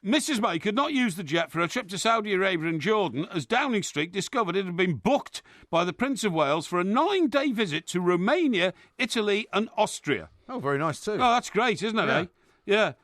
Speaker 1: Mrs May could not use the jet for a trip to Saudi Arabia and Jordan as Downing Street discovered it had been booked by the Prince of Wales for a 9-day visit to Romania, Italy and Austria.
Speaker 2: Oh, very nice too.
Speaker 1: Oh, that's great, isn't it, Yeah.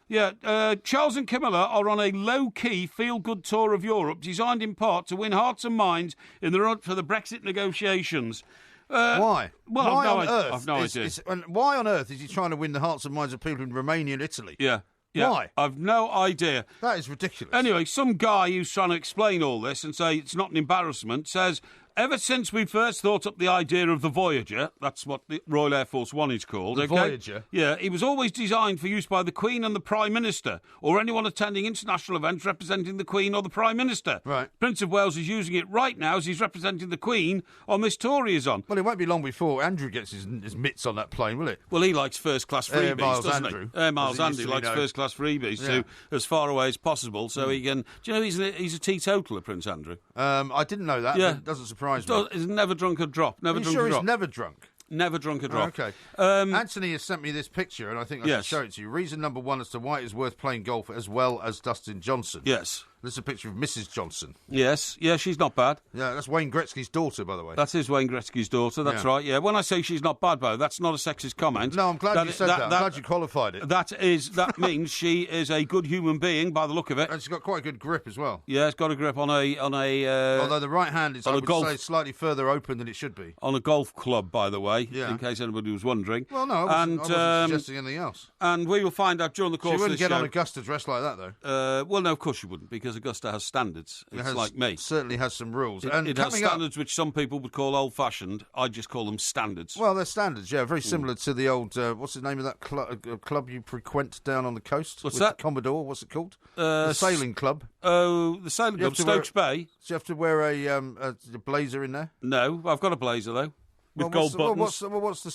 Speaker 1: Charles and Camilla are on a low-key, feel-good tour of Europe, designed in part to win hearts and minds in the run for the Brexit negotiations.
Speaker 2: Why?
Speaker 1: Well,
Speaker 2: why on earth?
Speaker 1: I've no idea.
Speaker 2: And why on earth is he trying to win the hearts and minds of people in Romania and Italy?
Speaker 1: Yeah.
Speaker 2: Why?
Speaker 1: I've no idea.
Speaker 2: That is ridiculous.
Speaker 1: Anyway, some guy who's trying to explain all this and say it's not an embarrassment says, ever since we first thought up the idea of the Voyager, that's what the Royal Air Force One is called.
Speaker 2: The Voyager?
Speaker 1: Yeah, it was always designed for use by the Queen and the Prime Minister, or anyone attending international events representing the Queen or the Prime Minister.
Speaker 2: Right.
Speaker 1: Prince of Wales is using it right now as he's representing the Queen on this tour he is on.
Speaker 2: Well, it won't be long before Andrew gets his mitts on that plane, will it?
Speaker 1: Well, he likes first-class freebies, doesn't
Speaker 2: Andrew,
Speaker 1: he? Air Miles Andrew likes first-class freebies to as far away as possible, so he can... Do you know he's a teetotaler, Prince Andrew?
Speaker 2: I didn't know that, but it doesn't surprise me.
Speaker 1: He's never drunk a drop.
Speaker 2: Are you sure he's never drunk?
Speaker 1: Never drunk a drop.
Speaker 2: Okay. Anthony has sent me this picture, and I think I should show it to you. Reason number one as to why it is worth playing golf as well as Dustin Johnson.
Speaker 1: Yes.
Speaker 2: This is a picture of Mrs. Johnson.
Speaker 1: Yes. Yeah, she's not bad.
Speaker 2: Yeah, that's Wayne Gretzky's daughter, by the way.
Speaker 1: That is Wayne Gretzky's daughter, that's right. Yeah, when I say she's not bad, though, that's not a sexist comment.
Speaker 2: No, I'm glad you said that. I'm glad you qualified it.
Speaker 1: That means she is a good human being, by the look of it.
Speaker 2: And she's got quite a good grip as well.
Speaker 1: Yeah, it's got a grip on a
Speaker 2: although the right hand is, I would say, slightly further open than it should be.
Speaker 1: On a golf club, by the way, in case anybody was wondering.
Speaker 2: Well, no, I wasn't suggesting anything else.
Speaker 1: And we will find out during the course of the show.
Speaker 2: She wouldn't get on Augusta dressed like that, though.
Speaker 1: Well, no, of course she wouldn't, because Augusta has standards. It's like me.
Speaker 2: It certainly has some rules.
Speaker 1: It has standards which some people would call old-fashioned. I just call them standards.
Speaker 2: Well, they're standards, yeah. Very similar to the old, what's the name of that club you frequent down on the coast?
Speaker 1: What's that?
Speaker 2: The Commodore, what's it called? The sailing club.
Speaker 1: Oh, the sailing club, Stokes Bay.
Speaker 2: Do you have to wear a blazer in there?
Speaker 1: No, I've got a blazer, though, with gold buttons.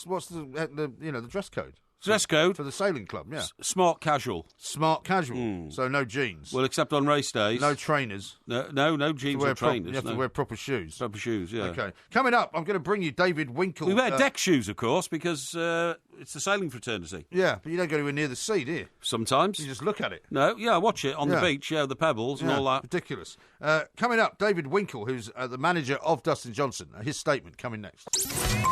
Speaker 2: What's the dress code?
Speaker 1: Dress code?
Speaker 2: For the sailing club, yeah.
Speaker 1: Smart casual.
Speaker 2: Smart casual. So no jeans.
Speaker 1: Well, except on race days.
Speaker 2: No trainers.
Speaker 1: No jeans or trainers.
Speaker 2: You have to wear proper shoes.
Speaker 1: Proper shoes, yeah.
Speaker 2: Okay. Coming up, I'm going to bring you David Winkle.
Speaker 1: We wear deck shoes, of course, because it's the sailing fraternity.
Speaker 2: Yeah, but you don't go anywhere near the sea, do you?
Speaker 1: Sometimes.
Speaker 2: You just look at it.
Speaker 1: No, I watch it on the beach, the pebbles and all that.
Speaker 2: Ridiculous. Coming up, David Winkle, who's the manager of Dustin Johnson. His statement coming next.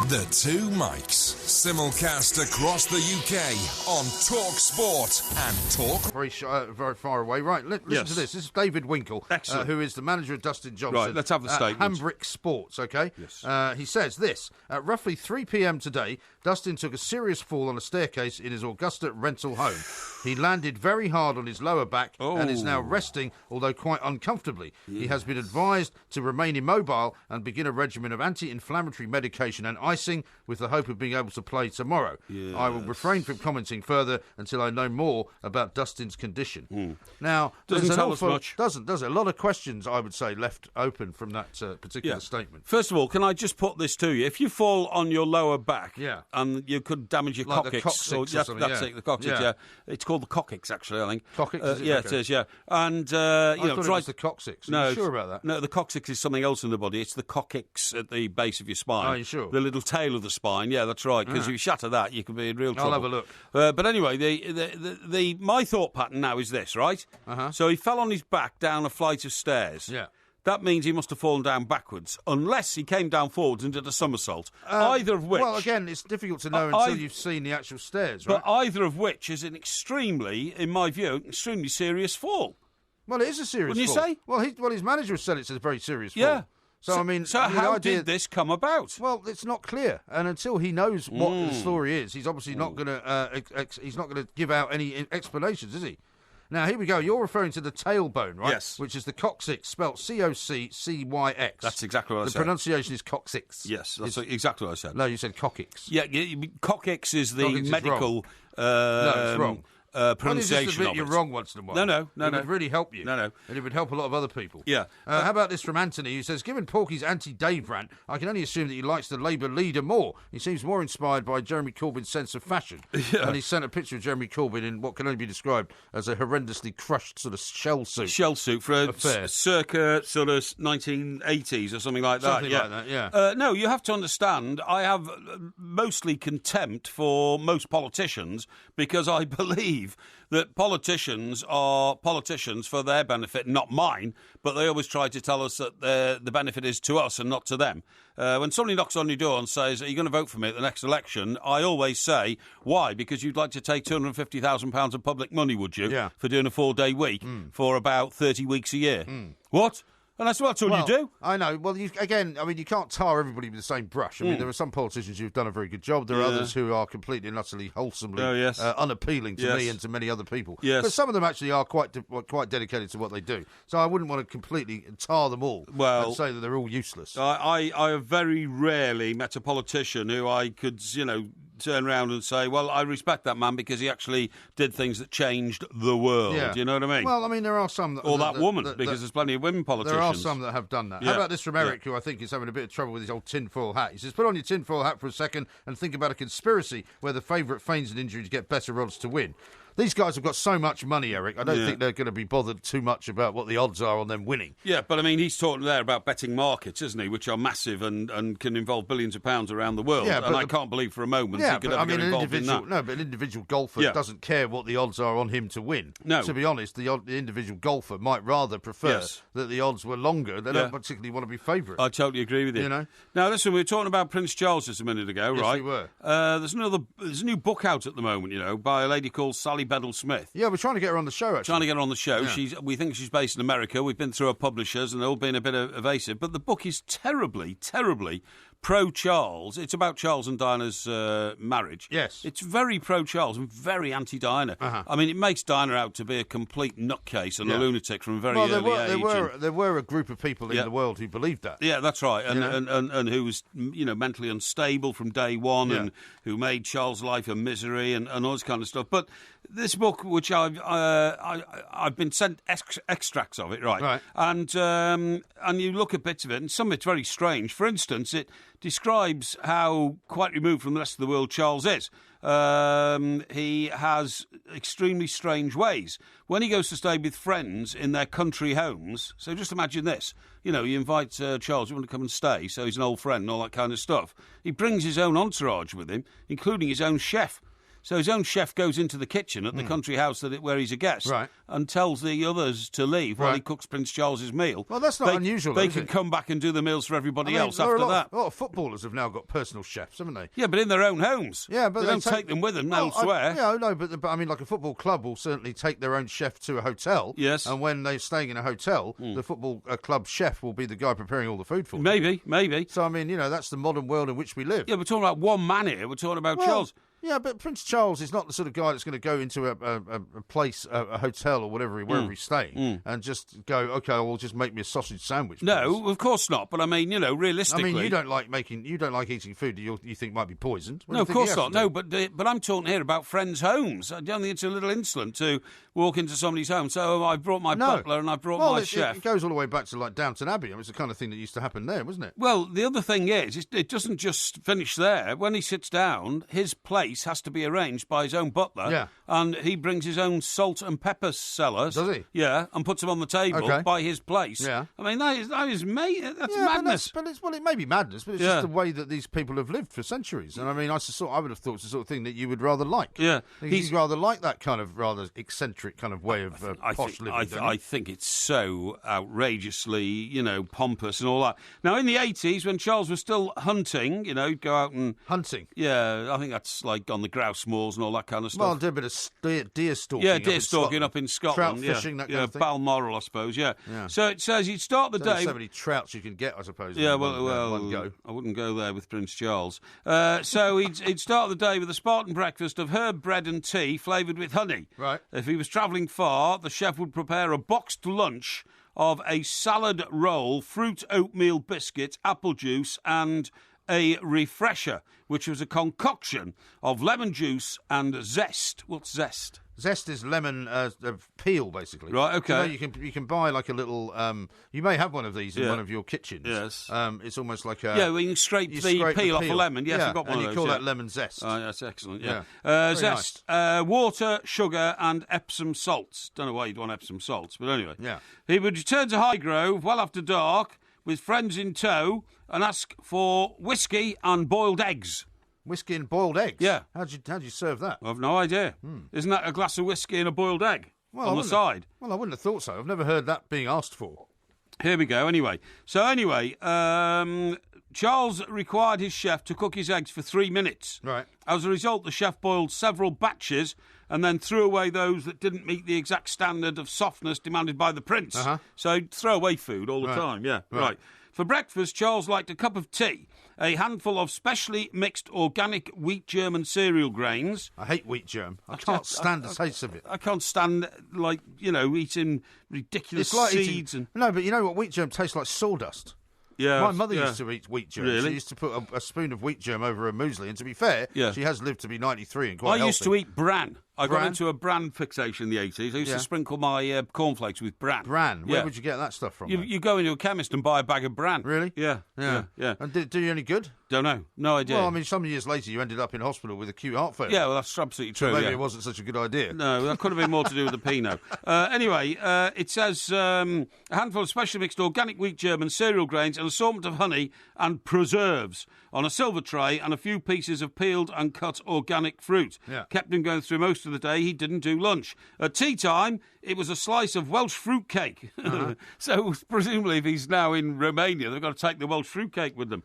Speaker 4: The Two Mics, simulcast across the UK on Talk Sport and Talk.
Speaker 2: Very far away. Right, listen to this. This is David Winkle, who is the manager of Dustin Johnson.
Speaker 1: Right, let's have the statement.
Speaker 2: Hambrick Sports, okay?
Speaker 1: Yes.
Speaker 2: He says this. At roughly 3 p.m. today, Dustin took a serious fall on a staircase in his Augusta rental home. He landed very hard on his lower back and is now resting, although quite uncomfortably. He has been advised to remain immobile and begin a regimen of anti-inflammatory medication and icing with the hope of being able to play tomorrow. Yes. I will refrain from commenting further until I know more about Dustin's condition. Now,
Speaker 1: doesn't tell us much.
Speaker 2: Does it? A lot of questions, I would say, left open from that particular statement.
Speaker 1: First of all, can I just put this to you? If you fall on your lower back, and you could damage your coccyx,
Speaker 2: that's
Speaker 1: it, the coccyx, it's called the coccyx, actually, I think.
Speaker 2: Coccyx, is it?
Speaker 1: Yeah, it is, yeah. And,
Speaker 2: I thought it was the coccyx. Are you sure about that?
Speaker 1: No, the coccyx is something else in the body. It's the coccyx at the base of your spine.
Speaker 2: Are you sure?
Speaker 1: The little tail of the spine, yeah, that's right, because if you shatter that, you could be in real trouble.
Speaker 2: I'll have a look.
Speaker 1: But anyway, my thought pattern now is this, right? So he fell on his back down a flight of stairs.
Speaker 2: Yeah.
Speaker 1: That means he must have fallen down backwards, unless he came down forwards and did a somersault. Either of which...
Speaker 2: Well, again, it's difficult to know until you've seen the actual stairs, right?
Speaker 1: But either of which is an extremely, in my view, extremely serious fall.
Speaker 2: Well, it is a serious fall.
Speaker 1: Wouldn't you say?
Speaker 2: Well, his manager has said it's a very serious fall.
Speaker 1: Yeah.
Speaker 2: So I mean,
Speaker 1: how did this come about?
Speaker 2: Well, it's not clear, and until he knows what the story is, he's obviously not going to. He's not going to give out any explanations, is he? Now, here we go. You're referring to the tailbone, right?
Speaker 1: Yes.
Speaker 2: Which is the coccyx, spelt COCCYX.
Speaker 1: That's exactly what I said.
Speaker 2: The pronunciation is coccyx.
Speaker 1: Yes, that's exactly what I said.
Speaker 2: No, you said coccyx.
Speaker 1: Yeah, coccyx is the medical
Speaker 2: no, it's wrong.
Speaker 1: Pronunciation of it.
Speaker 2: You're wrong once in a while.
Speaker 1: No.
Speaker 2: It would really help you.
Speaker 1: No.
Speaker 2: And it would help a lot of other people.
Speaker 1: Yeah.
Speaker 2: How about this from Anthony, who says, given Porky's anti-Dave rant, I can only assume that he likes the Labour leader more. He seems more inspired by Jeremy Corbyn's sense of fashion. Yeah. And he sent a picture of Jeremy Corbyn in what can only be described as a horrendously crushed sort of shell suit.
Speaker 1: Shell suit for a circa sort of 1980s or something like that.
Speaker 2: Something like that, yeah.
Speaker 1: No, you have to understand, I have mostly contempt for most politicians because I believe that politicians are politicians for their benefit, not mine, but they always try to tell us that the benefit is to us and not to them. When somebody knocks on your door and says, are you going to vote for me at the next election? I always say, why? Because you'd like to take £250,000 of public money, would you, for doing a 4-day week for about 30 weeks a year? What? And that's all you do.
Speaker 2: I know. Well, you can't tar everybody with the same brush. I mean, there are some politicians who've done a very good job. There are others who are completely and utterly wholesomely unappealing to me and to many other people.
Speaker 1: Yes.
Speaker 2: But some of them actually are quite dedicated to what they do. So I wouldn't want to completely tar them all and say that they're all useless.
Speaker 1: I have very rarely met a politician who I could, turn around and say, well, I respect that man because he actually did things that changed the world.
Speaker 2: Yeah.
Speaker 1: Do you know what I mean?
Speaker 2: Well, I mean, there are some...
Speaker 1: that woman, because there's plenty of women politicians.
Speaker 2: There are some that have done that.
Speaker 1: Yeah.
Speaker 2: How about this from Eric, who I think is having a bit of trouble with his old tinfoil hat? He says, put on your tinfoil hat for a second and think about a conspiracy where the favourite feigns an injury to get better odds to win. These guys have got so much money, Eric. I don't think they're going to be bothered too much about what the odds are on them winning.
Speaker 1: Yeah, but I mean, he's talking there about betting markets, isn't he? Which are massive and can involve billions of pounds around the world. Yeah, and I can't believe for a moment he could ever get involved in that.
Speaker 2: No, but an individual golfer doesn't care what the odds are on him to win.
Speaker 1: No.
Speaker 2: To be honest, the individual golfer might rather prefer that the odds were longer. They don't particularly want to be favourite.
Speaker 1: I totally agree with you. Now, listen, we were talking about Prince Charles just a minute ago, right?
Speaker 2: Yes, we were.
Speaker 1: There's a new book out at the moment, by a lady called Sally Bedell-Smith.
Speaker 2: Yeah, we're trying to get her on the show, actually.
Speaker 1: Yeah. We think she's based in America. We've been through her publishers and they've all been a bit evasive. But the book is terribly, terribly pro-Charles. It's about Charles and Diana's marriage.
Speaker 2: Yes.
Speaker 1: It's very pro-Charles and very anti-Diana.
Speaker 2: Uh-huh.
Speaker 1: I mean, it makes Diana out to be a complete nutcase and a lunatic from a very early age.
Speaker 2: There were a group of people in the world who believed that.
Speaker 1: Yeah, that's right. And who was, mentally unstable from day one and who made Charles' life a misery and all this kind of stuff. But this book, which I've been sent extracts of it, right? And you look at bits of it, and some of it's very strange. For instance, it describes how quite removed from the rest of the world Charles is. He has extremely strange ways. When he goes to stay with friends in their country homes, so just imagine this, you invite Charles, you want to come and stay, so he's an old friend and all that kind of stuff. He brings his own entourage with him, including his own chef. So his own chef goes into the kitchen at the country house where he's a guest and tells the others to leave while he cooks Prince Charles's meal.
Speaker 2: Well, that's not unusual,
Speaker 1: They
Speaker 2: is
Speaker 1: can
Speaker 2: it?
Speaker 1: come back and do the meals for everybody else after that.
Speaker 2: A lot of footballers have now got personal chefs, haven't they?
Speaker 1: Yeah, but in their own homes.
Speaker 2: Yeah, but
Speaker 1: they don't take them with them elsewhere.
Speaker 2: But I mean, like a football club will certainly take their own chef to a hotel.
Speaker 1: Yes.
Speaker 2: And when they're staying in a hotel, the football club chef will be the guy preparing all the food for them.
Speaker 1: Maybe.
Speaker 2: So, I mean, that's the modern world in which we live.
Speaker 1: Yeah, we're talking about one man here. We're talking about Charles.
Speaker 2: Yeah, but Prince Charles is not the sort of guy that's going to go into a place, a hotel or wherever he's staying, and just go, okay, well, just make me a sausage sandwich. Please.
Speaker 1: No, of course not. But I mean, realistically,
Speaker 2: I mean, you don't like eating food you think might be poisoned.
Speaker 1: No, of course not. No, but I'm talking here about friends' homes. I don't think it's a little insolent to walk into somebody's home. So I brought my butler and I brought my chef.
Speaker 2: It goes all the way back to like Downton Abbey. I mean, it's the kind of thing that used to happen there, wasn't it?
Speaker 1: Well, the other thing is, it doesn't just finish there. When he sits down, his place has to be arranged by his own butler, and he brings his own salt and pepper cellars.
Speaker 2: Does he?
Speaker 1: Yeah, and puts them on the table by his place. Yeah, I mean that's madness.
Speaker 2: But it may be madness, but it's just the way that these people have lived for centuries. And I mean, I would have thought it's the sort of thing that you would rather like.
Speaker 1: Yeah,
Speaker 2: he'd rather like that kind of rather eccentric kind of way of posh living.
Speaker 1: I think it's so outrageously, pompous and all that. Now, in the 80s, when Charles was still hunting, he'd go out and
Speaker 2: hunting.
Speaker 1: Yeah, I think that's like like on the grouse moors and all that kind of stuff.
Speaker 2: Well, I did a bit of deer stalking.
Speaker 1: Yeah, deer stalking up in Scotland.
Speaker 2: Trout fishing, that kind of thing.
Speaker 1: Balmoral, I suppose, yeah. So it says you'd start the day...
Speaker 2: There's so many trouts you can get, I suppose.
Speaker 1: Yeah,
Speaker 2: one go.
Speaker 1: I wouldn't go there with Prince Charles. So he'd start the day with a Spartan breakfast of herb bread and tea flavoured with honey.
Speaker 2: Right.
Speaker 1: If he was travelling far, the chef would prepare a boxed lunch of a salad roll, fruit oatmeal biscuit, apple juice and a refresher, which was a concoction of lemon juice and zest. What's zest?
Speaker 2: Zest is lemon peel, basically.
Speaker 1: Right, okay.
Speaker 2: You know, you can buy like a little... you may have one of these in one of your kitchens.
Speaker 1: Yes.
Speaker 2: It's almost like a...
Speaker 1: Yeah, we can scrape the peel off a lemon. Yes, I've got one of those.
Speaker 2: And you call that lemon zest.
Speaker 1: Oh, that's excellent, yeah.
Speaker 2: Zest,
Speaker 1: nice. Water, sugar and Epsom salts. Don't know why you'd want Epsom salts, but anyway.
Speaker 2: Yeah.
Speaker 1: He would return to Highgrove well after dark with friends in tow and ask for whiskey and boiled eggs.
Speaker 2: Whiskey and boiled eggs?
Speaker 1: Yeah.
Speaker 2: How'd you serve that?
Speaker 1: I've no idea. Isn't that a glass of whiskey and a boiled egg on the side?
Speaker 2: Well, I wouldn't have thought so. I've never heard that being asked for.
Speaker 1: Here we go, anyway. Charles required his chef to cook his eggs for 3 minutes.
Speaker 2: Right.
Speaker 1: As a result, the chef boiled several batches and then threw away those that didn't meet the exact standard of softness demanded by the prince.
Speaker 2: Uh-huh.
Speaker 1: So he'd throw away food all the time, yeah. Right. For breakfast, Charles liked a cup of tea, a handful of specially mixed organic wheat germ and cereal grains.
Speaker 2: I hate wheat germ. I can't stand the taste of it.
Speaker 1: I can't stand, eating ridiculous seeds.
Speaker 2: No, but you know what? Wheat germ tastes like sawdust.
Speaker 1: Yeah,
Speaker 2: my mother used to eat wheat germ.
Speaker 1: Really?
Speaker 2: She used to put a spoon of wheat germ over her muesli, and to be fair, she has lived to be 93 and quite healthy.
Speaker 1: I used to eat bran. I got
Speaker 2: Bran?
Speaker 1: into a bran fixation in the 80s. I used to sprinkle my cornflakes with bran.
Speaker 2: Bran? Where would you get that stuff from?
Speaker 1: You go into a chemist and buy a bag of bran.
Speaker 2: Really?
Speaker 1: Yeah.
Speaker 2: And did it do you any good?
Speaker 1: Don't know. No idea.
Speaker 2: Well, I mean, some years later you ended up in hospital with acute heart failure.
Speaker 1: Yeah, well, that's absolutely true.
Speaker 2: So maybe it wasn't such a good idea.
Speaker 1: No, that could have been more to do with the Pinot. Anyway, it says a handful of specially mixed organic wheat germ and cereal grains, an assortment of honey and preserves on a silver tray and a few pieces of peeled and cut organic fruit.
Speaker 2: Yeah.
Speaker 1: Kept him going through most of the day. He didn't do lunch. At tea time, it was a slice of Welsh fruit cake. Uh-huh. So presumably if he's now in Romania, they've got to take the Welsh fruit cake with them.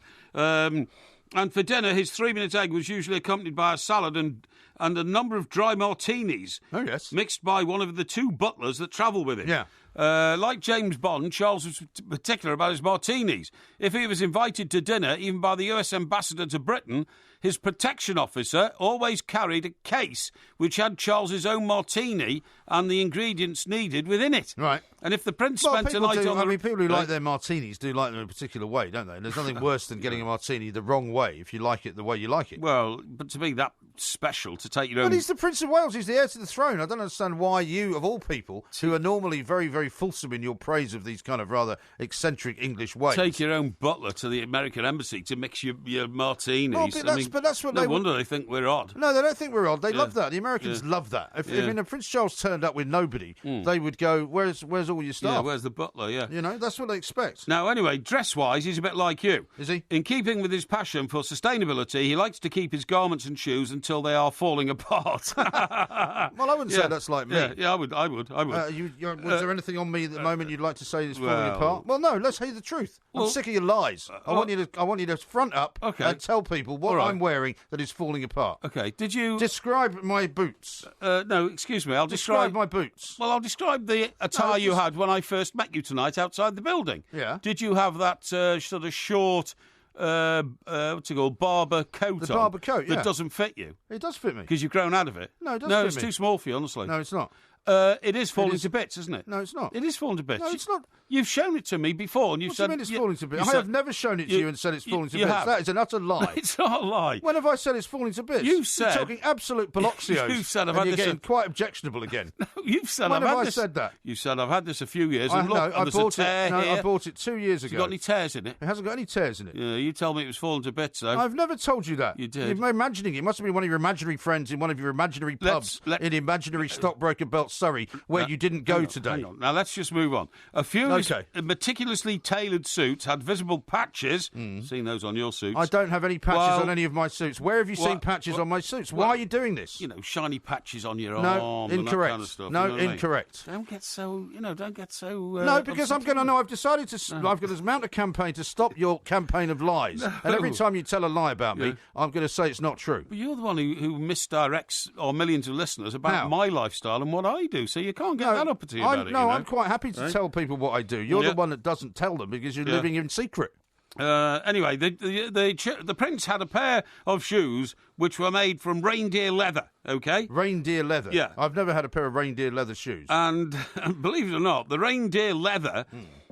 Speaker 1: And for dinner, his 3-minute egg was usually accompanied by a salad and a number of dry martinis.
Speaker 2: Oh, yes.
Speaker 1: Mixed by one of the 2 butlers that travel with him.
Speaker 2: Yeah.
Speaker 1: Like James Bond, Charles was particular about his martinis. If he was invited to dinner, even by the US ambassador to Britain, his protection officer always carried a case which had Charles's own martini and the ingredients needed within it.
Speaker 2: Right.
Speaker 1: And if the prince spent a night on
Speaker 2: people who like their martinis do like them in a particular way, don't they? And there's nothing worse than getting a martini the wrong way if you like it the way you like it.
Speaker 1: Well, but to be that special, to take your own...
Speaker 2: But he's the Prince of Wales. He's the heir to the throne. I don't understand why you, of all people, who are normally very, very fulsome in your praise of these kind of rather eccentric English ways...
Speaker 1: Take your own butler to the American embassy to mix your martinis.
Speaker 2: Well, but that's what
Speaker 1: no wonder they think we're odd.
Speaker 2: No, they don't think we're odd. They love that. The Americans love that. If Prince Charles turned up with nobody, they would go, where's all your staff?
Speaker 1: Yeah, where's the butler, yeah.
Speaker 2: You know, that's what they expect.
Speaker 1: Now, anyway, dress-wise, he's a bit like you.
Speaker 2: Is he?
Speaker 1: In keeping with his passion for sustainability, he likes to keep his garments and shoes until they are falling apart.
Speaker 2: Well, I wouldn't say that's like me.
Speaker 1: Yeah, I would.
Speaker 2: Was there anything on me at the moment you'd like to say is falling apart? Well, no, let's hear the truth. I'm sick of your lies. I want you to front up and tell people what I'm wearing that is falling apart.
Speaker 1: Okay, did you...
Speaker 2: Describe my boots.
Speaker 1: No, excuse me, I'll
Speaker 2: describe my boots.
Speaker 1: Well, I'll describe the attire you had when I first met you tonight outside the building.
Speaker 2: Yeah.
Speaker 1: Did you have that sort of short... what's it called? Barber coat
Speaker 2: the barber coat,
Speaker 1: that doesn't fit you.
Speaker 2: It does fit me.
Speaker 1: Because you've grown out of it.
Speaker 2: No, it doesn't fit me.
Speaker 1: It's too small for you, honestly.
Speaker 2: No, it's not.
Speaker 1: It is falling to bits, isn't it?
Speaker 2: No, it's not.
Speaker 1: It is falling to bits.
Speaker 2: No, it's not.
Speaker 1: You've shown it to me before, and you've said...
Speaker 2: What do you mean it's falling to bits? I have never shown it to you and said it's falling to bits.
Speaker 1: Have.
Speaker 2: That is an utter lie.
Speaker 1: It's not a lie.
Speaker 2: When have I said it's falling to bits?
Speaker 1: You said...
Speaker 2: You're talking absolute Paloxios.
Speaker 1: You said I've had
Speaker 2: you're
Speaker 1: this...
Speaker 2: getting quite objectionable again.
Speaker 1: No, you've said
Speaker 2: when
Speaker 1: I've had
Speaker 2: have
Speaker 1: this...
Speaker 2: I said that?
Speaker 1: You said I've had this a few years, and
Speaker 2: I
Speaker 1: I
Speaker 2: bought it 2 years ago.
Speaker 1: Has it got any tears in it?
Speaker 2: It hasn't got any tears in it.
Speaker 1: Yeah, you told me it was falling to bits, though.
Speaker 2: I've never told you that.
Speaker 1: You did.
Speaker 2: You're imagining it. It must have been one of your imaginary friends in one of your imaginary pubs in imaginary stockbroker belt Surrey where you didn't go today?
Speaker 1: Hang on. Now, let's just move on. A few meticulously tailored suits had visible patches. Seen those on your suits.
Speaker 2: I don't have any patches on any of my suits. Where have you seen patches on my suits? Why are you doing this?
Speaker 1: You know, shiny patches on your
Speaker 2: No,
Speaker 1: arm.
Speaker 2: incorrect.
Speaker 1: And that kind of stuff,
Speaker 2: No,
Speaker 1: you know what I mean?
Speaker 2: incorrect.
Speaker 1: Don't get so.
Speaker 2: No, because I'm going to know. I've decided to. I've got to mount a campaign to stop your campaign of lies. No. And every time you tell a lie about me, I'm going to say it's not true.
Speaker 1: But you're the one who misdirects our millions of listeners about my lifestyle and what I do, so you can't get that up to you about it.
Speaker 2: No, I'm quite happy to tell people what I do. You're the one that doesn't tell them because you're living in secret.
Speaker 1: Anyway, the prince had a pair of shoes which were made from reindeer leather, OK?
Speaker 2: Reindeer leather?
Speaker 1: Yeah.
Speaker 2: I've never had a pair of reindeer leather shoes.
Speaker 1: And believe it or not, the reindeer leather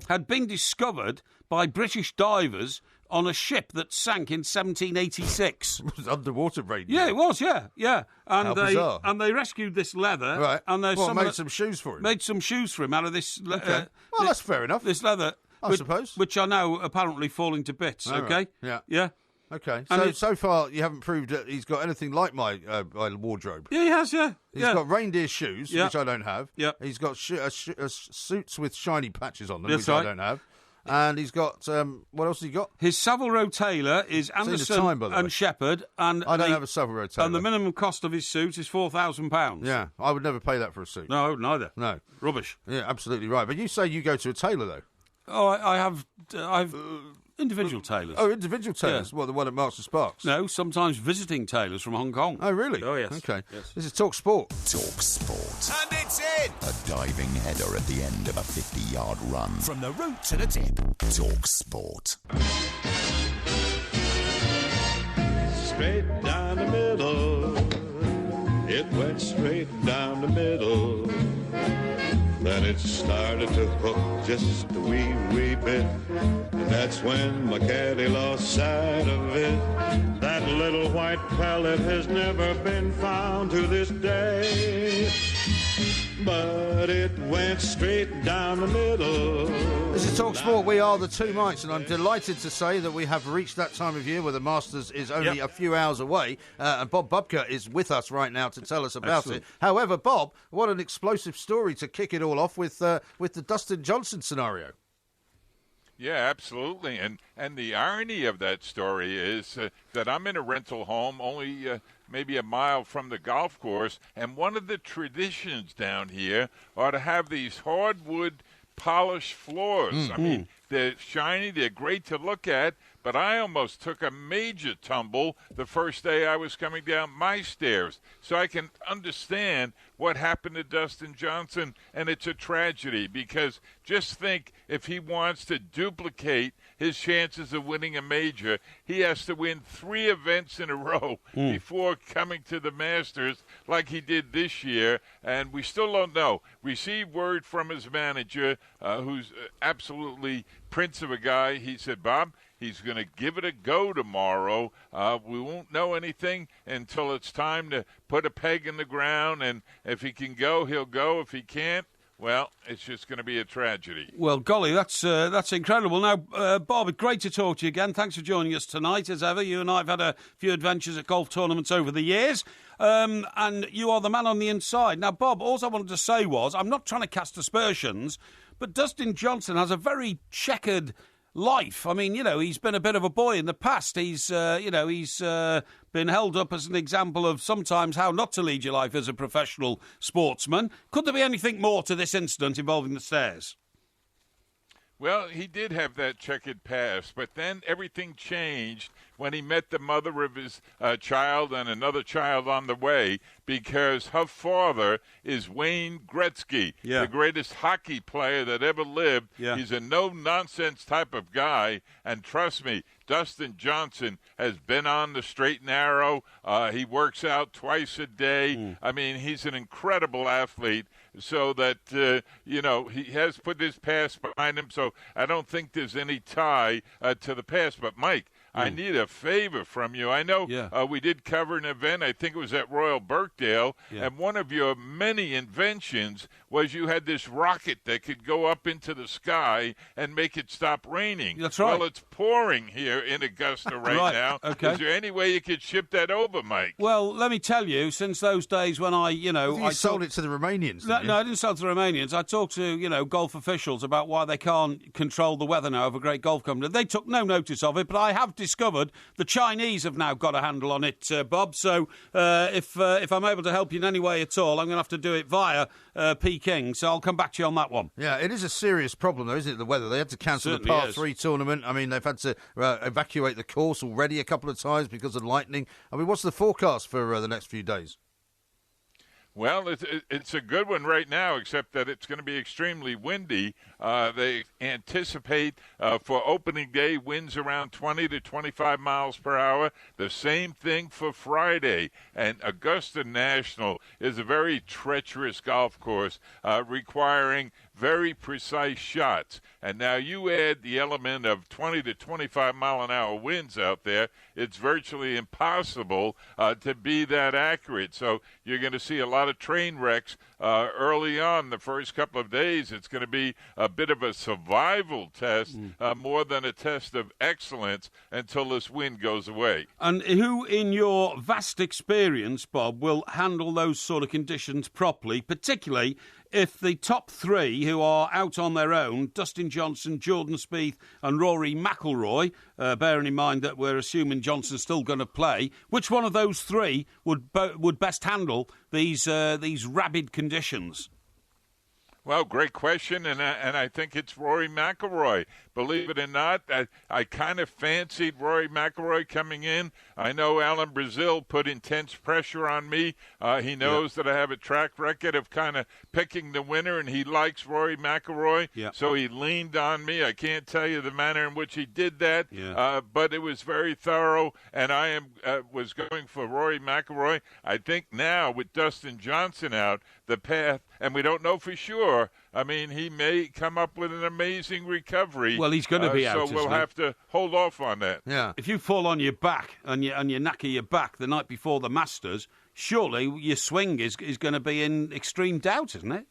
Speaker 1: had been discovered by British divers on a ship that sank in 1786.
Speaker 2: It was underwater reindeer?
Speaker 1: Yeah, it was, yeah.
Speaker 2: How bizarre.
Speaker 1: And they rescued this leather.
Speaker 2: Right.
Speaker 1: And
Speaker 2: made some shoes for him?
Speaker 1: Made some shoes for him out of this...
Speaker 2: Okay. Well, that's fair enough.
Speaker 1: This leather...
Speaker 2: I suppose.
Speaker 1: Which are now apparently falling to bits, OK?
Speaker 2: Right. Yeah.
Speaker 1: Yeah.
Speaker 2: Okay.
Speaker 1: And
Speaker 2: so far you haven't proved that he's got anything like my wardrobe.
Speaker 1: Yeah, he has, yeah.
Speaker 2: He's got reindeer shoes, which I don't have.
Speaker 1: Yeah.
Speaker 2: He's got suits with shiny patches on them,
Speaker 1: That's
Speaker 2: which
Speaker 1: right.
Speaker 2: I don't have. And he's got, what else has he got?
Speaker 1: His Savile Row tailor is Anderson and Shepherd. And
Speaker 2: I don't have a Savile Row tailor.
Speaker 1: And the minimum cost of his suit is £4,000.
Speaker 2: Yeah, I would never pay that for a suit.
Speaker 1: No, I wouldn't either.
Speaker 2: No.
Speaker 1: Rubbish.
Speaker 2: Yeah, absolutely right. But you say you go to a tailor, though.
Speaker 1: Oh, I've individual tailors.
Speaker 2: Oh, individual tailors?
Speaker 1: Yeah.
Speaker 2: Well, the one at Marks and Sparks?
Speaker 1: No, sometimes visiting tailors from Hong Kong.
Speaker 2: Oh, really?
Speaker 1: Oh, yes.
Speaker 2: Okay.
Speaker 1: Yes.
Speaker 2: This is Talk Sport.
Speaker 7: Talk Sport.
Speaker 4: And it's in!
Speaker 7: A diving header at the end of a 50-yard run.
Speaker 3: From the root to the tip.
Speaker 7: Talk Sport.
Speaker 5: Straight down the middle, it went straight down the middle. Then it started to hook just a wee bit, and that's when my caddy lost sight of it. That little white pellet has never been found to this day, but it went straight down the middle.
Speaker 2: This is Talk Sport. We are the two Mikes, and I'm delighted to say that we have reached that time of year where the Masters is only a few hours away, and Bob Bubka is with us right now to tell us about it. However, Bob, what an explosive story to kick it all off with the Dustin Johnson scenario.
Speaker 9: Yeah, absolutely. And the irony of that story is that I'm in a rental home only maybe a mile from the golf course, and one of the traditions down here are to have these hardwood polished floors. I mean, they're shiny, they're great to look at, but I almost took a major tumble the first day I was coming down my stairs. So I can understand what happened to Dustin Johnson, and it's a tragedy because just think if he wants to duplicate his chances of winning a major, he has to win 3 events in a row before coming to the Masters like he did this year, and we still don't know. Received word from his manager, who's absolutely prince of a guy. He said, Bob, he's going to give it a go tomorrow. We won't know anything until it's time to put a peg in the ground, and if he can go, he'll go. If he can't, well, it's just going to be a tragedy.
Speaker 1: Well, golly, that's incredible. Now, Bob, it's great to talk to you again. Thanks for joining us tonight, as ever. You and I have had a few adventures at golf tournaments over the years, and you are the man on the inside. Now, Bob, all I wanted to say was, I'm not trying to cast aspersions, but Dustin Johnson has a very checkered life. I mean, he's been a bit of a boy in the past. He's been held up as an example of sometimes how not to lead your life as a professional sportsman. Could there be anything more to this incident involving the stairs?
Speaker 9: Well, he did have that checkered past, but then everything changed when he met the mother of his child and another child on the way, because her father is Wayne Gretzky, the greatest hockey player that ever lived. Yeah. He's a no-nonsense type of guy, and trust me, Dustin Johnson has been on the straight and narrow. He works out twice a day. I mean, he's an incredible athlete, so that, he has put his past behind him, so I don't think there's any tie to the past. But, Mike, I need a favor from you. I know we did cover an event, I think it was at Royal Birkdale, and one of your many inventions was you had this rocket that could go up into the sky and make it stop raining.
Speaker 1: That's right.
Speaker 9: Well, it's pouring here in Augusta right now.
Speaker 1: Okay.
Speaker 9: Is there any way you could ship that over, Mike?
Speaker 1: Well, let me tell you, since those days when I
Speaker 2: sold it to the Romanians.
Speaker 1: No, I didn't sell it to the Romanians. I talked to, golf officials about why they can't control the weather now of a great golf company. They took no notice of it, but I have discovered the Chinese have now got a handle on it, Bob. So if I'm able to help you in any way at all, I'm going to have to do it via Peking. So I'll come back to you on that one.
Speaker 2: Yeah, it is a serious problem, though, isn't it, the weather? They had to cancel the Par 3 tournament. I mean, they've had to evacuate the course already a couple of times because of lightning. I mean, what's the forecast for the next few days?
Speaker 9: Well, it's a good one right now, except that it's going to be extremely windy. They anticipate for opening day winds around 20 to 25 miles per hour. The same thing for Friday. And Augusta National is a very treacherous golf course requiring very precise shots. And now you add the element of 20 to 25 mile an hour winds out there, it's virtually impossible to be that accurate. So you're going to see a lot of train wrecks early on the first couple of days. It's going to be a bit of a survival test more than a test of excellence until this wind goes away.
Speaker 1: And who, in your vast experience, Bob, will handle those sort of conditions properly, particularly if the top three who are out on their own, Dustin Johnson, Jordan Spieth and Rory McIlroy, bearing in mind that we're assuming Johnson's still going to play, which one of those three would best handle these rabid conditions?
Speaker 9: Well, great question, and I think it's Rory McIlroy. Believe it or not, I kind of fancied Rory McIlroy coming in. I know Alan Brazil put intense pressure on me. He knows that I have a track record of kind of picking the winner, and he likes Rory McIlroy, so he leaned on me. I can't tell you the manner in which he did that, but it was very thorough, and I was going for Rory McIlroy. I think now with Dustin Johnson out, the path, and we don't know for sure, I mean, he may come up with an amazing recovery.
Speaker 1: Well, he's going to be out,
Speaker 9: so we'll have to hold off on that.
Speaker 2: Yeah.
Speaker 1: If you fall on your back and you knacker your back the night before the Masters, surely your swing is going to be in extreme doubt, isn't it?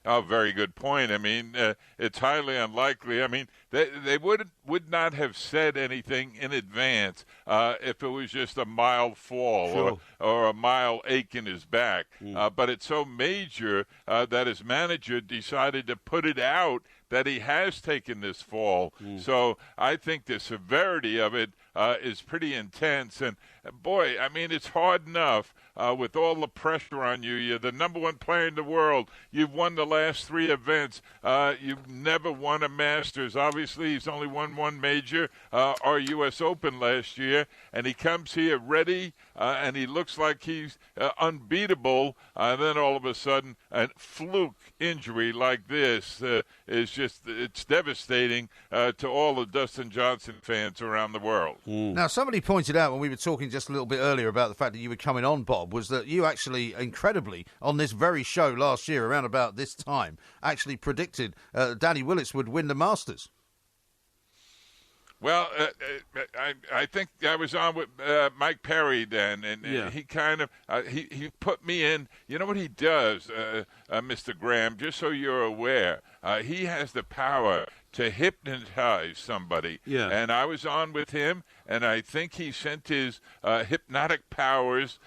Speaker 9: Oh, very good point. I mean, it's highly unlikely. I mean, they would not have said anything in advance if it was just a mild fall or a mild ache in his back. But it's so major that his manager decided to put it out that he has taken this fall. So I think the severity of it is pretty intense. And, boy, I mean, it's hard enough with all the pressure on you. You're the number one player in the world. You've won the last 3 events. You've never won a Masters. Obviously, he's only won one major, our U.S. Open last year. And he comes here ready, and he looks like he's unbeatable. And then all of a sudden, a fluke injury like this is just, it's devastating to all the Dustin Johnson fans around the world.
Speaker 2: Now, somebody pointed out when we were talking just a little bit earlier about the fact that you were coming on, Bob, was that you actually, incredibly, on this very show last year, around about this time, actually predicted Danny Willits would win the Masters.
Speaker 9: Well, I think I was on with Mike Parry then, and he kind of he put me in. You know what he does, Mr. Graham? Just so you're aware, he has the power to hypnotize somebody.
Speaker 1: Yeah.
Speaker 9: And I was on with him, and I think he sent his hypnotic powers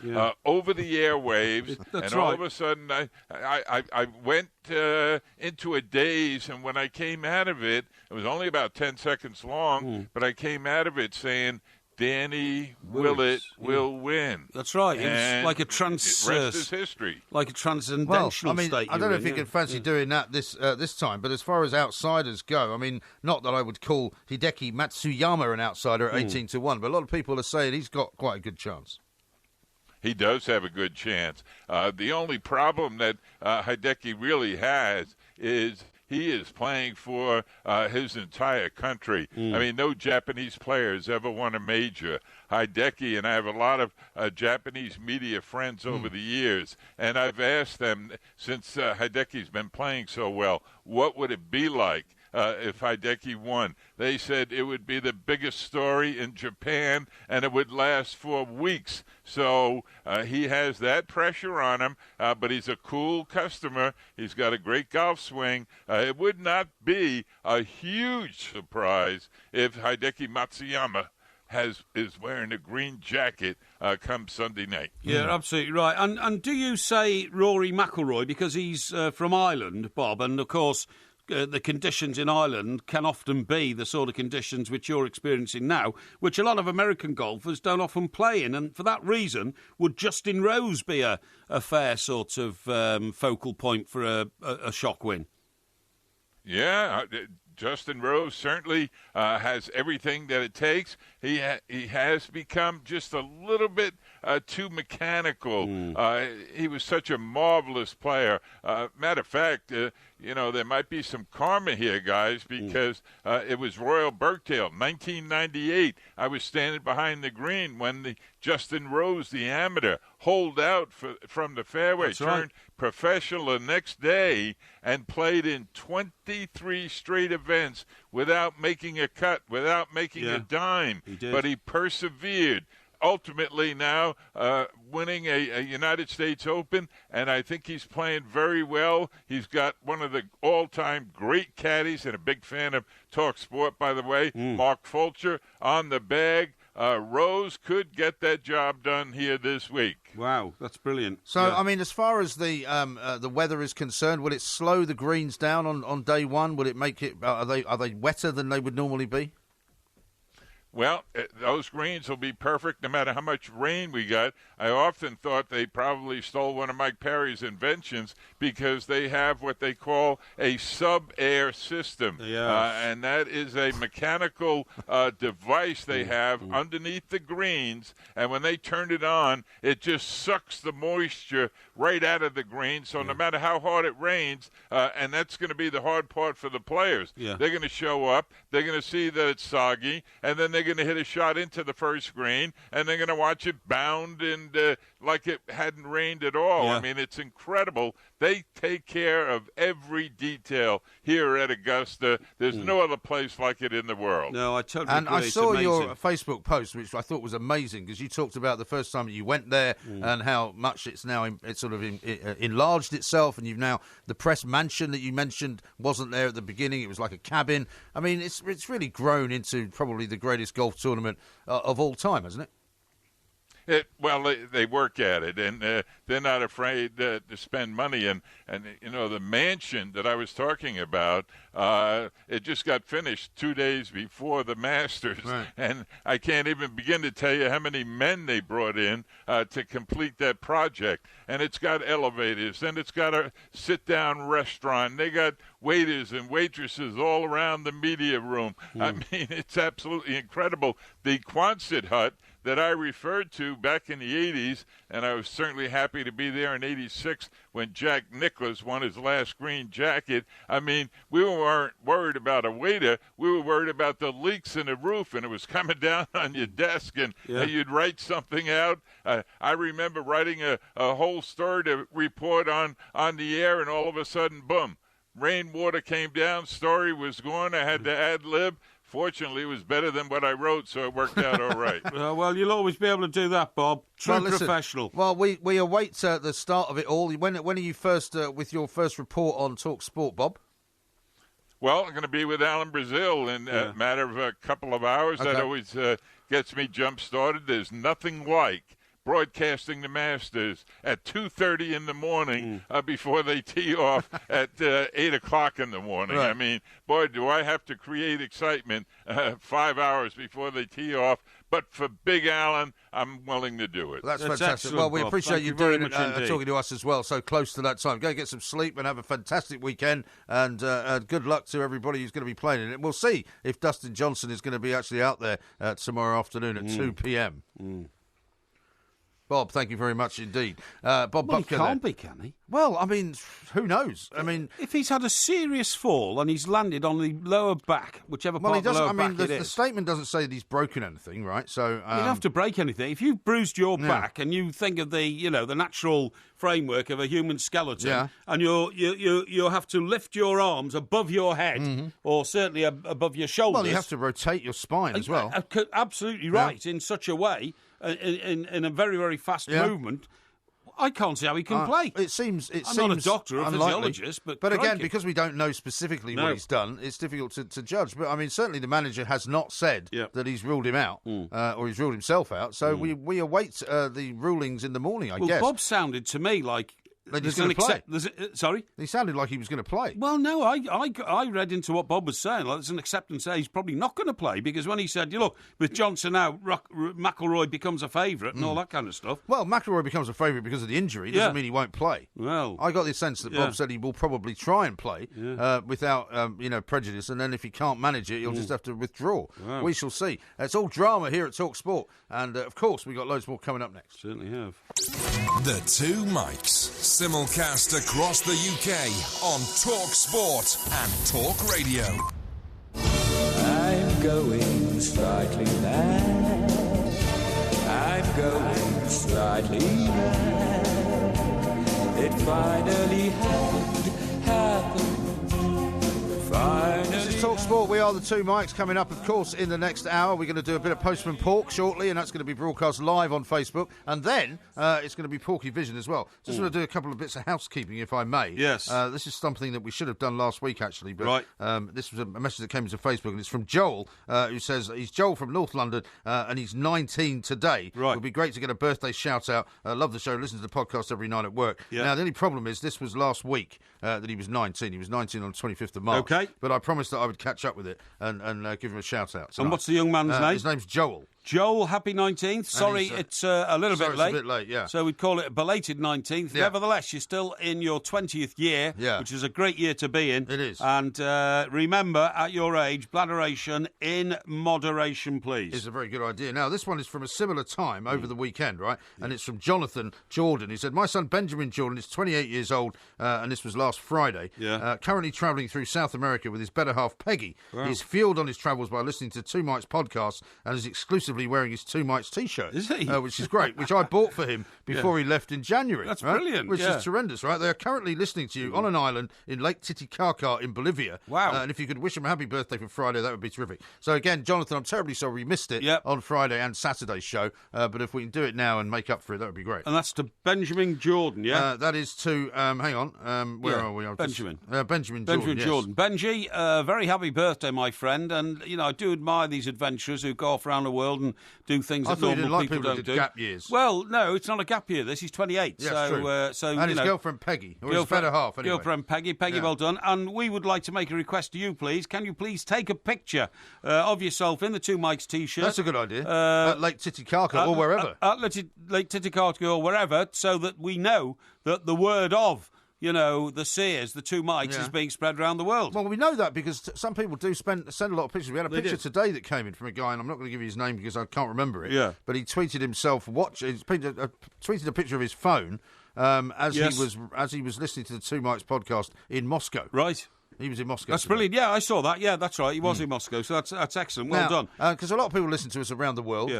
Speaker 9: over the airwaves.
Speaker 1: That's
Speaker 9: and all
Speaker 1: right.
Speaker 9: of a sudden, I went into a daze, and when I came out of it, it was only about 10 seconds long, but I came out of it saying, Danny Willett will win.
Speaker 1: That's right. It
Speaker 9: And
Speaker 1: was like a
Speaker 9: the rest is history.
Speaker 1: like a transcendental
Speaker 2: state. I don't know if you can fancy doing that this time, but as far as outsiders go, I mean, not that I would call Hideki Matsuyama an outsider at 18-1, but a lot of people are saying he's got quite a good chance.
Speaker 9: He does have a good chance. The only problem that Hideki really has is he is playing for his entire country. I mean, no Japanese players ever won a major. Hideki, and I have a lot of Japanese media friends over the years, and I've asked them, since Hideki's been playing so well, what would it be like if Hideki won. They said it would be the biggest story in Japan, and it would last for weeks. So he has that pressure on him, but he's a cool customer. He's got a great golf swing. It would not be a huge surprise if Hideki Matsuyama is wearing a green jacket come Sunday night.
Speaker 1: Yeah, absolutely right. And do you say Rory McIlroy because he's from Ireland, Bob? And of course, the conditions in Ireland can often be the sort of conditions which you're experiencing now, which a lot of American golfers don't often play in. And for that reason, would Justin Rose be a fair sort of focal point for a shock win?
Speaker 9: Yeah, Justin Rose certainly has everything that it takes. He has become just a little bit too mechanical. He was such a marvelous player. Matter of fact, there might be some karma here, guys, because it was Royal Birkdale, 1998. I was standing behind the green when the Justin Rose, the amateur, holed out from the fairway, turned professional the next day, and played in 23 straight events without making a cut, without making a dime. But he persevered. Ultimately now winning a United States Open, and I think he's playing very well. He's got one of the all-time great caddies, and a big fan of Talk Sport, by the way, Mark Fulcher, on the bag. Rose could get that job done here this week.
Speaker 1: Wow, that's brilliant.
Speaker 2: So, I mean, as far as the weather is concerned, will it slow the greens down on day one? Will it make it? Are they wetter than they would normally be?
Speaker 9: Well, those greens will be perfect no matter how much rain we got. I often thought they probably stole one of Mike Parry's inventions because they have what they call a sub-air system. And that is a mechanical device they have underneath the greens. And when they turn it on, it just sucks the moisture right out of the green. So no matter how hard it rains, and that's going to be the hard part for the players. They're going to show up. They're going to see that it's soggy. And then they're going to hit a shot into the first green, and they're going to watch it bound and like it hadn't rained at all. I mean, it's incredible. They take care of every detail here at Augusta. There's no other place like it in the world.
Speaker 1: No, I totally agree.
Speaker 2: I saw your Facebook post, which I thought was amazing, because you talked about the first time that you went there and how much it's now it's sort of enlarged itself, and you've now the press mansion that you mentioned wasn't there at the beginning. It was like a cabin. I mean, it's really grown into probably the greatest golf tournament of all time, hasn't it?
Speaker 9: Well, they work at it, and they're not afraid to spend money. And the mansion that I was talking about, it just got finished 2 days before the Masters. And I can't even begin to tell you how many men they brought in to complete that project. And it's got elevators, and it's got a sit-down restaurant. They got waiters and waitresses all around the media room. I mean, it's absolutely incredible. The Quonset hut that I referred to back in the 80s, and I was certainly happy to be there in 86 when Jack Nicklaus won his last green jacket. I mean, we weren't worried about a waiter. We were worried about the leaks in the roof, and it was coming down on your desk, and you'd write something out. I remember writing a whole story to report on the air, and all of a sudden, boom, rainwater came down, story was gone, I had to ad-lib. Fortunately, it was better than what I wrote, so it worked out all right.
Speaker 1: Well, you'll always be able to do that, Bob. True professional.
Speaker 2: Well, we await the start of it all. When are you first with your first report on Talk Sport, Bob?
Speaker 9: Well, I'm going to be with Alan Brazil in a matter of a couple of hours.
Speaker 2: Okay.
Speaker 9: That always gets me jump-started. There's nothing like broadcasting the Masters at 2:30 in the morning before they tee off at 8 o'clock in the morning.
Speaker 2: Right.
Speaker 9: I mean, boy, do I have to create excitement 5 hours before they tee off. But for Big Allen, I'm willing to do it.
Speaker 2: That's fantastic. Well, we appreciate you doing it, talking to us as well so close to that time. Go get some sleep and have a fantastic weekend, and good luck to everybody who's going to be playing in it. We'll see if Dustin Johnson is going to be actually out there tomorrow afternoon at 2 p.m. Bob, thank you very much indeed. Bob
Speaker 1: Well, he
Speaker 2: Butker
Speaker 1: can't
Speaker 2: there.
Speaker 1: be, can he?
Speaker 2: Well, I mean, who knows? I mean,
Speaker 1: If he's had a serious fall and he's landed on the lower back, whichever
Speaker 2: well,
Speaker 1: part
Speaker 2: he
Speaker 1: of the
Speaker 2: doesn't.
Speaker 1: lower
Speaker 2: I mean,
Speaker 1: back
Speaker 2: the
Speaker 1: it is.
Speaker 2: statement doesn't say that he's broken anything, right? So
Speaker 1: You don't have to break anything. If you've bruised your
Speaker 2: Yeah.
Speaker 1: back and you think of the natural framework of a human skeleton,
Speaker 2: Yeah.
Speaker 1: and you have to lift your arms above your head, or certainly above your shoulders.
Speaker 2: Well, you have to rotate your spine as well.
Speaker 1: Absolutely right, in such a way, in a very, very fast movement. I can't see how he can play.
Speaker 2: It seems.
Speaker 1: I'm not a doctor or a
Speaker 2: unlikely.
Speaker 1: physiologist, but
Speaker 2: again,
Speaker 1: crikey.
Speaker 2: because we don't know specifically what he's done, it's difficult to judge. But I mean, certainly the manager has not said that he's ruled him out or he's ruled himself out. So we await the rulings in the morning. I guess.
Speaker 1: Bob sounded to me like.
Speaker 2: He's going to play.
Speaker 1: Sorry?
Speaker 2: He sounded like he was going to play.
Speaker 1: Well, no, I read into what Bob was saying. Like, there's an acceptance there he's probably not going to play, because when he said, look, with Johnson out, McIlroy becomes a favourite and all that kind of stuff.
Speaker 2: Well, McIlroy becomes a favourite because of the injury. Doesn't mean he won't play.
Speaker 1: Well,
Speaker 2: I got the sense that Bob said he will probably try and play without prejudice, and then if he can't manage it, he'll just have to withdraw.
Speaker 1: Wow.
Speaker 2: We shall see. It's all drama here at Talk Sport, and of course we've got loads more coming up next.
Speaker 1: Certainly have.
Speaker 4: The Two Mics, simulcast across the UK on Talk Sport and Talk Radio.
Speaker 5: I'm going slightly mad. I'm going slightly mad. It finally happened.
Speaker 2: This is Talk Sport. We are the Two Mics. Coming up, of course, in the next hour, we're going to do a bit of Postman Pork shortly, and that's going to be broadcast live on Facebook. And then it's going to be Porky Vision as well. Just want to do a couple of bits of housekeeping, if I may.
Speaker 1: Yes.
Speaker 2: This is something that we should have done last week, actually. But
Speaker 1: right.
Speaker 2: This was a message that came into Facebook, and it's from Joel, who says he's Joel from North London, and he's 19 today.
Speaker 1: Right.
Speaker 2: It would be great to get a birthday shout out. Love the show. Listen to the podcast every night at work.
Speaker 1: Yeah.
Speaker 2: Now, the only problem is this was last week that he was 19. He was 19 on the 25th of March.
Speaker 1: Okay.
Speaker 2: But I promised that I would catch up with it and give him a shout out.
Speaker 1: And what's the young man's name?
Speaker 2: His name's Joel.
Speaker 1: Joel, happy 19th. Sorry, it's a little bit late.
Speaker 2: It's a bit late, yeah.
Speaker 1: So we'd call it a belated 19th.
Speaker 2: Yeah.
Speaker 1: Nevertheless, you're still in your 20th year, which is a great year to be in.
Speaker 2: It is.
Speaker 1: And remember, at your age, bladderation in moderation, please.
Speaker 2: It's a very good idea. Now, this one is from a similar time over the weekend, right? And it's from Jonathan Jordan. He said, my son Benjamin Jordan is 28 years old, and this was last Friday.
Speaker 1: Yeah.
Speaker 2: Currently travelling through South America with his better half, Peggy.
Speaker 1: Wow.
Speaker 2: He's fueled on his travels by listening to Two Mics podcast and is exclusively wearing his Two Mics T-shirt.
Speaker 1: Is he?
Speaker 2: Which is great, which I bought for him before he left in January.
Speaker 1: That's
Speaker 2: right?
Speaker 1: brilliant,
Speaker 2: Which
Speaker 1: yeah.
Speaker 2: is tremendous, right? They are currently listening to you on an island in Lake Titicaca in Bolivia.
Speaker 1: Wow.
Speaker 2: And if you could wish him a happy birthday for Friday, that would be terrific. So again, Jonathan, I'm terribly sorry we missed it on Friday and Saturday's show, but if we can do it now and make up for it, that would be great.
Speaker 1: And that's to Benjamin Jordan, yeah?
Speaker 2: That is to, hang on, where are we?
Speaker 1: Benjamin.
Speaker 2: Benjamin Jordan,
Speaker 1: Jordan. Benji, very happy birthday, my friend. And, I do admire these adventurers who go off around the world and do things
Speaker 2: I
Speaker 1: that
Speaker 2: thought you didn't
Speaker 1: normal
Speaker 2: like
Speaker 1: people
Speaker 2: people who
Speaker 1: don't
Speaker 2: did
Speaker 1: do.
Speaker 2: Gap years.
Speaker 1: Well, no, it's not a gap year. He's 28.
Speaker 2: Yeah,
Speaker 1: so,
Speaker 2: true.
Speaker 1: so
Speaker 2: and his girlfriend Peggy, or his better half, anyway.
Speaker 1: Girlfriend Peggy. Peggy, well done. And we would like to make a request to you, please. Can you please take a picture of yourself in the Two Mics T-shirt?
Speaker 2: That's a good idea. At Lake Titicaca or wherever.
Speaker 1: At Lake Titicaca or wherever, so that we know that the word of the Sears, the Two Mics, is being spread around the world.
Speaker 2: Well, we know that because some people do send a lot of pictures. We had a picture
Speaker 1: did.
Speaker 2: today that came in from a guy, and I'm not going to give you his name because I can't remember it.
Speaker 1: Yeah.
Speaker 2: But he tweeted himself tweeted a picture of his phone as he was listening to the Two Mics podcast in Moscow.
Speaker 1: Right.
Speaker 2: He was in Moscow.
Speaker 1: That's brilliant. Yeah, I saw that. Yeah, that's right. He was in Moscow, so that's excellent. Well done.
Speaker 2: Because a lot of people listen to us around the world,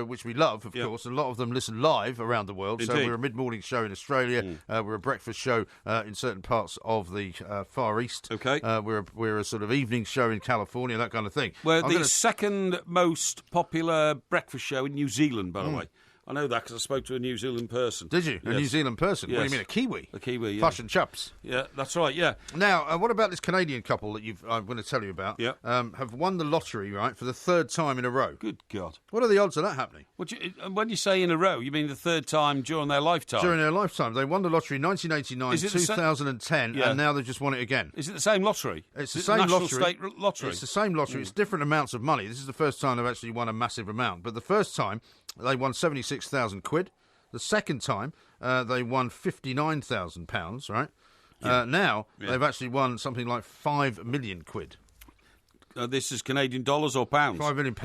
Speaker 2: which we love, of course, and a lot of them listen live around the world.
Speaker 1: Indeed.
Speaker 2: So we're a mid-morning show in Australia. We're a breakfast show in certain parts of the Far East.
Speaker 1: Okay.
Speaker 2: We're a sort of evening show in California, that kind of thing.
Speaker 1: We're the second most popular breakfast show in New Zealand, by the way. I know that because I spoke to a New Zealand person.
Speaker 2: Did you? A New Zealand person?
Speaker 1: Yes.
Speaker 2: What do you mean, a Kiwi?
Speaker 1: A Kiwi, yeah.
Speaker 2: Fush and Chups.
Speaker 1: Yeah, that's right, yeah.
Speaker 2: Now, what about this Canadian couple that I'm going to tell you about?
Speaker 1: Yeah.
Speaker 2: Have won the lottery, right, for the third time in a row.
Speaker 1: Good God.
Speaker 2: What are the odds of that happening?
Speaker 1: When you say in a row, you mean the third time during their lifetime?
Speaker 2: During their lifetime. They won the lottery in 1989, 2010, and now they've just won it again.
Speaker 1: Is it the same lottery?
Speaker 2: It's the same lottery.
Speaker 1: State lottery?
Speaker 2: It's the same lottery. It's different amounts of money. This is the first time they've actually won a massive amount. But the first time, they won 76,000 quid. The second time, they won £59,000, right?
Speaker 1: Yeah.
Speaker 2: Now, they've actually won something like 5 million quid.
Speaker 1: This is Canadian dollars or pounds?
Speaker 2: £5 million.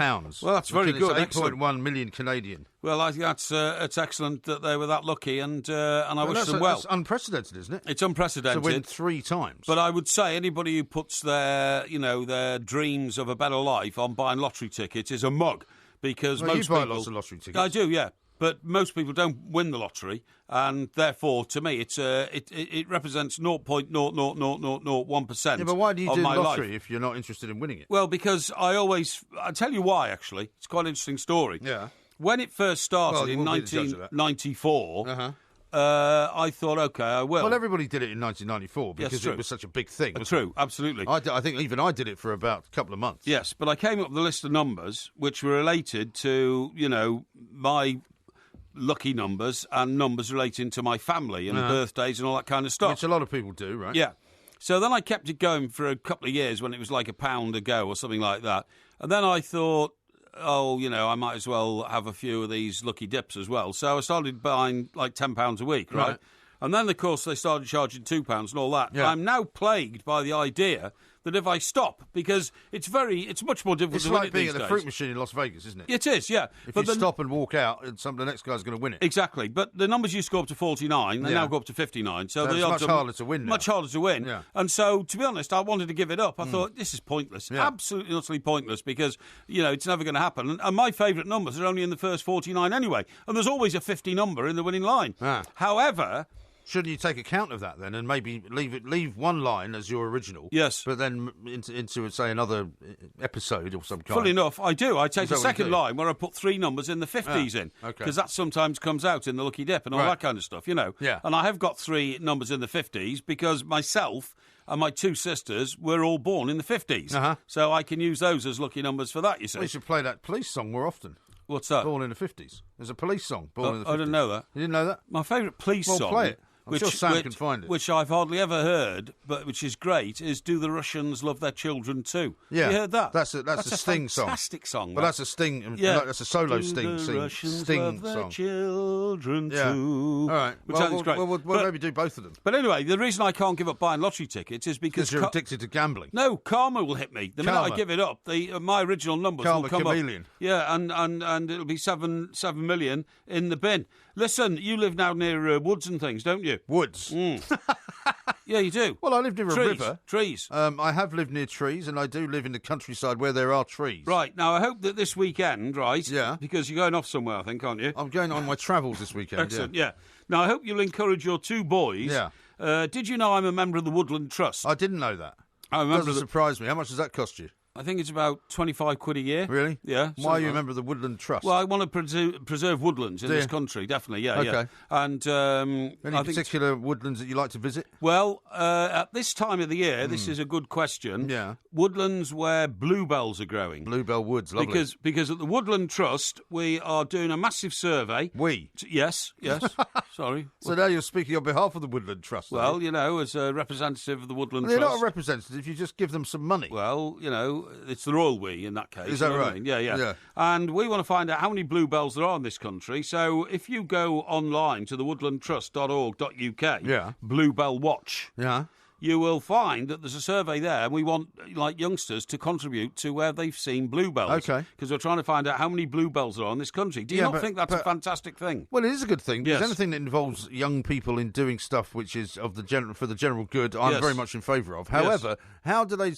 Speaker 1: Well, that's very good.
Speaker 2: It's 8.1 million Canadian.
Speaker 1: Well, I think that's it's excellent that they were that lucky, and I wish them well.
Speaker 2: That's unprecedented, isn't it?
Speaker 1: It's unprecedented.
Speaker 2: To win 3 times.
Speaker 1: But I would say anybody who puts their dreams of a better life on buying lottery tickets is a mug, because most
Speaker 2: you buy
Speaker 1: people,
Speaker 2: lots of lottery tickets.
Speaker 1: I do, yeah. But most people don't win the lottery, and therefore, to me, it represents 0.00001%.
Speaker 2: Yeah, but why do you do lottery
Speaker 1: life.
Speaker 2: if you're not interested in winning it?
Speaker 1: Well, because I'll tell you why, actually. It's quite an interesting story.
Speaker 2: Yeah.
Speaker 1: When it first started in 1994, I thought, OK, I will.
Speaker 2: Well, everybody did it in 1994 because it was such a big thing.
Speaker 1: True, absolutely.
Speaker 2: I think even I did it for about a couple of months.
Speaker 1: Yes, but I came up with a list of numbers which were related to, my lucky numbers and numbers relating to my family and birthdays and all that kind of stuff.
Speaker 2: Which a lot of people do, right?
Speaker 1: Yeah. So then I kept it going for a couple of years when it was like £1 a go or something like that. And then I thought, I might as well have a few of these lucky dips as well. So I started buying like £10 a week, right? And then, of course, they started charging £2 and all that.
Speaker 2: Yeah.
Speaker 1: I'm now plagued by the idea that if I stop, because it's much more difficult
Speaker 2: it's
Speaker 1: to win
Speaker 2: like
Speaker 1: it
Speaker 2: being
Speaker 1: these
Speaker 2: at the
Speaker 1: days.
Speaker 2: fruit machine in Las Vegas, isn't it?
Speaker 1: It is, yeah.
Speaker 2: If you stop and walk out, and the next guy's going to win it.
Speaker 1: Exactly. But the numbers used to go up to 49, they now go up to 59. So the
Speaker 2: it's
Speaker 1: odds
Speaker 2: much harder to win now.
Speaker 1: Much harder to win.
Speaker 2: Yeah.
Speaker 1: And so, to be honest, I wanted to give it up. I thought, this is pointless.
Speaker 2: Yeah.
Speaker 1: Absolutely, utterly pointless, because, it's never going to happen. And my favourite numbers are only in the first 49 anyway. And there's always a 50 number in the winning line. However...
Speaker 2: Shouldn't you take account of that then, and maybe leave one line as your original?
Speaker 1: Yes,
Speaker 2: but then into say another episode or some kind.
Speaker 1: Funnily enough, I do. I take the second line where I put 3 numbers in the 50s in, because that sometimes comes out in the lucky dip and all that kind of stuff,
Speaker 2: Yeah.
Speaker 1: And I have got 3 numbers in the 50s because myself and my 2 sisters were all born in the 50s, so I can use those as lucky numbers for that. You see,
Speaker 2: we should play that police song more often.
Speaker 1: What's that?
Speaker 2: Born in the 50s. There's a police song. Born in the 50s.
Speaker 1: I didn't know that.
Speaker 2: You didn't know that?
Speaker 1: My favourite police song.
Speaker 2: Play it. I'm sure Sam can find it.
Speaker 1: Which I've hardly ever heard, but which is great, is "Do the Russians Love Their Children Too?"
Speaker 2: Yeah,
Speaker 1: you heard that?
Speaker 2: That's a Sting song.
Speaker 1: Fantastic song.
Speaker 2: But that's a Sting. Yeah, that's a solo Sting
Speaker 1: love
Speaker 2: song.
Speaker 1: Their children too.
Speaker 2: All right.
Speaker 1: Which sounds great.
Speaker 2: We'll maybe do both of them.
Speaker 1: But anyway, the reason I can't give up buying lottery tickets is because
Speaker 2: you're addicted to gambling.
Speaker 1: No, karma will hit me the minute I give it up. My original numbers will come
Speaker 2: chameleon.
Speaker 1: up. Yeah, and it'll be 7 million in the bin. Listen, you live now near woods and things, don't you?
Speaker 2: Woods.
Speaker 1: Yeah, you do.
Speaker 2: Well, I live near a river.
Speaker 1: Trees.
Speaker 2: I have lived near trees, and I do live in the countryside where there are trees.
Speaker 1: Right. Now, I hope that this weekend, right?
Speaker 2: Yeah.
Speaker 1: Because you're going off somewhere, I think, aren't you?
Speaker 2: I'm going on my travels this weekend.
Speaker 1: Excellent, yeah. Now, I hope you'll encourage your 2 boys.
Speaker 2: Yeah.
Speaker 1: Did you know I'm a member of the Woodland Trust?
Speaker 2: I didn't know that.
Speaker 1: Doesn't
Speaker 2: surprise me. How much does that cost you?
Speaker 1: I think it's about £25 a year.
Speaker 2: Really?
Speaker 1: Yeah.
Speaker 2: Why are you a member of the Woodland Trust?
Speaker 1: Well, I want to preserve woodlands in this country, definitely, yeah.
Speaker 2: Okay.
Speaker 1: Yeah. And
Speaker 2: any particular woodlands that you like to visit?
Speaker 1: Well, at this time of the year, this is a good question.
Speaker 2: Yeah.
Speaker 1: Woodlands where bluebells are growing.
Speaker 2: Bluebell Woods, lovely.
Speaker 1: Because at the Woodland Trust, we are doing a massive survey. Yes. Sorry.
Speaker 2: So now you're speaking on behalf of the Woodland Trust.
Speaker 1: Well, as a representative of the Woodland
Speaker 2: Trust. They're not a representative, you just give them some money.
Speaker 1: Well, it's the royal we in that case.
Speaker 2: Is that right?
Speaker 1: I mean? Yeah. And we want to find out how many bluebells there are in this country. So if you go online to thewoodlandtrust.org.uk, Bluebell Watch, you will find that there's a survey there, and we want youngsters to contribute to where they've seen bluebells.
Speaker 2: Okay.
Speaker 1: Because we're trying to find out how many bluebells there are in this country. Do you not think that's a fantastic thing?
Speaker 2: Well, it is a good thing. Because
Speaker 1: Yes.
Speaker 2: anything that involves young people in doing stuff which is for the general good, I'm very much in favour of. However, how do they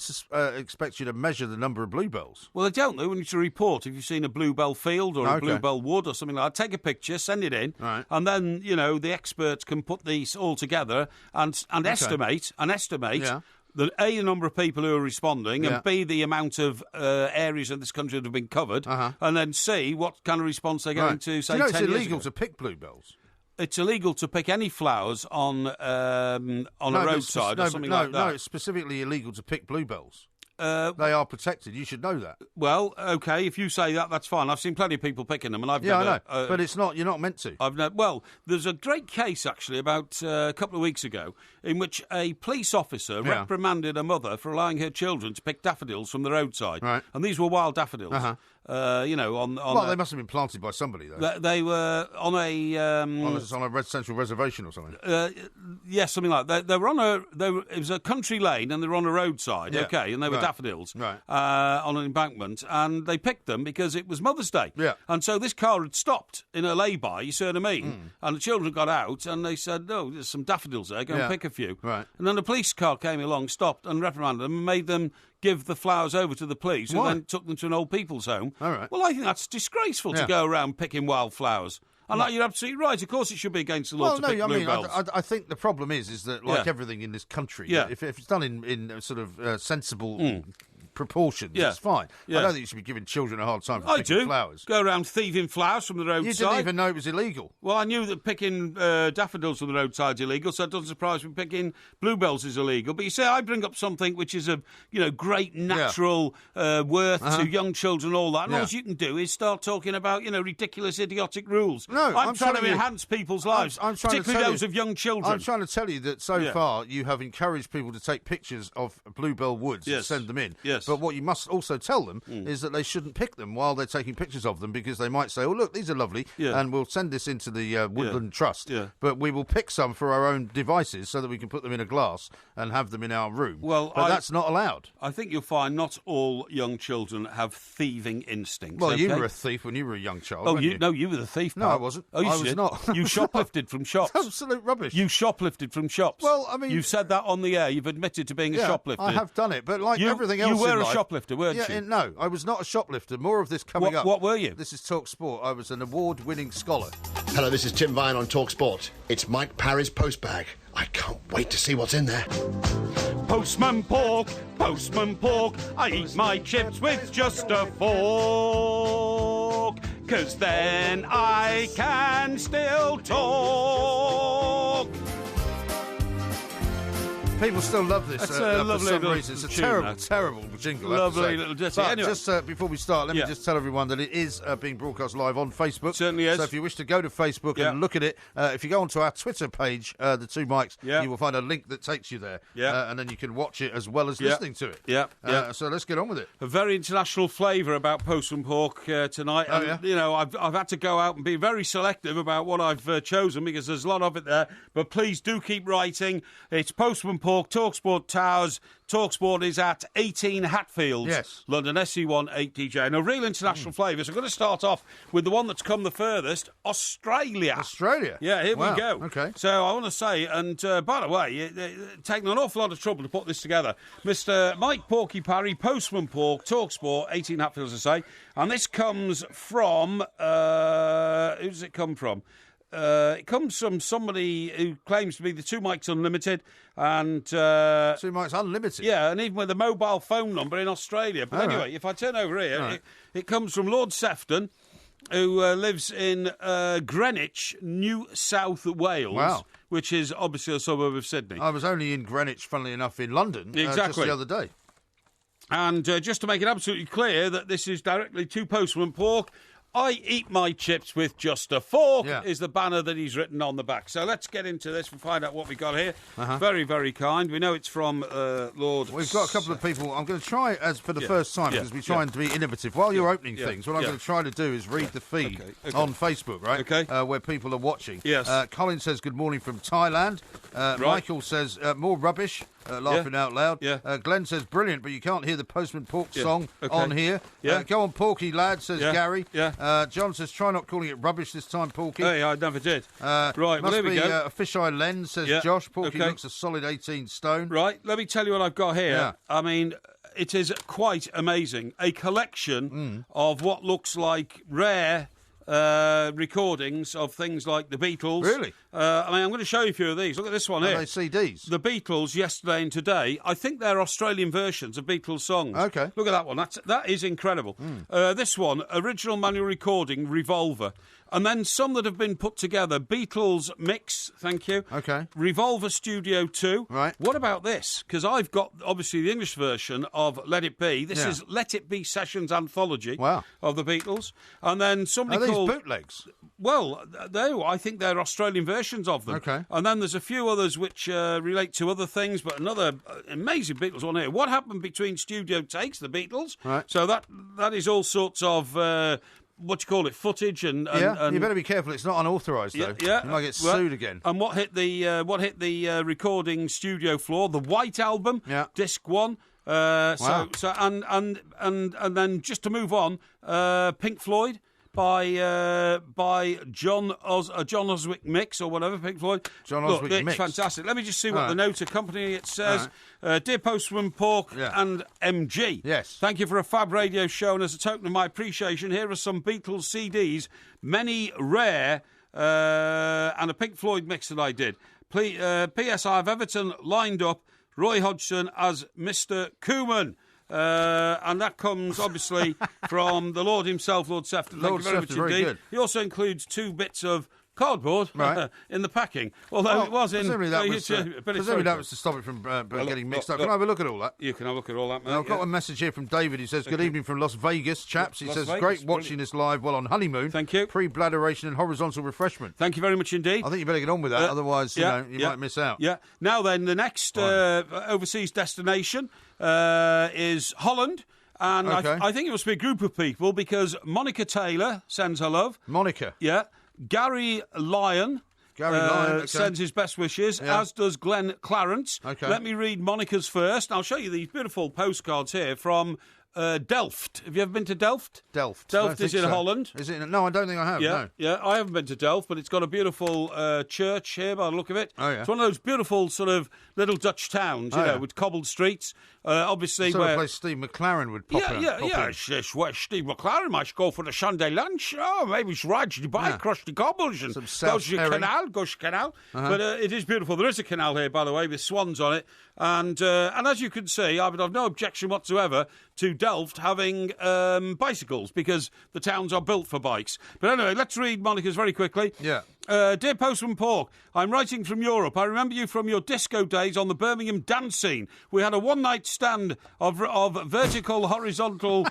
Speaker 2: expect you to measure the number of bluebells?
Speaker 1: Well, they don't. They want you to report if you've seen a bluebell field or a bluebell wood or something like that. Take a picture, send it in, and then the experts can put these all together and estimate the A, the number of people who are responding, and B, the amount of areas of this country that have been covered, and then C, what kind of response they're going to, say, 10 years ago.
Speaker 2: It's illegal to pick bluebells.
Speaker 1: It's illegal to pick any flowers on a roadside or something like that.
Speaker 2: No, it's specifically illegal to pick bluebells. They are protected. You should know that.
Speaker 1: Well, okay, if you say that, that's fine. I've seen plenty of people picking them, and I've
Speaker 2: never.
Speaker 1: I
Speaker 2: know, but it's not. You're not meant to.
Speaker 1: Well, there's a great case actually about a couple of weeks ago in which a police officer reprimanded a mother for allowing her children to pick daffodils from the roadside, and these were wild daffodils.
Speaker 2: Well, they must have been planted by somebody, though.
Speaker 1: They were on
Speaker 2: a Red Central reservation or something.
Speaker 1: Yes, something like that. They were it was a country lane, and they were on a roadside. Okay, and they were daffodils on an embankment, and they picked them because it was Mother's Day.
Speaker 2: Yeah.
Speaker 1: And so this car had stopped in a lay-by, you see what I mean? And the children got out, and they said, no, there's some daffodils there, go and pick a few.
Speaker 2: Right.
Speaker 1: And then the police car came along, stopped and reprimanded them and made them give the flowers over to the police, who then took them to an old people's home.
Speaker 2: All right.
Speaker 1: Well, I think that's disgraceful to go around picking wildflowers. And you're absolutely right. Of course, it should be against the law to pick bluebells.
Speaker 2: I think the problem is that like everything in this country, if it's done in sort of sensible proportions, it's fine. I don't think you should be giving children a hard time for picking flowers.
Speaker 1: Go around thieving flowers from the roadside.
Speaker 2: You didn't even know it was illegal.
Speaker 1: Well, I knew that picking daffodils from the roadside is illegal, so it doesn't surprise me picking bluebells is illegal. But you say I bring up something which is of great natural worth to young children, all that. And all you can do is start talking about ridiculous, idiotic rules.
Speaker 2: No,
Speaker 1: I'm trying to enhance people's lives, particularly those of young children.
Speaker 2: I'm trying to tell you that so far you have encouraged people to take pictures of bluebell woods and send them in.
Speaker 1: Yes.
Speaker 2: But what you must also tell them is that they shouldn't pick them while they're taking pictures of them, because they might say, oh, look, these are lovely, and we'll send this into the Woodland Trust, but we will pick some for our own devices so that we can put them in a glass and have them in our room. But that's not allowed.
Speaker 1: I think you'll find not all young children have thieving instincts.
Speaker 2: Well, you were a thief when you were a young child, weren't you?
Speaker 1: No, you were the thief, pal.
Speaker 2: No, I wasn't.
Speaker 1: Oh, you
Speaker 2: I was not.
Speaker 1: You shoplifted from shops.
Speaker 2: Absolute rubbish.
Speaker 1: You shoplifted from shops.
Speaker 2: Well, I mean...
Speaker 1: You've said that on the air. You've admitted to being a shoplifter.
Speaker 2: I have done it, but like everything else
Speaker 1: you were
Speaker 2: in
Speaker 1: a
Speaker 2: life,
Speaker 1: shoplifter, weren't you?
Speaker 2: No, I was not a shoplifter. More of this coming up.
Speaker 1: What were you?
Speaker 2: This is Talk Sport. I was an award-winning scholar.
Speaker 10: Hello, this is Tim Vine on Talk Sport. It's Mike Parry's post bag. I can't wait to see what's in there.
Speaker 1: Postman pork, I eat my chips with just a fork, 'cause then I can still talk.
Speaker 2: People still love this
Speaker 1: That's
Speaker 2: for
Speaker 1: lovely
Speaker 2: some reason. It's a
Speaker 1: tune,
Speaker 2: terrible jingle.
Speaker 1: Lovely little ditty.
Speaker 2: But
Speaker 1: Anyway.
Speaker 2: just before we start, let me just tell everyone that it is being broadcast live on Facebook.
Speaker 1: Certainly is.
Speaker 2: So if you wish to go to Facebook and look at it, if you go onto our Twitter page, the Two Mics, you will find a link that takes you there. And then you can watch it as well as listening to it. So let's get on with it.
Speaker 1: A very international flavour about Postman pork tonight. I've had to go out and be very selective about what I've chosen, because there's a lot of it there. But please do keep writing. It's Postman pork, TalkSport Towers. TalkSport is at 18 Hatfields, London, SE1 8DJ. And a real international flavour. So I'm going to start off with the one that's come the furthest, Australia.
Speaker 2: Australia?
Speaker 1: Yeah, here we go.
Speaker 2: Okay.
Speaker 1: So I want to say, and by the way, taking an awful lot of trouble to put this together, Mr. Mike Porky Parry, Postman Pork, TalkSport, 18 Hatfields, I say. And this comes from, who does it come from? It comes from somebody who claims to be the Two Mics Unlimited, and
Speaker 2: Two Mics Unlimited.
Speaker 1: Yeah, and even with a mobile phone number in Australia. But anyway, if I turn over here, it comes from Lord Sefton, who lives in Greenwich, New South Wales, which is obviously a suburb of Sydney.
Speaker 2: I was only in Greenwich, funnily enough, in London just the other day.
Speaker 1: And just to make it absolutely clear that this is directly to Postman Pork, I eat my chips with just a fork is the banner that he's written on the back. So let's get into this and find out what we got here. Very, very kind. We know it's from Lord...
Speaker 2: We've got a couple of people. I'm going to try, as for the first time, because we're trying to be innovative. While you're opening things, what I'm going to try to do is read the feed on Facebook, right? Where people are watching.
Speaker 1: Yes.
Speaker 2: Colin says, good morning from Thailand. Michael says, more rubbish. Laughing out loud. Glenn says, brilliant, but you can't hear the Postman Pork song on here. Go on, Porky lad, says Gary. John says, try not calling it rubbish this time, Porky.
Speaker 1: Hey, I never did. Right, well,
Speaker 2: must
Speaker 1: there we
Speaker 2: be
Speaker 1: go.
Speaker 2: A fisheye lens, says Josh. Porky looks a solid 18 stone.
Speaker 1: Right, let me tell you what I've got here. I mean, it is quite amazing. A collection of what looks like rare recordings of things like the Beatles.
Speaker 2: Really?
Speaker 1: I mean, I'm going to show you a few of these. Look at this one here.
Speaker 2: Are they CDs?
Speaker 1: The Beatles, Yesterday and Today. I think they're Australian versions of Beatles songs.
Speaker 2: Okay.
Speaker 1: Look at that one. That is incredible. This one, original manual recording, Revolver. And then some that have been put together. Beatles Mix, thank you.
Speaker 2: Okay.
Speaker 1: Revolver Studio 2.
Speaker 2: Right.
Speaker 1: What about this? Because I've got, obviously, the English version of Let It Be. This is Let It Be Sessions Anthology of the Beatles. And then somebody called...
Speaker 2: Are these bootlegs?
Speaker 1: Well, I think they're Australian versions of them.
Speaker 2: Okay.
Speaker 1: And then there's a few others which relate to other things, but another amazing Beatles one here. What happened between studio takes, the Beatles?
Speaker 2: Right.
Speaker 1: So that is all sorts of... what do you call it? Footage and
Speaker 2: you better be careful. It's not unauthorised though.
Speaker 1: Yeah,
Speaker 2: you might get sued again.
Speaker 1: And what hit the recording studio floor? The White Album, disc 1.
Speaker 2: Wow.
Speaker 1: So and then just to move on, Pink Floyd by John Oswick mix or whatever, Pink Floyd.
Speaker 2: John
Speaker 1: Look,
Speaker 2: Oswick
Speaker 1: it's
Speaker 2: mix.
Speaker 1: fantastic. Let me just see what
Speaker 2: Right.
Speaker 1: the note accompanying it says. Dear Postman Pork and MG.
Speaker 2: Yes.
Speaker 1: Thank you for a fab radio show, and as a token of my appreciation, here are some Beatles CDs, many rare, and a Pink Floyd mix that I did. P.S. I have Everton lined up, Roy Hodgson as Mr. Koeman. And that comes, obviously, from the Lord himself, Lord Sefton. Thank
Speaker 2: Lord
Speaker 1: you very
Speaker 2: Sefton,
Speaker 1: much
Speaker 2: very
Speaker 1: indeed.
Speaker 2: good.
Speaker 1: He also includes 2 bits of cardboard
Speaker 2: Right.
Speaker 1: in the packing. Although it was in...
Speaker 2: Presumably that was,
Speaker 1: but it's
Speaker 2: that was to stop it from getting mixed up.
Speaker 1: look.
Speaker 2: Can I have a look at all that?
Speaker 1: You can have a look at all that, mate.
Speaker 2: Now, I've got a message here from David. He says, good evening from Las Vegas, chaps. He
Speaker 1: Las
Speaker 2: says,
Speaker 1: Vegas,
Speaker 2: great watching
Speaker 1: brilliant.
Speaker 2: this live while on honeymoon.
Speaker 1: Thank you.
Speaker 2: Pre-bladderation and horizontal refreshment.
Speaker 1: Thank you very much indeed.
Speaker 2: I think you better get on with that, otherwise you might miss out.
Speaker 1: Yeah. Now then, the next overseas destination is Holland. And
Speaker 2: Okay.
Speaker 1: I think it must be a group of people because Monica Taylor sends her love.
Speaker 2: Monica.
Speaker 1: Yeah. Gary Lyon.
Speaker 2: Okay.
Speaker 1: Sends his best wishes, as does Glenn Clarence.
Speaker 2: Okay.
Speaker 1: Let me read Monica's first. I'll show you these beautiful postcards here from Delft. Have you ever been to Delft?
Speaker 2: Delft.
Speaker 1: Delft is in Holland.
Speaker 2: Is it? No, I don't think I have.
Speaker 1: Yeah,
Speaker 2: No.
Speaker 1: yeah. I haven't been to Delft, but it's got a beautiful church here by the look of it.
Speaker 2: Oh, yeah.
Speaker 1: It's one of those beautiful sort of little Dutch towns, you know, with cobbled streets. Obviously,
Speaker 2: Sort of
Speaker 1: where
Speaker 2: place Steve McLaren would pop in.
Speaker 1: It's where Steve McLaren might go for the Sunday lunch. Oh, maybe it's ride the bike across the cobbles and goes to the canal. But it is beautiful. There is a canal here, by the way, with swans on it. And as you can see, I would have no objection whatsoever to Delft having bicycles because the towns are built for bikes. But anyway, let's read Monica's very quickly.
Speaker 2: Yeah.
Speaker 1: Dear Postman Pork, I'm writing from Europe. I remember you from your disco days on the Birmingham dance scene. We had a one-night stand of vertical, horizontal,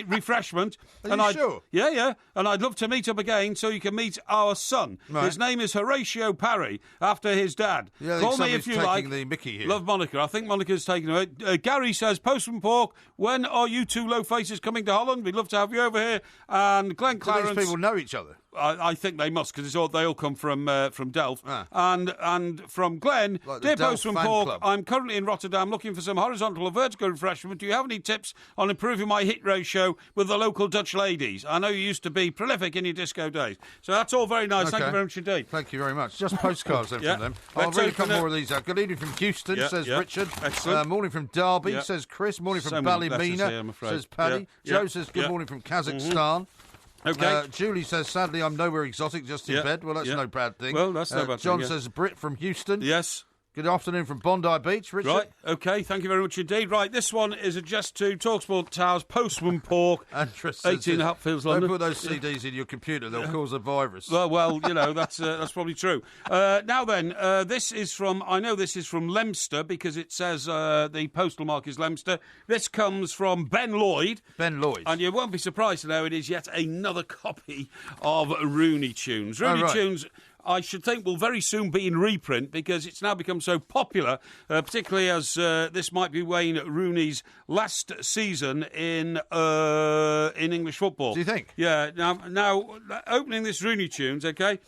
Speaker 1: refreshment.
Speaker 2: Are you sure?
Speaker 1: Yeah. And I'd love to meet up again so you can meet our son.
Speaker 2: Right.
Speaker 1: His name is Horatio Parry, after his dad.
Speaker 2: Yeah, I think
Speaker 1: Call me
Speaker 2: somebody's
Speaker 1: if you
Speaker 2: taking
Speaker 1: like.
Speaker 2: the mickey here.
Speaker 1: Love Monica. I think Monica's taking it. Gary says, Postman Pork, when are you two low faces coming to Holland? We'd love to have you over here. And Glenn Clarence...
Speaker 2: Do these people know each other?
Speaker 1: I think they must, because they all come from Delft. And from Glenn,
Speaker 2: Like the
Speaker 1: dear
Speaker 2: Delft
Speaker 1: Postman
Speaker 2: fan
Speaker 1: Pork,
Speaker 2: club.
Speaker 1: I'm currently in Rotterdam looking for some horizontal or vertical refreshment. Do you have any tips on improving my hit ratio with the local Dutch ladies? I know you used to be prolific in your disco days. So that's all very nice. Thank you very much indeed.
Speaker 2: Thank you very much. Just postcards then
Speaker 1: Yeah.
Speaker 2: from them. I'll
Speaker 1: Let's
Speaker 2: read a
Speaker 1: open
Speaker 2: couple
Speaker 1: it.
Speaker 2: more of these out. Good evening from Houston, says Richard.
Speaker 1: Excellent.
Speaker 2: Morning from Derby,
Speaker 1: Yeah.
Speaker 2: says Chris. Morning
Speaker 1: So
Speaker 2: from
Speaker 1: many letters
Speaker 2: Ballymena,
Speaker 1: here, I'm afraid.
Speaker 2: says Paddy.
Speaker 1: Yeah.
Speaker 2: Joe
Speaker 1: Yeah.
Speaker 2: says good
Speaker 1: Yeah.
Speaker 2: morning from Kazakhstan.
Speaker 1: Okay.
Speaker 2: Julie says, sadly, I'm nowhere exotic, just in bed. Well, that's no bad thing.
Speaker 1: Well, that's no bad thing,
Speaker 2: John
Speaker 1: yeah.
Speaker 2: says, Brit from Houston.
Speaker 1: Yes.
Speaker 2: Good afternoon from Bondi Beach, Richard.
Speaker 1: Right, okay, thank you very much indeed. Right, this one is addressed to TalkSport Towers, Postman Pork,
Speaker 2: And Tris says
Speaker 1: 18
Speaker 2: this,
Speaker 1: Hatfields,
Speaker 2: don't
Speaker 1: London.
Speaker 2: put those CDs in your computer, they'll cause a virus.
Speaker 1: Well, you know, that's probably true. Now then, this is from Leicester because it says the postal mark is Leicester. This comes from Ben Lloyd.
Speaker 2: Ben Lloyd.
Speaker 1: And you won't be surprised to know it is yet another copy of Rooney Tunes. Rooney
Speaker 2: right.
Speaker 1: Tunes, I should think, will very soon be in reprint because it's now become so popular, particularly as this might be Wayne Rooney's last season in English football.
Speaker 2: Do you think?
Speaker 1: Yeah. Now opening this Rooney Tunes, okay.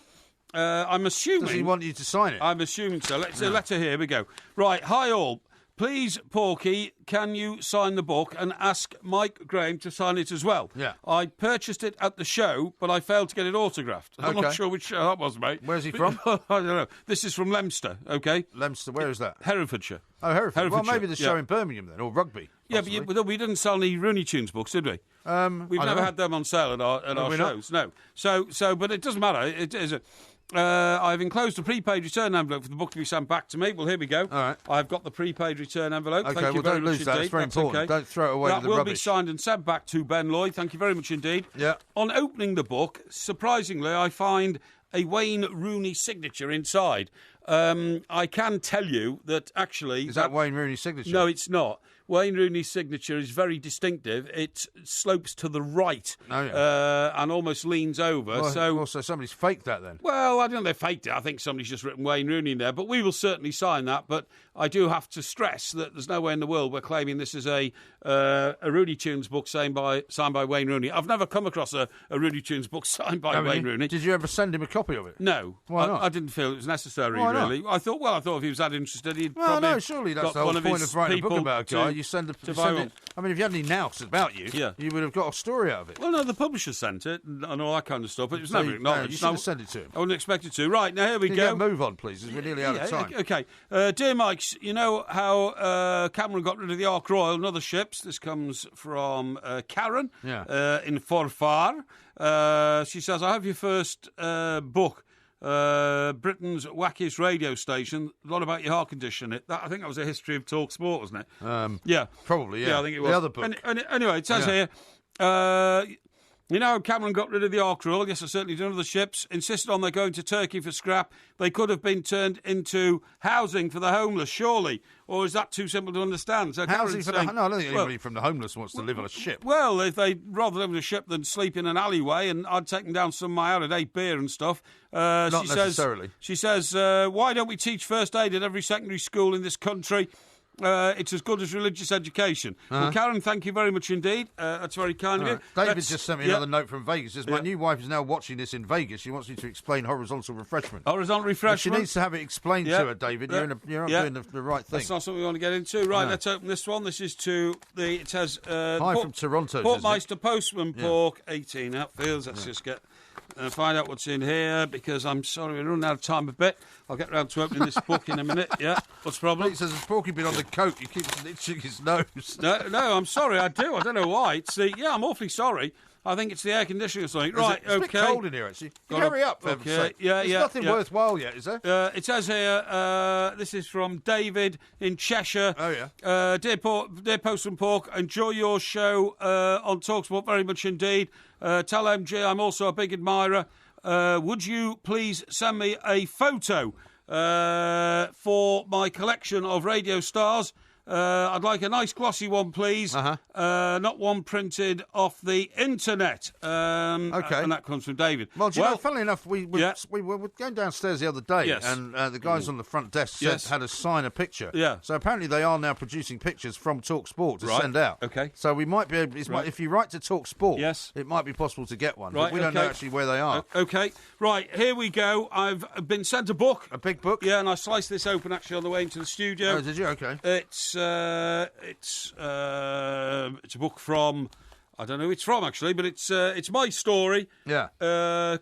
Speaker 1: I'm assuming.
Speaker 2: Does he want you to sign it?
Speaker 1: I'm assuming so. Let's a letter here. We go. Right. Hi all. Please, Porky, can you sign the book and ask Mike Graham to sign it as well?
Speaker 2: Yeah.
Speaker 1: I purchased it at the show, but I failed to get it autographed. I'm not
Speaker 2: Okay.
Speaker 1: sure which show that was, mate.
Speaker 2: Where's he from?
Speaker 1: I don't know. This is from Leicester, okay?
Speaker 2: Leicester, where is that?
Speaker 1: Herefordshire.
Speaker 2: Oh, Hereford. Well,
Speaker 1: Herefordshire,
Speaker 2: maybe the show
Speaker 1: yeah.
Speaker 2: in Birmingham then, or rugby.
Speaker 1: Yeah, but we didn't sell any Rooney Tunes books, did we? We've
Speaker 2: I
Speaker 1: never
Speaker 2: don't know.
Speaker 1: had them on sale at our
Speaker 2: we not?
Speaker 1: shows. No. So, but it doesn't matter. It is I've enclosed a prepaid return envelope for the book to be sent back to me. Well, here we go.
Speaker 2: All right.
Speaker 1: I've got the prepaid return envelope.
Speaker 2: Okay,
Speaker 1: Thank you
Speaker 2: well,
Speaker 1: very
Speaker 2: don't
Speaker 1: much
Speaker 2: lose that.
Speaker 1: indeed.
Speaker 2: It's very
Speaker 1: That's
Speaker 2: important.
Speaker 1: okay.
Speaker 2: Don't throw it away
Speaker 1: That
Speaker 2: with the
Speaker 1: will
Speaker 2: rubbish.
Speaker 1: be signed and sent back to Ben Lloyd. Thank you very much indeed.
Speaker 2: Yeah.
Speaker 1: On opening the book, surprisingly, I find a Wayne Rooney signature inside. I can tell you that actually...
Speaker 2: Is that Wayne Rooney's signature?
Speaker 1: No, it's not. Wayne Rooney's signature is very distinctive. It slopes to the right and almost leans over.
Speaker 2: Well, so somebody's faked that then.
Speaker 1: Well, I don't know if they faked it. I think somebody's just written Wayne Rooney in there. But we will certainly sign that. But I do have to stress that there's no way in the world we're claiming this is a Rooney Tunes book signed by Wayne Rooney. I've never come across a Rooney Tunes book signed by Wayne Rooney.
Speaker 2: Did you ever send him a copy of it?
Speaker 1: No.
Speaker 2: Why not?
Speaker 1: I didn't feel it was necessary,
Speaker 2: Why not?
Speaker 1: really. I thought if he was that interested, he'd
Speaker 2: Well,
Speaker 1: probably
Speaker 2: no, surely that's
Speaker 1: got
Speaker 2: the whole
Speaker 1: one of
Speaker 2: point
Speaker 1: his
Speaker 2: of writing a book
Speaker 1: people
Speaker 2: about a guy. you send it.
Speaker 1: viral.
Speaker 2: I mean, if you had any nous about you, you would have got a story out of it.
Speaker 1: Well, no, the publisher sent it and all that kind of stuff, but it was never acknowledged.
Speaker 2: You should have sent it to him.
Speaker 1: I wouldn't expect it to. Right, now here we go.
Speaker 2: Move on, please, as we're nearly out of time.
Speaker 1: Okay. Dear Mikes, you know how Cameron got rid of the Ark Royal and other ships? This comes from Karen in Forfar. She says, I have your first book, Britain's wackiest radio station. A lot about your heart condition. I think that was a history of Talk Sport, wasn't it?
Speaker 2: Yeah. Probably, yeah.
Speaker 1: I think it was.
Speaker 2: The other book.
Speaker 1: Anyway, it says here, you know, Cameron got rid of the Ark Royal. Yes, I certainly did. Other ships insisted on their going to Turkey for scrap. They could have been turned into housing for the homeless, surely. Or is that too simple to understand? So
Speaker 2: housing for no, I don't think anybody from the homeless wants to live on a ship.
Speaker 1: Well, if they'd rather live on a ship than sleep in an alleyway, and I'd taken down some of my out-of-date beer and stuff.
Speaker 2: Not necessarily.
Speaker 1: She says, why don't we teach first aid at every secondary school in this country? It's as good as religious education. Well, Karen, thank you very much indeed. That's very kind of you.
Speaker 2: David just sent me another note from Vegas. Says, my new wife is now watching this in Vegas. She wants me to explain horizontal refreshment.
Speaker 1: Horizontal refreshment?
Speaker 2: She needs to have it explained to her, David. You're not doing the right thing.
Speaker 1: That's not something we want to get into. Right, let's open this one. This is it says...
Speaker 2: Hi from Toronto.
Speaker 1: Portmeister Postman Pork, 18 outfields. Let's just get... find out what's in here, because I'm sorry, we're running out of time a bit. I'll get round to opening this book in a minute. Yeah, what's the problem?
Speaker 2: Pete says, has Porky been on the coat? He keeps itching his nose.
Speaker 1: No, I'm sorry, I do. I don't know why. I'm awfully sorry. I think it's the air conditioning or something. Right,
Speaker 2: it's a bit cold in here, actually. Hurry up, for heaven's sake. There's nothing worthwhile yet, is there?
Speaker 1: It says here, this is from David in Cheshire.
Speaker 2: Oh, yeah.
Speaker 1: Dear Postman Pork, enjoy your show on TalkSport very much indeed. Tell MG I'm also a big admirer. Would you please send me a photo for my collection of radio stars? I'd like a nice glossy one, please. Not one printed off the internet.
Speaker 2: Okay.
Speaker 1: And that comes from David.
Speaker 2: Well, do you know, funnily enough, we were going downstairs the other day, and the guys on the front desk had us sign a picture.
Speaker 1: Yeah.
Speaker 2: So apparently they are now producing pictures from Talk Sport to send out.
Speaker 1: Okay.
Speaker 2: So we might be able, if you write to Talk Sport, it might be possible to get one.
Speaker 1: Right,
Speaker 2: but we don't know actually where they are.
Speaker 1: Okay. Right, here we go. I've been sent a book.
Speaker 2: A big book?
Speaker 1: Yeah, and I sliced this open actually on the way into the studio.
Speaker 2: Oh, did you? Okay.
Speaker 1: It's a book from, I don't know who it's from actually, but it's my story.
Speaker 2: Yeah.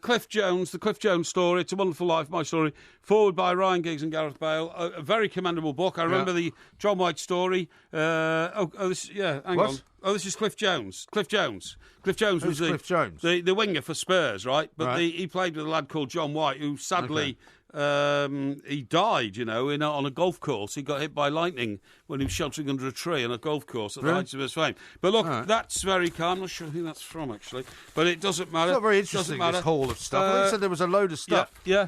Speaker 1: Cliff Jones, the Cliff Jones story. It's a Wonderful Life, my story. Forward by Ryan Giggs and Gareth Bale. A very commendable book. I remember the John White story. Hang on. Oh, this is Cliff Jones. Cliff Jones was
Speaker 2: Cliff Jones?
Speaker 1: The winger for Spurs, right? But he played with a lad called John White, who sadly... he died, on a golf course. He got hit by lightning when he was sheltering under a tree on a golf course at the heights of his fame. But look, that's very calm. I'm not sure who that's from, actually. But it doesn't matter.
Speaker 2: It's not very interesting, this haul of stuff. I thought you said there was a load of stuff.
Speaker 1: Yeah.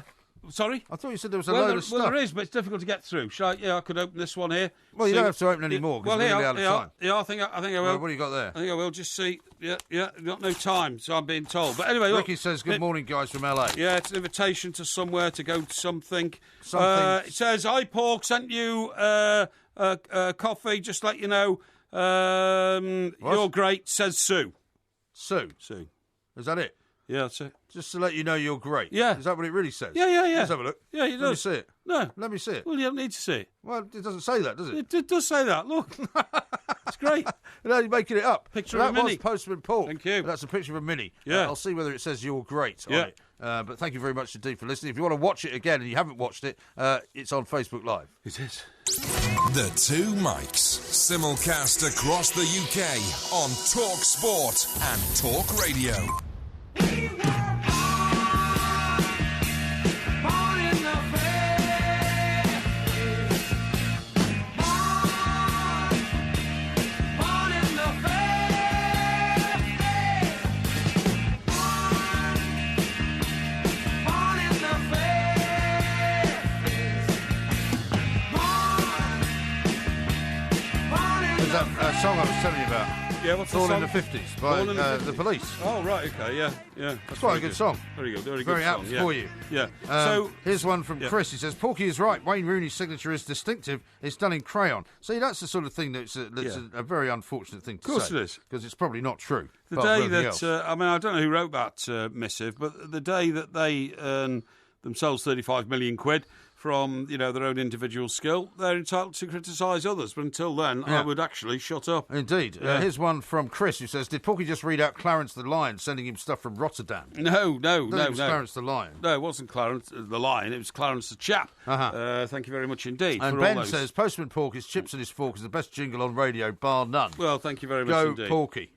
Speaker 1: Sorry?
Speaker 2: I thought you said there was a load of stuff.
Speaker 1: Well, there is, but it's difficult to get through. I could open this one here.
Speaker 2: Well, you don't have to open any more, because we're nearly out of time.
Speaker 1: Yeah, I think I will.
Speaker 2: Well, what do you got there?
Speaker 1: I think I will. Just see. Yeah, got no time, so I'm being told. But anyway, look.
Speaker 2: Ricky says, good morning, guys from LA.
Speaker 1: Yeah, it's an invitation to somewhere to go to something. It says, hi, Pork, sent you coffee, just let you know. You're great, says Sue.
Speaker 2: Sue? Is that it?
Speaker 1: Yeah, that's it.
Speaker 2: Just to let you know you're great.
Speaker 1: Yeah.
Speaker 2: Is that what it really says?
Speaker 1: Yeah.
Speaker 2: Let's have a look.
Speaker 1: Yeah, it does.
Speaker 2: Let me see it.
Speaker 1: No.
Speaker 2: Let me see it.
Speaker 1: Well, you don't need to see it.
Speaker 2: Well, it doesn't say that, does it?
Speaker 1: It does say that. Look. It's great.
Speaker 2: No, you're making it up.
Speaker 1: Picture of a Mini.
Speaker 2: That was Postman Pork.
Speaker 1: Thank you.
Speaker 2: That's a picture of a Mini.
Speaker 1: Yeah.
Speaker 2: I'll see whether it says you're great on it. But thank you very much indeed for listening. If you want to watch it again and you haven't watched it, it's on Facebook Live.
Speaker 1: It is.
Speaker 4: The Two Mics, simulcast across the UK on Talk Sport and Talk Radio.
Speaker 2: That song I was telling you about.
Speaker 1: Yeah, what's the
Speaker 2: All
Speaker 1: song?
Speaker 2: in the 50s by the Police.
Speaker 1: Oh, right, okay, yeah.
Speaker 2: That's quite a good song.
Speaker 1: Very good, very
Speaker 2: apt for you.
Speaker 1: Yeah.
Speaker 2: So here's one from Chris. He says, Porky is right. Wayne Rooney's signature is distinctive. It's done in crayon. See, that's the sort of thing that's a very unfortunate thing to say.
Speaker 1: Of course it is.
Speaker 2: Because it's probably not true.
Speaker 1: The day that, I don't know who wrote that missive, but the day that they earn themselves 35 million quid from, their own individual skill, they're entitled to criticise others. But until then, I would actually shut up.
Speaker 2: Indeed. Here's one from Chris who says, did Porky just read out Clarence the Lion sending him stuff from Rotterdam?
Speaker 1: No.
Speaker 2: It was Clarence the Lion.
Speaker 1: No, it wasn't Clarence the Lion. It was Clarence the Chap. Thank you very much indeed.
Speaker 2: And Ben says, Postman Porky's Chips and His Fork is the best jingle on radio, bar none.
Speaker 1: Well, thank you very much indeed.
Speaker 2: Go Porky.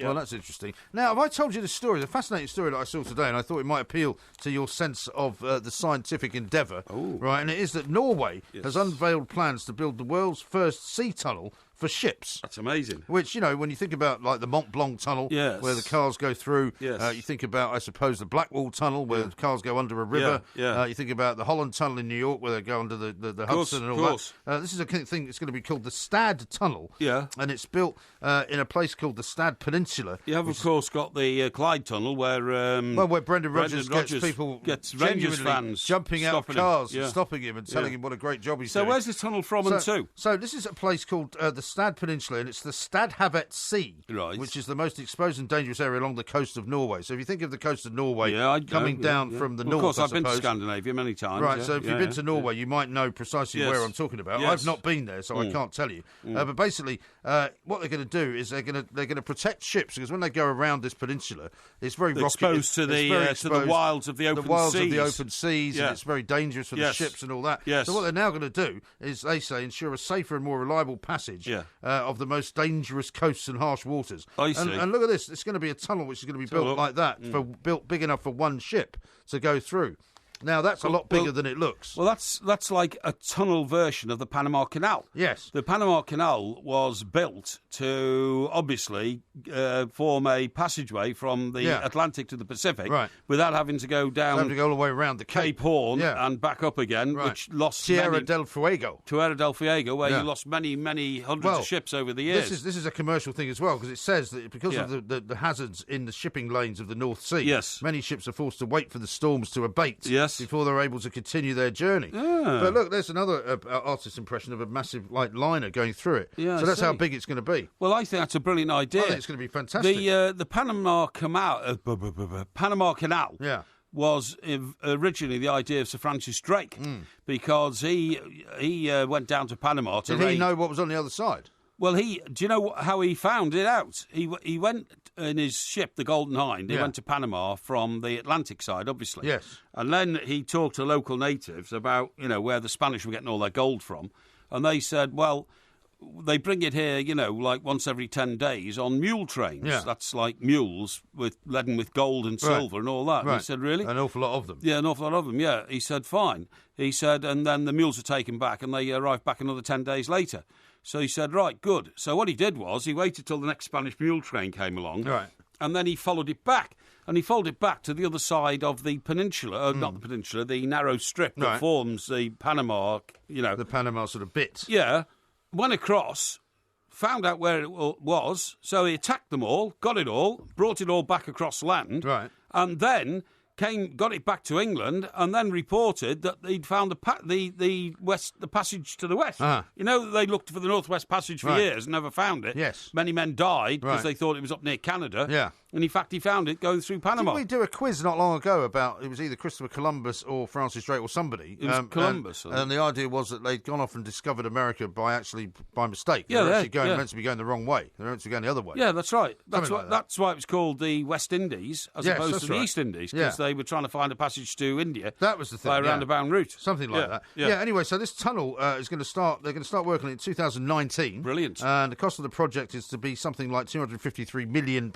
Speaker 2: Well, that's interesting. Now, have I told you this story? It's a fascinating story that I saw today, and I thought it might appeal to your sense of the scientific endeavour. Right, and it is that Norway has unveiled plans to build the world's first sea tunnel for ships.
Speaker 1: That's amazing.
Speaker 2: Which, when you think about, like, the Mont Blanc tunnel, where the cars go through, you think about, I suppose, the Blackwall tunnel, where the cars go under a river. You think about the Holland tunnel in New York, where they go under the Hudson and all that. This is a thing that's going to be called the Stad Tunnel. And it's built in a place called the Stad Peninsula.
Speaker 1: You have, of course, got the Clyde Tunnel, where...
Speaker 2: where Brendan Rodgers gets
Speaker 1: Rangers fans
Speaker 2: jumping out of cars and stopping him and telling him what a great job he's doing.
Speaker 1: So where's this tunnel from and to?
Speaker 2: So this is a place called the Stad Peninsula, and it's the Stadhavet Sea, which is the most exposed and dangerous area along the coast of Norway. So if you think of the coast of Norway coming down from the north,
Speaker 1: of course, I've been to Scandinavia many times.
Speaker 2: Right, so if you've been to Norway, you might know precisely where I'm talking about. I've not been there, so I can't tell you. But basically, what they're going to do is they're going to protect ships, because when they go around this peninsula, it's very rocky.
Speaker 1: Exposed to the wilds of the open seas.
Speaker 2: The wilds of the open seas, and it's very dangerous for the ships and all that. So what they're now going to do is, they say, ensure a safer and more reliable passage of the most dangerous coasts and harsh waters.
Speaker 1: I see.
Speaker 2: And look at this. It's going to be a tunnel which is going to be built like that, built big enough for one ship to go through. Now, that's a lot bigger than it looks.
Speaker 1: Well, that's like a tunnel version of the Panama Canal.
Speaker 2: Yes.
Speaker 1: The Panama Canal was built to, obviously, form a passageway from the Atlantic to the Pacific without having to go down...
Speaker 2: Having to go all the way around the
Speaker 1: Cape Horn and back up again, which lost
Speaker 2: Tierra del Fuego,
Speaker 1: where you lost many hundreds of ships over the years.
Speaker 2: This is a commercial thing as well, because it says that because of the hazards in the shipping lanes of the North Sea, many ships are forced to wait for the storms to abate before they're able to continue their journey. But look, there's another artist's impression of a massive liner going through it. So that's how big it's going to be.
Speaker 1: Well, I think that's a brilliant idea.
Speaker 2: I think it's going to be fantastic.
Speaker 1: The Panama Canal was originally the idea of Sir Francis Drake, because he went down to Panama to
Speaker 2: Did he know what was on the other side?
Speaker 1: Well, do you know how he found it out? He went in his ship, the Golden Hind. He went to Panama from the Atlantic side, obviously.
Speaker 2: Yes.
Speaker 1: And then he talked to local natives about, where the Spanish were getting all their gold from. And they said, well, they bring it here, like once every 10 days on mule trains.
Speaker 2: Yeah.
Speaker 1: That's like mules laden with gold and silver and all that.
Speaker 2: Right.
Speaker 1: And he said, really?
Speaker 2: An awful lot of them.
Speaker 1: Yeah, an awful lot of them, yeah. He said, fine. He said, and then the mules are taken back and they arrive back another 10 days later. So he said, right, good. So what he did was he waited till the next Spanish mule train came along.
Speaker 2: Right.
Speaker 1: And then he followed it back. And he followed it back to the other side of the peninsula, not the peninsula, the narrow strip that forms the Panama,
Speaker 2: The Panama sort of bit.
Speaker 1: Yeah. Went across, found out where it was, so he attacked them all, got it all, brought it all back across land.
Speaker 2: Right.
Speaker 1: And then got it back to England, and then reported that he'd found the passage to the west. They looked for the Northwest Passage for years and never found it.
Speaker 2: Yes.
Speaker 1: Many men died because they thought it was up near Canada.
Speaker 2: Yeah.
Speaker 1: And in fact, he found it going through Panama.
Speaker 2: Didn't we do a quiz not long ago about, it was either Christopher Columbus or Francis Drake or somebody?
Speaker 1: It was Columbus.
Speaker 2: And the idea was that they'd gone off and discovered America by mistake. They were meant to be going the wrong way. They were meant to be going the other way.
Speaker 1: Yeah, that's right. That's why it was called the West Indies as opposed to the East Indies, because they were trying to find a passage to India.
Speaker 2: That was the thing.
Speaker 1: By a roundabout route.
Speaker 2: Something like that. Yeah, anyway, so this tunnel is going to start, they're going to start working in 2019.
Speaker 1: Brilliant.
Speaker 2: And the cost of the project is to be something like £253 million.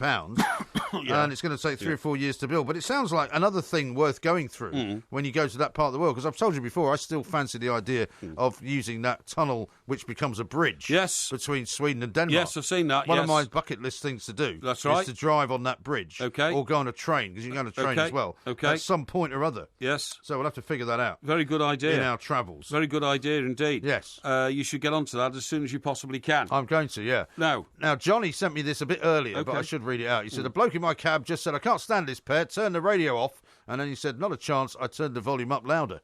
Speaker 2: And it's going to take 3 or 4 years to build. But it sounds like another thing worth going through when you go to that part of the world. Because I've told you before, I still fancy the idea of using that tunnel which becomes a bridge between Sweden and Denmark.
Speaker 1: Yes, I've seen that.
Speaker 2: One of my bucket list things to do
Speaker 1: is to
Speaker 2: drive on that bridge.
Speaker 1: Okay.
Speaker 2: Or go on a train, because you can go on a train as well.
Speaker 1: Okay.
Speaker 2: At some point or other.
Speaker 1: Yes.
Speaker 2: So we'll have to figure that out.
Speaker 1: Very good idea.
Speaker 2: In our travels.
Speaker 1: Very good idea indeed.
Speaker 2: Yes.
Speaker 1: You should get onto that as soon as you possibly can.
Speaker 2: I'm going to, yeah.
Speaker 1: Now,
Speaker 2: Johnny sent me this a bit earlier, but I should read it out. He said, a bloke in my cab just said, I can't stand this pair, turn the radio off. And then he said, not a chance, I turned the volume up louder.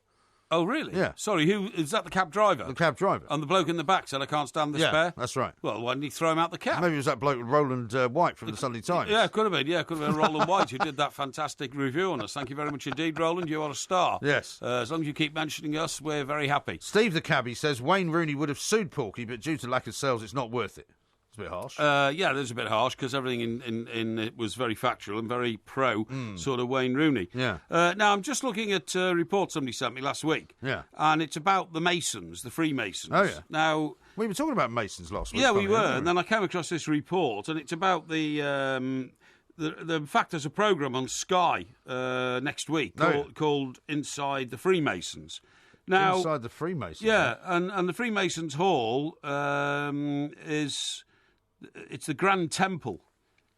Speaker 1: Oh, really?
Speaker 2: Yeah.
Speaker 1: Sorry, who is that? The cab driver?
Speaker 2: The cab driver.
Speaker 1: And the bloke in the back said, I can't stand this spare?
Speaker 2: That's right.
Speaker 1: Well, why didn't he throw him out the cab?
Speaker 2: Maybe it was that bloke Roland White from the Sunday Times.
Speaker 1: Yeah, it could have been. Yeah, it could have been Roland White who did that fantastic review on us. Thank you very much indeed, Roland. You are a star.
Speaker 2: Yes.
Speaker 1: As long as you keep mentioning us, we're very happy.
Speaker 2: Steve the cabbie says Wayne Rooney would have sued Porky, but due to lack of sales, it's not worth it. It's a bit harsh.
Speaker 1: Yeah, it is a bit harsh because everything in it was very factual and very pro sort of Wayne Rooney.
Speaker 2: Yeah.
Speaker 1: Now, I'm just looking at a report somebody sent me last week.
Speaker 2: Yeah.
Speaker 1: And it's about the Masons, the Freemasons.
Speaker 2: Oh, yeah.
Speaker 1: Now...
Speaker 2: We were talking about Masons last week.
Speaker 1: Yeah, we were. And then I came across this report, and it's about the fact there's a programme on Sky next week called Inside the Freemasons. Now,
Speaker 2: Inside the Freemasons?
Speaker 1: Yeah, and the Freemasons Hall it's the Grand Temple.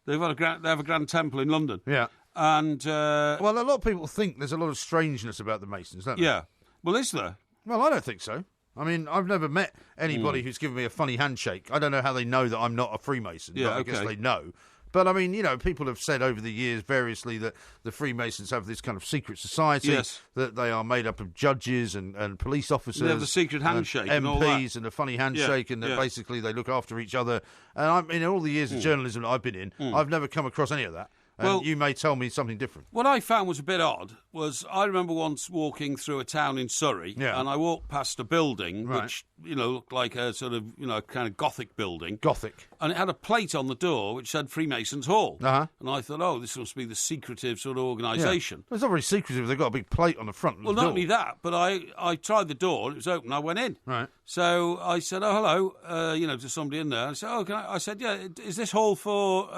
Speaker 1: They have a Grand Temple in London.
Speaker 2: Yeah.
Speaker 1: And
Speaker 2: well, a lot of people think there's a lot of strangeness about the Masons, don't they?
Speaker 1: Yeah. Well, is there?
Speaker 2: Well, I don't think so. I mean, I've never met anybody who's given me a funny handshake. I don't know how they know that I'm not a Freemason.
Speaker 1: Yeah,
Speaker 2: but I guess they know. But, I mean, people have said over the years variously that the Freemasons have this kind of secret society, that they are made up of judges and police officers.
Speaker 1: They have the secret handshake and
Speaker 2: MPs
Speaker 1: all that.
Speaker 2: and a funny handshake, and that basically they look after each other. And I mean, in all the years of journalism that I've been in, I've never come across any of that. And you may tell me something different.
Speaker 1: What I found was a bit odd was I remember once walking through a town in Surrey, and I walked past a building which looked like a sort of kind of Gothic building.
Speaker 2: Gothic.
Speaker 1: And it had a plate on the door which said Freemasons Hall.
Speaker 2: Uh-huh.
Speaker 1: And I thought, oh, this must be the secretive sort of organisation.
Speaker 2: Well, it's not very secretive. They've got a big plate on the front of the door.
Speaker 1: Well, not only that, but I tried the door. It was open. I went in.
Speaker 2: Right.
Speaker 1: So I said, oh, hello, to somebody in there. I said, I said, yeah, is this hall for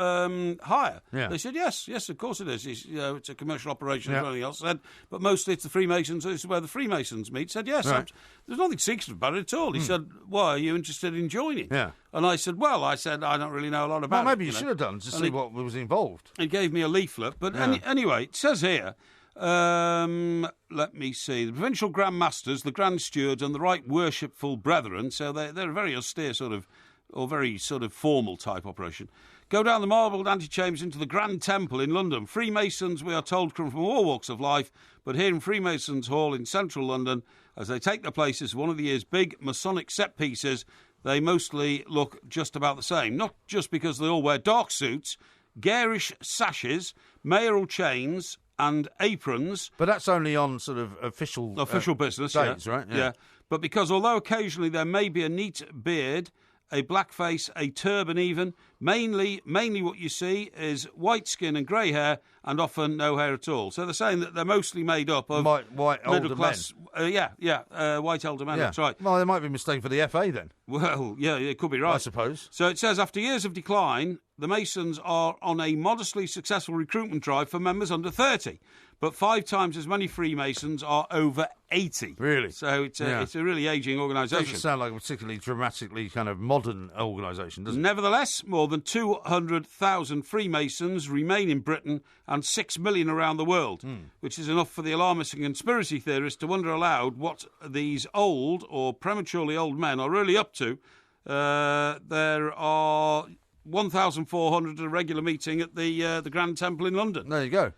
Speaker 1: hire?
Speaker 2: Yeah.
Speaker 1: They said, yes, of course it is. It's a commercial operation as anything else. I said, but mostly it's the Freemasons. This is where the Freemasons meet. He said, yes.
Speaker 2: Right.
Speaker 1: There's nothing secret about it at all. He said, why, are you interested in joining?
Speaker 2: Yeah.
Speaker 1: And I said, I don't really know a lot about
Speaker 2: it. Well, maybe you
Speaker 1: know.
Speaker 2: should have done to see what was involved.
Speaker 1: He gave me a leaflet. But anyway, it says here, let me see, the provincial Grand Masters, the Grand Stewards and the Right Worshipful Brethren, so they're a very austere sort of, or very sort of formal type operation, go down the marbled antechambers into the Grand Temple in London. Freemasons, we are told, come from all walks of life, but here in Freemasons Hall in central London, as they take their places, one of the year's big Masonic set pieces, they mostly look just about the same. Not just because they all wear dark suits, garish sashes, mayoral chains and aprons.
Speaker 2: But that's only on sort of official
Speaker 1: business
Speaker 2: days, right?
Speaker 1: Yeah. But because although occasionally there may be a neat beard, a black face, a turban even, mainly what you see is white skin and grey hair and often no hair at all. So they're saying that they're mostly made up of
Speaker 2: white older
Speaker 1: class,
Speaker 2: men.
Speaker 1: White older men, that's right.
Speaker 2: Well, they might be mistaken for the FA then.
Speaker 1: Well, yeah, it could be right.
Speaker 2: I suppose.
Speaker 1: So it says, after years of decline, the Masons are on a modestly successful recruitment drive for members under 30. But 5 times as many Freemasons are over 80.
Speaker 2: Really?
Speaker 1: So it's a really ageing organisation.
Speaker 2: Doesn't sound like a particularly dramatically kind of modern organisation, does it?
Speaker 1: Nevertheless, more than 200,000 Freemasons remain in Britain and 6 million around the world, which is enough for the alarmist and conspiracy theorists to wonder aloud what these old or prematurely old men are really up to. There are 1,400 at a regular meeting at the Grand Temple in London.
Speaker 2: There you go.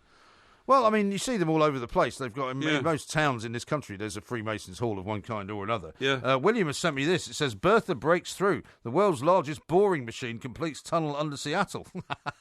Speaker 2: Well, I mean, you see them all over the place. They've got, in most towns in this country, there's a Freemasons Hall of one kind or another.
Speaker 1: Yeah.
Speaker 2: William has sent me this. It says, Bertha breaks through. The world's largest boring machine completes tunnel under Seattle.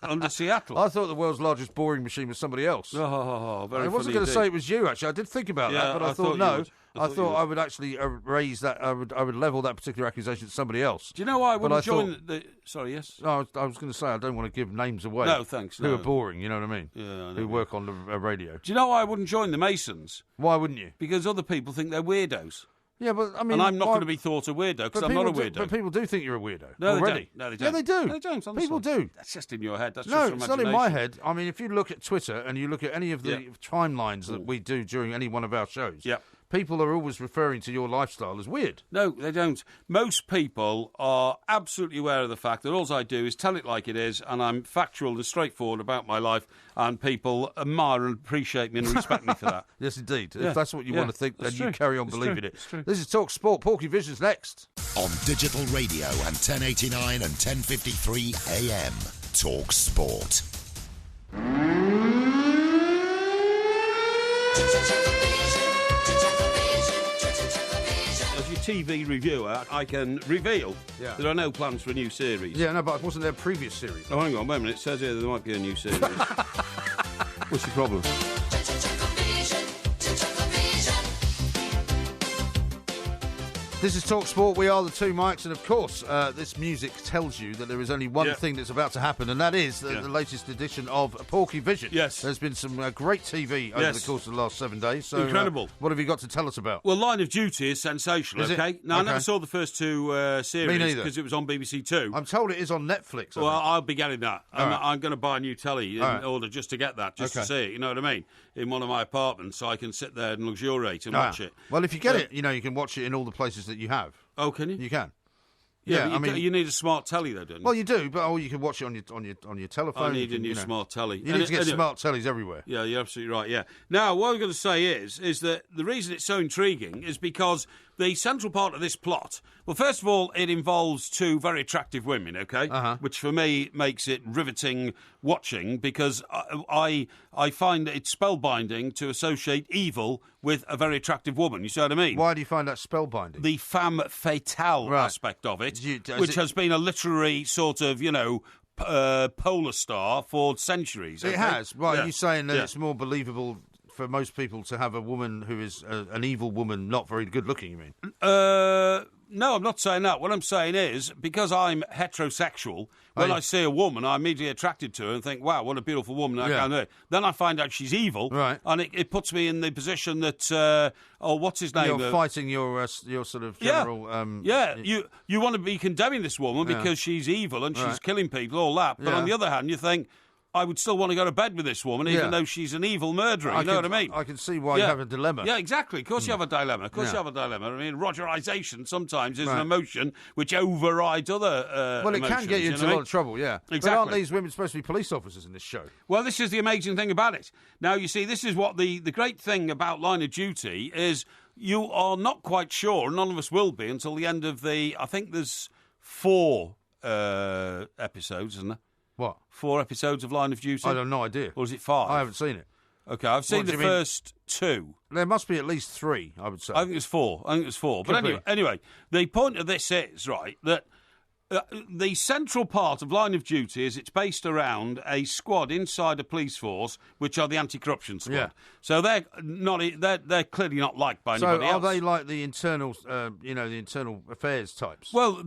Speaker 1: Under Seattle?
Speaker 2: I thought the world's largest boring machine was somebody else.
Speaker 1: Oh, very
Speaker 2: I wasn't going to say it was you, actually. I did think about that, but I thought no. I thought I would actually raise that. I would level that particular accusation to somebody else.
Speaker 1: Do you know why I wouldn't join the... Sorry, yes?
Speaker 2: No, I was going to say I don't want to give names away.
Speaker 1: No, thanks.
Speaker 2: Who are boring, you know what I mean?
Speaker 1: Yeah, I know.
Speaker 2: Who work on the radio.
Speaker 1: Do you know why I wouldn't join the Masons?
Speaker 2: Why wouldn't you?
Speaker 1: Because other people think they're weirdos.
Speaker 2: Yeah, but I mean...
Speaker 1: And I'm not going to be thought a weirdo, because I'm not a weirdo.
Speaker 2: But people do think you're a weirdo.
Speaker 1: No,
Speaker 2: already.
Speaker 1: They don't. No, they don't.
Speaker 2: Yeah, they do.
Speaker 1: No, they don't. Honestly.
Speaker 2: People do.
Speaker 1: That's just in your head. That's
Speaker 2: no,
Speaker 1: just your
Speaker 2: it's
Speaker 1: imagination.
Speaker 2: not in my head. I mean, if you look at Twitter and you look at any of the timelines that we do during any one of our shows...
Speaker 1: Yeah.
Speaker 2: People are always referring to your lifestyle as weird.
Speaker 1: No, they don't. Most people are absolutely aware of the fact that all I do is tell it like it is, and I'm factual and straightforward about my life, and people admire and appreciate me and respect me for that.
Speaker 2: Yes, indeed.
Speaker 1: Yeah.
Speaker 2: If that's what you want to think, then you carry on believing it.
Speaker 1: True.
Speaker 2: This is Talk Sport. Porky Vision's next.
Speaker 7: On digital radio and 1089 and 1053 AM. Talk Sport.
Speaker 1: TV reviewer, I can reveal there are no plans for a new series.
Speaker 2: Yeah, no, but wasn't there a previous series?
Speaker 1: Oh, hang on, wait a minute. It says here there might be a new series. What's the problem?
Speaker 2: This is Talk Sport. We are the two mics, and of course, this music tells you that there is only one thing that's about to happen, and that is the latest edition of Porky Vision.
Speaker 1: Yes.
Speaker 2: There's been some great TV over the course of the last 7 days. So,
Speaker 1: incredible.
Speaker 2: What have you got to tell us about?
Speaker 1: Well, Line of Duty is sensational,
Speaker 2: Is it?
Speaker 1: okay? Now, I never
Speaker 2: Okay.
Speaker 1: saw the first two series
Speaker 2: Me neither.
Speaker 1: because it was on BBC Two.
Speaker 2: I'm told it is on Netflix.
Speaker 1: Well, I'll be getting that. I'm going to buy a new telly in
Speaker 2: right.
Speaker 1: order just to get that, just to see it, you know what I mean? In one of my apartments, so I can sit there and luxuriate and watch it.
Speaker 2: Well, if you get it, you can watch it in all the places that you have.
Speaker 1: Oh, can you?
Speaker 2: You can.
Speaker 1: Yeah,
Speaker 2: I mean,
Speaker 1: you need a smart telly, though, don't you?
Speaker 2: Well, you do, but you can watch it on your telephone.
Speaker 1: I need a new smart telly.
Speaker 2: You need to get smart tellies everywhere.
Speaker 1: Yeah, you're absolutely right, yeah. Now, what I'm going to say is that the reason it's so intriguing is because the central part of this plot, well, first of all, it involves two very attractive women, okay? Which for me makes it riveting watching because I find that it's spellbinding to associate evil with a very attractive woman. You see what I mean?
Speaker 2: Why do you find that spellbinding?
Speaker 1: The femme fatale aspect of it, which has been a literary sort of, polar star for centuries.
Speaker 2: It has. Right,
Speaker 1: Yeah.
Speaker 2: are you saying that it's more believable for most people to have a woman who is an evil woman, not very good looking, you mean?
Speaker 1: No, I'm not saying that. What I'm saying is, because I'm heterosexual, when I see a woman, I'm immediately attracted to her and think, wow, what a beautiful woman. I can't do it. Then I find out she's evil, and it puts me in the position that, what's his name?
Speaker 2: You're fighting your sort of general...
Speaker 1: You want to be condemning this woman because she's evil and she's killing people, all that. But on the other hand, you think, I would still want to go to bed with this woman, even though she's an evil murderer. You know what I mean?
Speaker 2: I can see why you have a dilemma.
Speaker 1: Yeah, exactly. Of course you have a dilemma. Of course you have a dilemma. I mean, Rogerization sometimes is an emotion which overrides other
Speaker 2: well, it
Speaker 1: emotions,
Speaker 2: can get you into a lot of trouble, yeah.
Speaker 1: Exactly.
Speaker 2: But aren't these women supposed to be police officers in this show?
Speaker 1: Well, this is the amazing thing about it. Now, you see, this is what the great thing about Line of Duty is you are not quite sure, none of us will be, until the end of I think there's 4 episodes, isn't there?
Speaker 2: What?
Speaker 1: 4 episodes of Line of Duty?
Speaker 2: I have no idea.
Speaker 1: Or is it 5?
Speaker 2: I haven't seen it.
Speaker 1: Okay, I've seen the first 2.
Speaker 2: There must be at least 3, I would say.
Speaker 1: I think it's 4. But anyway, the point of this is, right, that the central part of Line of Duty is it's based around a squad inside a police force, which are the anti-corruption squad.
Speaker 2: Yeah.
Speaker 1: So they're clearly not liked by anybody else.
Speaker 2: So are they like the internal, the internal affairs types?
Speaker 1: Well,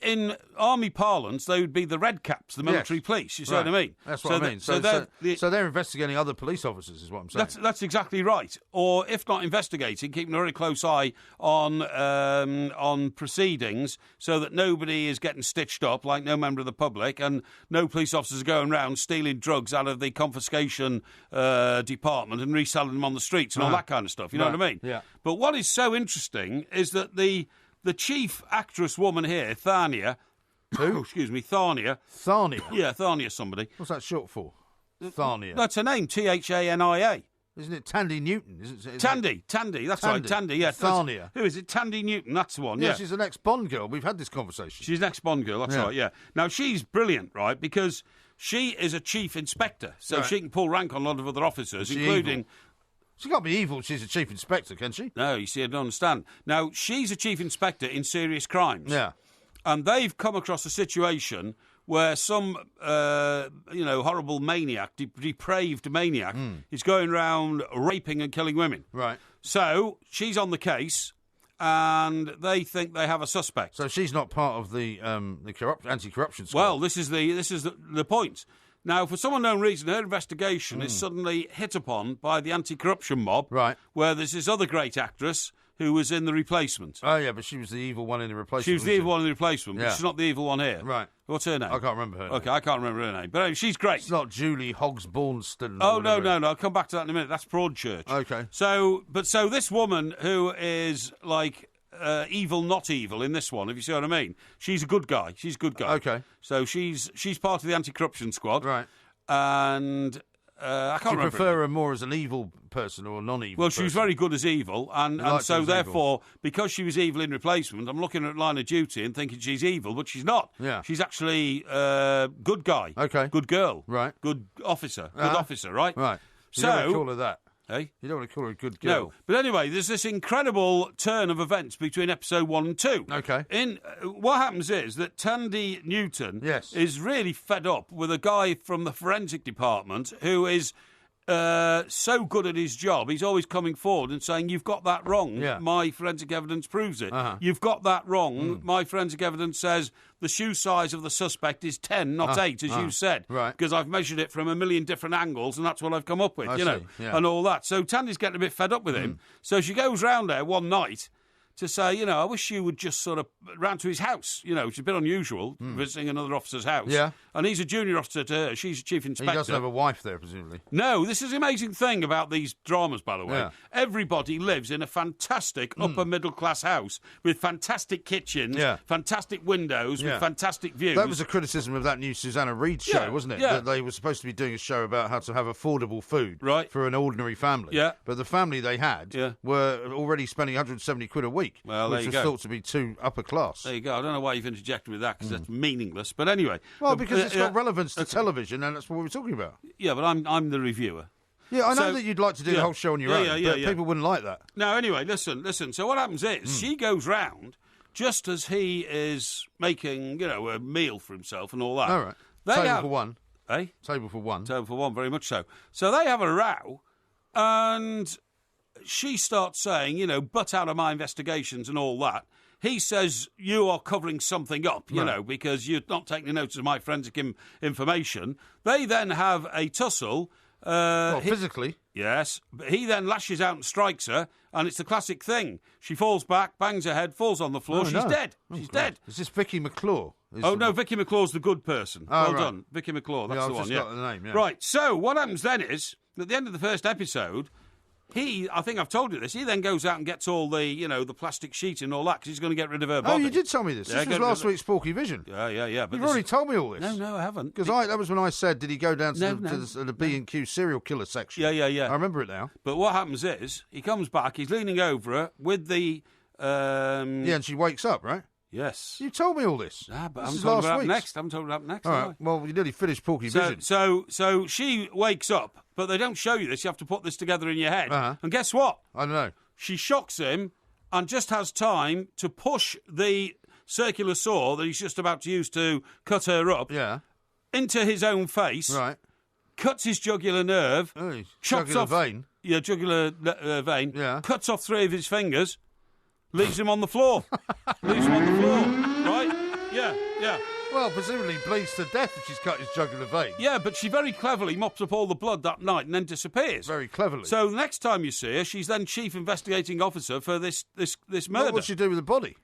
Speaker 1: in army parlance, they would be the red caps, the military police. You see what I mean?
Speaker 2: That's what I mean. So they're investigating other police officers, is what I'm saying.
Speaker 1: That's exactly right. Or if not investigating, keeping a very close eye on proceedings, so that nobody is getting stitched up, like no member of the public, and no police officers are going around stealing drugs out of the confiscation department and reselling them on the streets and all that kind of stuff. You know what I mean?
Speaker 2: Yeah.
Speaker 1: But what is so interesting is that the chief actress woman here, Thania...
Speaker 2: Who?
Speaker 1: Excuse me, Thania.
Speaker 2: Thania?
Speaker 1: Yeah, Thania somebody.
Speaker 2: What's that short for? Thania.
Speaker 1: That's her name, Thania.
Speaker 2: Isn't it Tandy Newton?
Speaker 1: Tandy, that's right, Tandy, yeah.
Speaker 2: Thania.
Speaker 1: Who is it? Tandy Newton, that's the one, yeah.
Speaker 2: She's an ex-Bond girl. We've had this conversation.
Speaker 1: She's an ex-Bond girl, that's right, yeah. Now, she's brilliant, right, because she is a chief inspector, so she can pull rank on a lot of other officers, including...
Speaker 2: Evil? She can't be evil. She's a chief inspector, can she?
Speaker 1: No, you see, I don't understand. Now, she's a chief inspector in serious crimes.
Speaker 2: Yeah.
Speaker 1: And they've come across a situation where some, horrible maniac, depraved maniac, is going around raping and killing women.
Speaker 2: Right.
Speaker 1: So she's on the case, and they think they have a suspect.
Speaker 2: So she's not part of the anti-corruption squad.
Speaker 1: Well, this is the point. Now, for some unknown reason, her investigation is suddenly hit upon by the anti-corruption mob,
Speaker 2: right?
Speaker 1: Where there's this other great actress who was in The Replacement.
Speaker 2: Oh, yeah, but she was the evil one in The Replacement.
Speaker 1: She was the evil one in The Replacement, but she's not the evil one here.
Speaker 2: Right.
Speaker 1: What's her name?
Speaker 2: I can't remember her name.
Speaker 1: Okay, I can't remember her name. But anyway, she's great.
Speaker 2: It's not Julie Hoggsbornston.
Speaker 1: Oh, no. I'll come back to that in a minute. That's Broadchurch.
Speaker 2: Okay.
Speaker 1: So this woman who is like... evil, not evil in this one, if you see what I mean. She's a good guy.
Speaker 2: Okay.
Speaker 1: So she's part of the anti-corruption squad.
Speaker 2: Right.
Speaker 1: And I can't remember.
Speaker 2: Do you prefer her more as an evil person or a non-evil
Speaker 1: Well,
Speaker 2: person?
Speaker 1: she was very good as evil, and so therefore, because she was evil in Replacement, I'm looking at Line of Duty and thinking she's evil, but she's not.
Speaker 2: Yeah.
Speaker 1: She's actually good guy.
Speaker 2: Okay.
Speaker 1: Good girl.
Speaker 2: Right.
Speaker 1: Good officer. Good officer, right?
Speaker 2: Right.
Speaker 1: So
Speaker 2: You never call her that.
Speaker 1: Hey?
Speaker 2: You don't want to call her a good girl.
Speaker 1: No. But anyway, there's this incredible turn of events between episode 1 and 2.
Speaker 2: Okay.
Speaker 1: What happens is that Tandy Newton is really fed up with a guy from the forensic department who is so good at his job. He's always coming forward and saying, you've got that wrong.
Speaker 2: Yeah.
Speaker 1: My forensic evidence proves it. You've got that wrong. My forensic evidence says the shoe size of the suspect is 10, not 8, as you said.
Speaker 2: Right.
Speaker 1: Because I've measured it from a million different angles, and that's what I've come up with, and all that. So Tandy's getting a bit fed up with him. So she goes round there one night to say, I wish you would just sort of round to his house, which is a bit unusual, visiting another officer's house.
Speaker 2: Yeah.
Speaker 1: And he's a junior officer to her. She's a chief inspector.
Speaker 2: He doesn't have a wife there, presumably.
Speaker 1: No, this is the amazing thing about these dramas, by the way.
Speaker 2: Yeah.
Speaker 1: Everybody lives in a fantastic upper-middle-class house with fantastic kitchens, fantastic windows, with fantastic views.
Speaker 2: That was a criticism of that new Susanna Reid show, wasn't it?
Speaker 1: Yeah.
Speaker 2: That they were supposed to be doing a show about how to have affordable food for an ordinary family.
Speaker 1: Yeah.
Speaker 2: But the family they had were already spending 170 quid a week,
Speaker 1: Well, there
Speaker 2: which
Speaker 1: you
Speaker 2: was
Speaker 1: go.
Speaker 2: thought to be too upper class.
Speaker 1: There you go. I don't know why you've interjected with that, because that's meaningless. But anyway.
Speaker 2: Well, because it's got relevance to television, and that's what we're talking about.
Speaker 1: Yeah, but I'm the reviewer.
Speaker 2: Yeah, I know that you'd like to do the whole show on your own, but
Speaker 1: yeah.
Speaker 2: people wouldn't like that.
Speaker 1: No, anyway, listen. So what happens is she goes round just as he is making, a meal for himself and all that.
Speaker 2: All right. Table for one.
Speaker 1: Eh?
Speaker 2: Table for one.
Speaker 1: Table for one, very much so. So they have a row, and she starts saying, butt out of my investigations and all that. He says, you are covering something up, because you're not taking notice of my forensic information. They then have a tussle.
Speaker 2: Physically?
Speaker 1: Yes. But he then lashes out and strikes her, and it's the classic thing. She falls back, bangs her head, falls on the floor. She's dead. She's dead.
Speaker 2: Is this Vicky McClure?
Speaker 1: No, Vicky McClure's the good person. Well done. Vicky McClure, that's the one.
Speaker 2: I've just got the name,
Speaker 1: Right, so what happens then is, at the end of the first episode, I think I've told you this, he then goes out and gets all the, the plastic sheet and all that, because he's going to get rid of her body.
Speaker 2: Oh, you did tell me this. This was last week's Porky Vision.
Speaker 1: Yeah. But
Speaker 2: You've already told me all this.
Speaker 1: No, I haven't.
Speaker 2: Because that was when I said, did he go down to the B&Q serial killer section?
Speaker 1: Yeah.
Speaker 2: I remember it now.
Speaker 1: But what happens is, he comes back, he's leaning over her with the...
Speaker 2: and she wakes up, right?
Speaker 1: Yes.
Speaker 2: You told me all this.
Speaker 1: But
Speaker 2: this
Speaker 1: I haven't told
Speaker 2: is
Speaker 1: you
Speaker 2: last
Speaker 1: about
Speaker 2: week's.
Speaker 1: next. I haven't told you about next.
Speaker 2: All right. Well, you nearly finished Porky Vision.
Speaker 1: So she wakes up, but they don't show you this. You have to put this together in your head. And guess what?
Speaker 2: I don't know.
Speaker 1: She shocks him and just has time to push the circular saw that he's just about to use to cut her up into his own face.
Speaker 2: Right.
Speaker 1: Cuts his jugular nerve. Chops
Speaker 2: jugular
Speaker 1: off,
Speaker 2: vein.
Speaker 1: Yeah, jugular vein.
Speaker 2: Yeah.
Speaker 1: Cuts off 3 of his fingers. Leaves him on the floor. Right? Yeah.
Speaker 2: Well, presumably bleeds to death if she's cut his jugular vein.
Speaker 1: Yeah, but she very cleverly mops up all the blood that night and then disappears.
Speaker 2: Very cleverly.
Speaker 1: So the next time you see her, she's then chief investigating officer for this murder.
Speaker 2: What would she do with the body?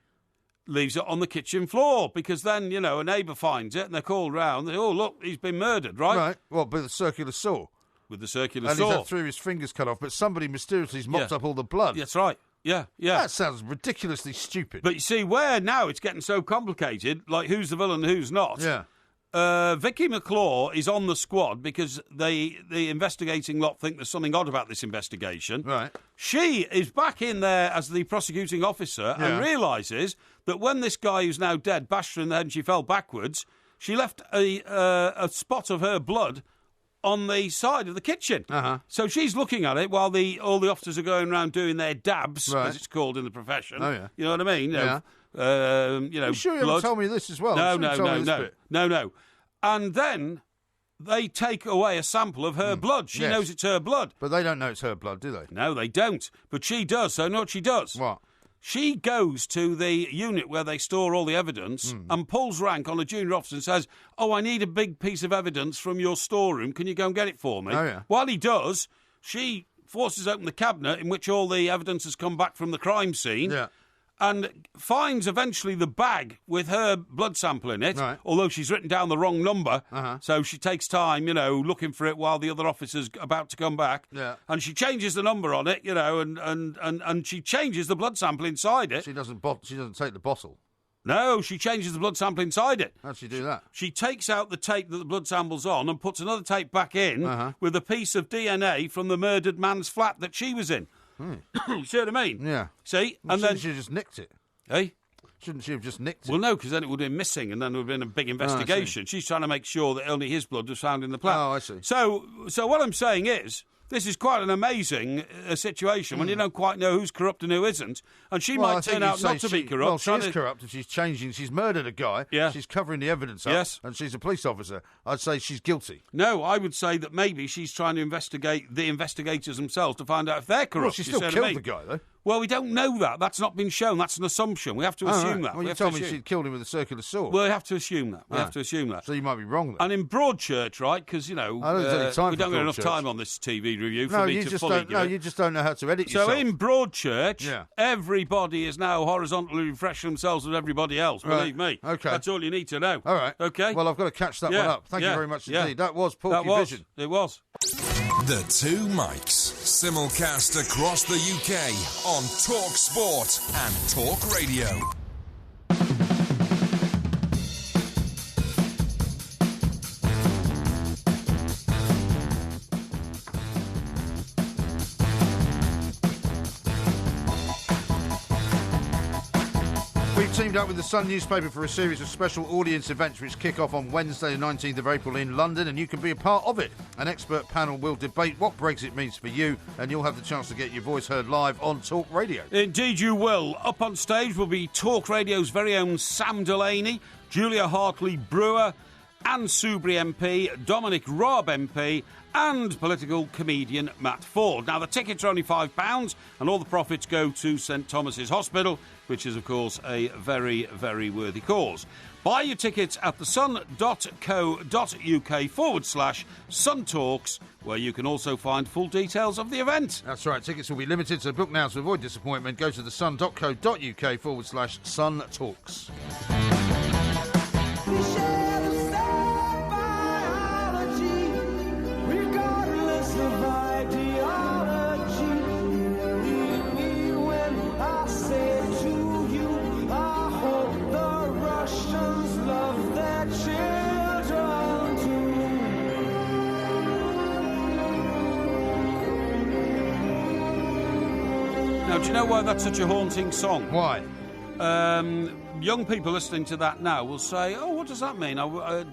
Speaker 1: Leaves it on the kitchen floor, because then, a neighbour finds it and they're called round. They, oh, look, he's been murdered, right?
Speaker 2: Right. Well, with a circular saw.
Speaker 1: With the circular
Speaker 2: and
Speaker 1: saw.
Speaker 2: And he's had 3 of his fingers cut off, but somebody mysteriously has mopped up all the blood.
Speaker 1: That's right. Yeah.
Speaker 2: That sounds ridiculously stupid.
Speaker 1: But you see, where now it's getting so complicated, like who's the villain and who's not.
Speaker 2: Yeah.
Speaker 1: Vicky McClure is on the squad because the investigating lot think there's something odd about this investigation.
Speaker 2: Right.
Speaker 1: She is back in there as the prosecuting officer and realises that when this guy who's now dead bashed her in the head and she fell backwards, she left a spot of her blood on the side of the kitchen. So she's looking at it while all the officers are going around doing their dabs, as it's called in the profession.
Speaker 2: Oh, yeah.
Speaker 1: You know what I mean?
Speaker 2: Yeah.
Speaker 1: I'm
Speaker 2: sure you haven't told me this as well.
Speaker 1: No. And then they take away a sample of her blood. She knows it's her blood.
Speaker 2: But they don't know it's her blood, do they?
Speaker 1: No, they don't. But she does. So know what she does?
Speaker 2: What?
Speaker 1: She goes to the unit where they store all the evidence and pulls rank on a junior officer and says, oh, I need a big piece of evidence from your storeroom. Can you go and get it for me?
Speaker 2: Oh, yeah.
Speaker 1: While he does, she forces open the cabinet in which all the evidence has come back from the crime scene.
Speaker 2: Yeah.
Speaker 1: And finds eventually the bag with her blood sample in it, although she's written down the wrong number. So she takes time, looking for it while the other officer's about to come back.
Speaker 2: Yeah.
Speaker 1: And she changes the number on it, and she changes the blood sample inside it.
Speaker 2: She doesn't take the bottle.
Speaker 1: No, she changes the blood sample inside it.
Speaker 2: How'd she do that?
Speaker 1: She takes out the tape that the blood sample's on and puts another tape back in with a piece of DNA from the murdered man's flat that she was in. You see what I mean?
Speaker 2: Yeah.
Speaker 1: See?
Speaker 2: Well,
Speaker 1: and then
Speaker 2: she just nicked it?
Speaker 1: Eh?
Speaker 2: Shouldn't she have just nicked it?
Speaker 1: Well, no, because then it would have been missing, and then there would have been a big investigation. She's trying to make sure that only his blood was found in the plant.
Speaker 2: Oh, I see.
Speaker 1: So what I'm saying is this is quite an amazing situation when you don't quite know who's corrupt and who isn't. And she might turn out not to be corrupt.
Speaker 2: Well, she is corrupt and she's changing. She's murdered a guy.
Speaker 1: Yeah.
Speaker 2: She's covering the evidence up.
Speaker 1: Yes.
Speaker 2: And she's a police officer. I'd say she's guilty.
Speaker 1: No, I would say that maybe she's trying to investigate the investigators themselves to find out if they're corrupt.
Speaker 2: Well, she still killed the guy, though.
Speaker 1: Well, we don't know that. That's not been shown. That's an assumption. We have to assume that.
Speaker 2: Well, you told me she'd killed him with a circular saw.
Speaker 1: Well, we have to assume that. We have to assume that.
Speaker 2: So you might be wrong then.
Speaker 1: And in Broadchurch, right, because, you know,
Speaker 2: I don't have any time
Speaker 1: we
Speaker 2: for
Speaker 1: don't get enough
Speaker 2: Broadchurch.
Speaker 1: time on this TV review for me to fully
Speaker 2: you just don't know how to edit yourself.
Speaker 1: So in Broadchurch, everybody is now horizontally refreshing themselves with everybody else, believe me.
Speaker 2: Okay.
Speaker 1: That's all you need to know.
Speaker 2: All right.
Speaker 1: Okay.
Speaker 2: Well, I've got to catch that one up. Thank you very much indeed. That was Porky Vision.
Speaker 1: It was.
Speaker 4: The Two Mics, simulcast across the UK on Talk Sport and Talk Radio.
Speaker 2: We've teamed up with the Sun newspaper for a series of special audience events which kick off on Wednesday the 19th of April in London, and you can be a part of it. An expert panel will debate what Brexit means for you, and you'll have the chance to get your voice heard live on Talk Radio.
Speaker 1: Indeed you will. Up on stage will be Talk Radio's very own Sam Delaney, Julia Hartley-Brewer, Anne Soubry MP, Dominic Raab MP, and political comedian Matt Ford. Now, the tickets are only £5, and all the profits go to St Thomas's Hospital, which is, of course, a very, very worthy cause. Buy your tickets at thesun.co.uk/Sun Talks, where you can also find full details of the event.
Speaker 2: That's right, tickets will be limited, so book now to avoid disappointment. Go to thesun.co.uk/Sun Talks.
Speaker 1: Now, do you know why that's such a haunting song?
Speaker 2: Why?
Speaker 1: Young people listening to that now will say, oh, what does that mean?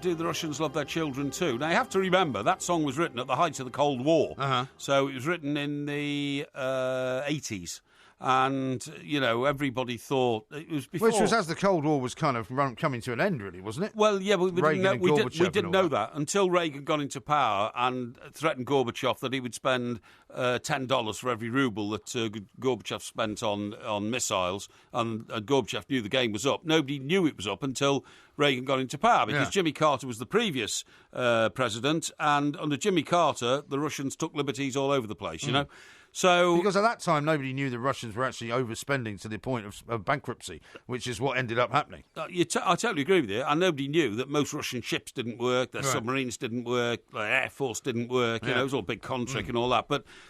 Speaker 1: Do the Russians love their children too? Now, you have to remember, that song was written at the height of the Cold War. So it was written in the 80s. And, you know, everybody thought it was before...
Speaker 2: Which was as the Cold War was kind of coming to an end, really, wasn't it?
Speaker 1: Well, yeah, but we didn't know
Speaker 2: that
Speaker 1: that until Reagan got into power and threatened Gorbachev that he would spend $10 for every ruble that Gorbachev spent on missiles, and Gorbachev knew the game was up. Nobody knew it was up until Reagan got into power, because Jimmy Carter was the previous president, and under Jimmy Carter, the Russians took liberties all over the place, you know? So,
Speaker 2: because at that time, nobody knew the Russians were actually overspending to the point of bankruptcy, which is what ended up happening.
Speaker 1: I totally agree with you. And nobody knew that most Russian ships didn't work, their submarines didn't work, their Air Force didn't work. You know, it was all big contract and all that.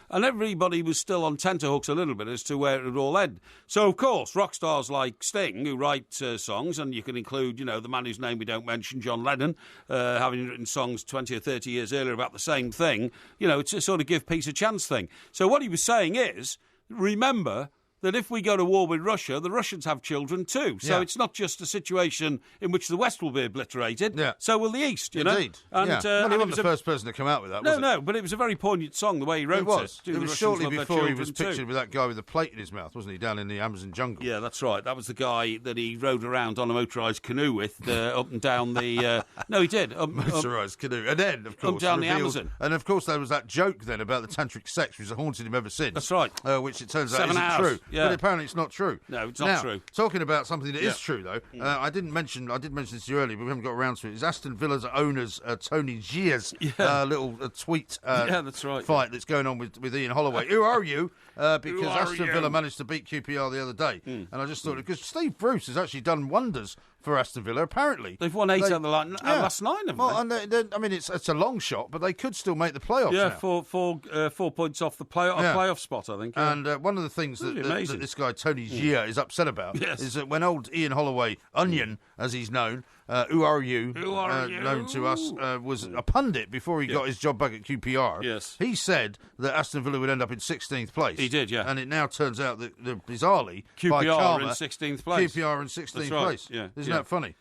Speaker 1: And everybody was still on tenterhooks a little bit as to where it would all end. So, of course, rock stars like Sting, who write songs, and you can include, you know, the man whose name we don't mention, John Lennon, having written songs 20 or 30 years earlier about the same thing. You know, it's a sort of give peace a chance thing. So what he was saying is, remember that if we go to war with Russia, the Russians have children too. So it's not just a situation in which the West will be obliterated, so will the East, you know? And,
Speaker 2: well, he wasn't the first person to come out with that, was it?
Speaker 1: No, but it was a very poignant song, the way he wrote it.
Speaker 2: It was shortly before he was pictured with that guy with a plate in his mouth, wasn't he, down in the Amazon jungle?
Speaker 1: Yeah, that's right. That was the guy that he rode around on a motorised canoe with up and down the... No, he did.
Speaker 2: Motorised canoe. And then, of course,
Speaker 1: up down the Amazon.
Speaker 2: And, of course, there was that joke then about the tantric sex, which has haunted him ever since.
Speaker 1: That's right.
Speaker 2: Which it turns out isn't true.
Speaker 1: Yeah.
Speaker 2: But apparently it's not true.
Speaker 1: No, it's not true.
Speaker 2: Talking about something that is true, though, I did mention this to you earlier, but we haven't got around to it. Is Aston Villa's owner's Tony Gia's little tweet
Speaker 1: that's right,
Speaker 2: fight that's going on with Ian Holloway. Who are you? Because Aston Villa managed to beat QPR the other day. And I just thought, because Steve Bruce has actually done wonders for Aston Villa, apparently.
Speaker 1: They've won 8 out of the last 9 of them.
Speaker 2: Well, and I mean, it's a long shot, but they could still make the playoffs now.
Speaker 1: 4 points off the playoff spot, I think.
Speaker 2: Yeah. And one of the things that this guy, Tony Gia, is upset about is that when old Ian Holloway, Onion, as he's known, who are you, known to us, was a pundit before he got his job back at QPR.
Speaker 1: Yes.
Speaker 2: He said that Aston Villa would end up in 16th place.
Speaker 1: He did, yeah.
Speaker 2: And it now turns out that, bizarrely,
Speaker 1: QPR
Speaker 2: by karma,
Speaker 1: in 16th place.
Speaker 2: QPR in 16th place.
Speaker 1: Yeah.
Speaker 2: Isn't that funny?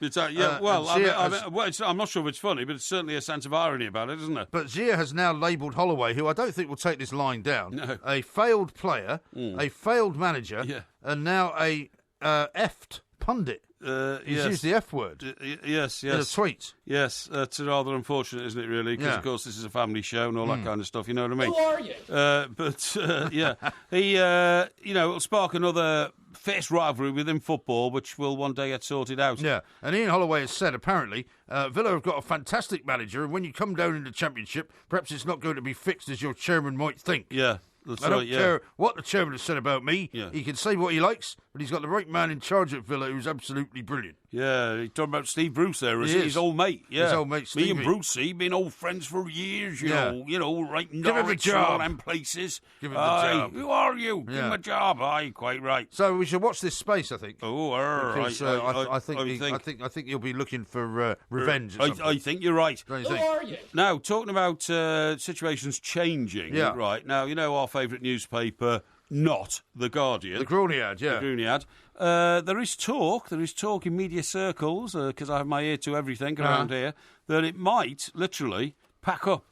Speaker 1: I'm not sure if it's funny, but it's certainly a sense of irony about it, isn't it?
Speaker 2: But Gia has now labelled Holloway, who I don't think will take this line down, a failed player, a failed manager, and now a effed pundit. He's used the F word.
Speaker 1: Yes.
Speaker 2: In a tweet.
Speaker 1: Yes, that's rather unfortunate, isn't it, really? Because, of course, this is a family show and all that kind of stuff, you know what I mean?
Speaker 11: Who are you?
Speaker 1: It'll spark another fierce rivalry within football, which will one day get sorted out.
Speaker 2: Yeah, and Ian Holloway has said, apparently, Villa have got a fantastic manager, and when you come down in the Championship, perhaps it's not going to be fixed as your chairman might think.
Speaker 1: Yeah.
Speaker 2: I don't care what the chairman has said about me.
Speaker 1: Yeah.
Speaker 2: He can say what he likes, but he's got the right man in charge at Villa who's absolutely brilliant.
Speaker 1: Yeah, you're talking about Steve Bruce there, isn't he? His old mate. Yeah.
Speaker 2: His old mate, Stevie.
Speaker 1: Me and Brucey been old friends for years, you know, right in
Speaker 2: Give him a
Speaker 1: Norwich and all
Speaker 2: job.
Speaker 1: them places.
Speaker 2: Give him the job.
Speaker 1: Who are you? Give him a job. Aye, quite right.
Speaker 2: So we should watch this space, I think.
Speaker 1: Oh,
Speaker 2: I think he'll be looking for revenge.
Speaker 1: I think you're right.
Speaker 2: Don't you
Speaker 11: Who
Speaker 2: think?
Speaker 11: are you?
Speaker 1: Now, talking about situations changing, right, now, you know our favourite newspaper, not The Guardian.
Speaker 2: The Groeniad,
Speaker 1: The Groeniad. There is talk in media circles, because I have my ear to everything around here, that it might literally pack up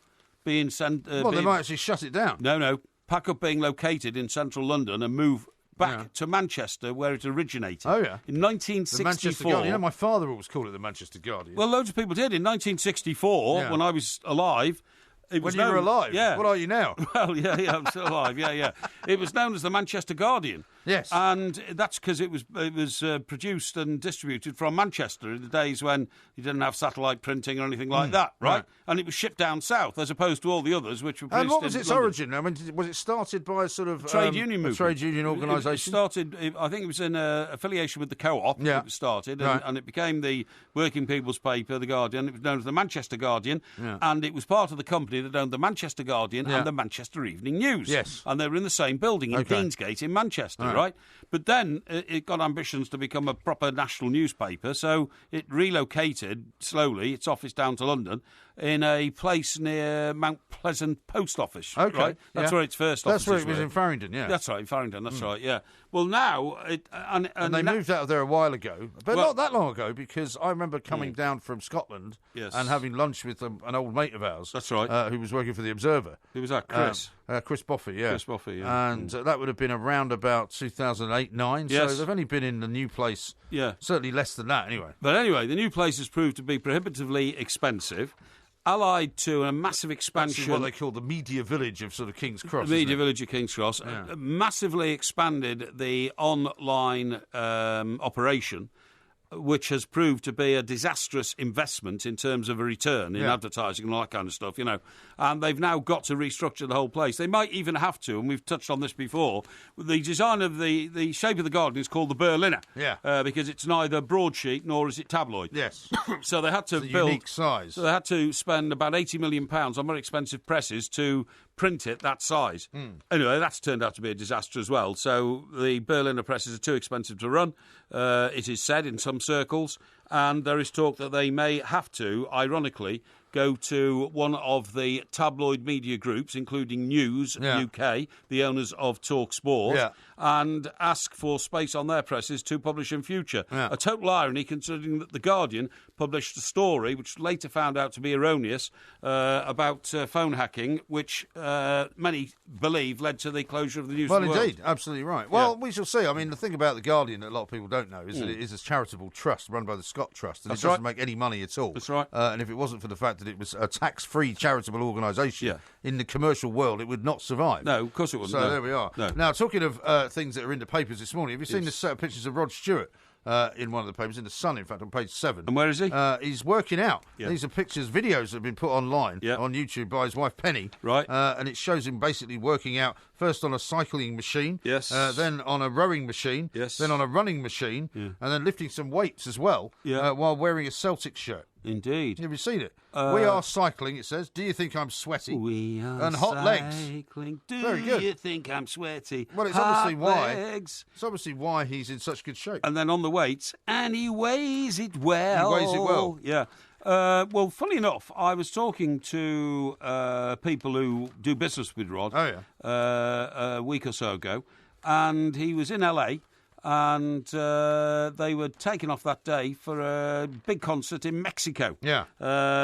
Speaker 1: being sent...
Speaker 2: they might actually shut it down.
Speaker 1: No, pack up being located in central London and move back to Manchester, where it originated.
Speaker 2: Oh, yeah.
Speaker 1: In 1964.
Speaker 2: The Manchester Guardian. You know, my father always called it the Manchester Guardian.
Speaker 1: Well, loads of people did. In 1964, when I was alive...
Speaker 2: When you were alive?
Speaker 1: Yeah.
Speaker 2: What are you now?
Speaker 1: Well, yeah, I'm still alive, yeah. It was known as the Manchester Guardian.
Speaker 2: Yes.
Speaker 1: And that's because it was produced and distributed from Manchester in the days when you didn't have satellite printing or anything like that, right? And it was shipped down south as opposed to all the others which were produced
Speaker 2: And what was
Speaker 1: in
Speaker 2: its
Speaker 1: London.
Speaker 2: origin? I mean, was it started by a sort of...
Speaker 1: Trade union movement.
Speaker 2: A trade union organisation?
Speaker 1: It started, I think it was in affiliation with the Co-op.
Speaker 2: Yeah.
Speaker 1: It was started,
Speaker 2: Right.
Speaker 1: and it became the working people's paper, The Guardian. It was known as the Manchester Guardian, and it was part of the company that owned the Manchester Guardian and the Manchester Evening News.
Speaker 2: Yes.
Speaker 1: And they were in the same building in Deansgate in Manchester, right? But then it got ambitions to become a proper national newspaper, so it relocated slowly its office down to London in a place near Mount Pleasant Post Office.
Speaker 2: Okay.
Speaker 1: Right? That's where its first office
Speaker 2: That's where it was in Farringdon, yeah.
Speaker 1: That's right, in Farringdon, that's right, yeah. Well, now... And
Speaker 2: they moved out of there a while ago, but not that long ago, because I remember coming down from Scotland and having lunch with an old mate of ours.
Speaker 1: That's right.
Speaker 2: Who was working for the Observer.
Speaker 1: Who was that? Chris?
Speaker 2: Chris Boffey, yeah.
Speaker 1: Chris Boffey, yeah.
Speaker 2: And that would have been around about 2008-9,
Speaker 1: Yes.
Speaker 2: so they've only been in the new place, certainly less than that, anyway.
Speaker 1: But anyway, the new place has proved to be prohibitively expensive, allied to a massive expansion...
Speaker 2: That's what they call the media village of sort of King's Cross.
Speaker 1: The media village of King's Cross. Massively expanded the online operation, which has proved to be a disastrous investment in terms of a return in advertising and all that kind of stuff, you know. And they've now got to restructure the whole place. They might even have to, and we've touched on this before, the design of the shape of the Guardian is called the Berliner. Because it's neither broadsheet nor is it tabloid.
Speaker 2: Yes.
Speaker 1: So they had to
Speaker 2: it's a
Speaker 1: build...
Speaker 2: unique size.
Speaker 1: So they had to spend about £80 million on very expensive presses to print it that size. Anyway, that's turned out to be a disaster as well. So the Berliner presses are too expensive to run, it is said in some circles, and there is talk that they may have to, ironically, go to one of the tabloid media groups, including News UK, the owners of Talk Sport, and ask for space on their presses to publish in future. A total irony, considering that The Guardian published a story, which later found out to be erroneous, about phone hacking, which many believe led to the closure of the News of the World.
Speaker 2: Well, indeed, absolutely right. Well, we shall see. I mean, the thing about The Guardian that a lot of people don't know is that it is a charitable trust run by the Scott Trust, and it doesn't make any money at all.
Speaker 1: That's right.
Speaker 2: And if it wasn't for the fact that it was a tax-free charitable organisation in the commercial world, it would not survive.
Speaker 1: No, of course it wouldn't.
Speaker 2: So there we are.
Speaker 1: No.
Speaker 2: Now, talking of things that are in the papers this morning, have you seen this set of pictures of Rod Stewart? In one of the papers, in The Sun, in fact, on page 7.
Speaker 1: And where is he?
Speaker 2: He's working out. These are pictures, videos that have been put online on YouTube by his wife Penny.
Speaker 1: Right.
Speaker 2: And it shows him basically working out first on a cycling machine, then on a rowing machine, then on a running machine, and then lifting some weights as well while wearing a Celtic shirt.
Speaker 1: Indeed.
Speaker 2: Have you seen it? We are cycling, it says. Do you think I'm sweaty?
Speaker 1: We are
Speaker 2: and hot legs.
Speaker 1: Do
Speaker 2: Very good.
Speaker 1: you think I'm sweaty?
Speaker 2: Well, it's
Speaker 1: hot
Speaker 2: obviously why.
Speaker 1: legs.
Speaker 2: It's obviously why he's in such good shape.
Speaker 1: And then on the weights, and he weighs it well.
Speaker 2: He weighs it well.
Speaker 1: Yeah. Well, funny enough, I was talking to people who do business with Rod a week or so ago, and he was in LA. and they were taken off that day for a big concert in Mexico.
Speaker 2: Yeah.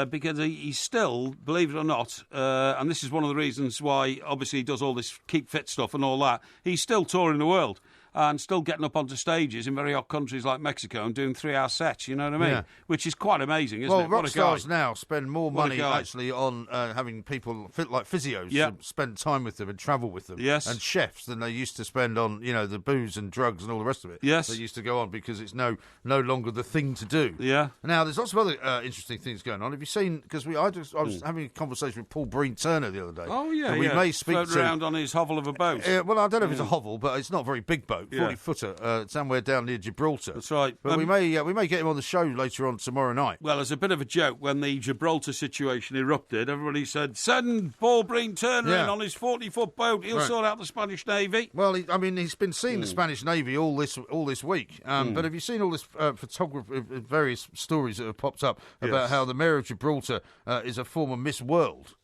Speaker 1: Because he's still, believe it or not, and this is one of the reasons why, obviously, he does all this keep fit stuff and all that, he's still touring the world. And still getting up onto stages in very hot countries like Mexico and doing 3-hour sets, you know what I mean?
Speaker 2: Yeah.
Speaker 1: Which is quite amazing, isn't
Speaker 2: well,
Speaker 1: it?
Speaker 2: Well, rock stars now spend more money
Speaker 1: guy.
Speaker 2: actually on having people like physios spend time with them and travel with them.
Speaker 1: Yes.
Speaker 2: And chefs than they used to spend on, the booze and drugs and all the rest of it.
Speaker 1: Yes.
Speaker 2: They used to go on because it's no longer the thing to do.
Speaker 1: Yeah.
Speaker 2: Now, there's lots of other interesting things going on. Have you seen, because I was having a conversation with Paul Breen Turner the other day.
Speaker 1: Oh, yeah,
Speaker 2: and we may speak
Speaker 1: floating around on his hovel of a boat.
Speaker 2: Well, I don't know if it's a hovel, but it's not a very big boat, 40-footer. Somewhere down near Gibraltar.
Speaker 1: That's right.
Speaker 2: But we may get him on the show later on tomorrow night.
Speaker 1: Well, as a bit of a joke, when the Gibraltar situation erupted, everybody said, send Paul Breen Turner in on his 40-foot boat. He'll sort out the Spanish Navy.
Speaker 2: Well, he's been seeing the Spanish Navy all this week. But have you seen all this photography, various stories that have popped up about how the Mayor of Gibraltar is a former Miss World?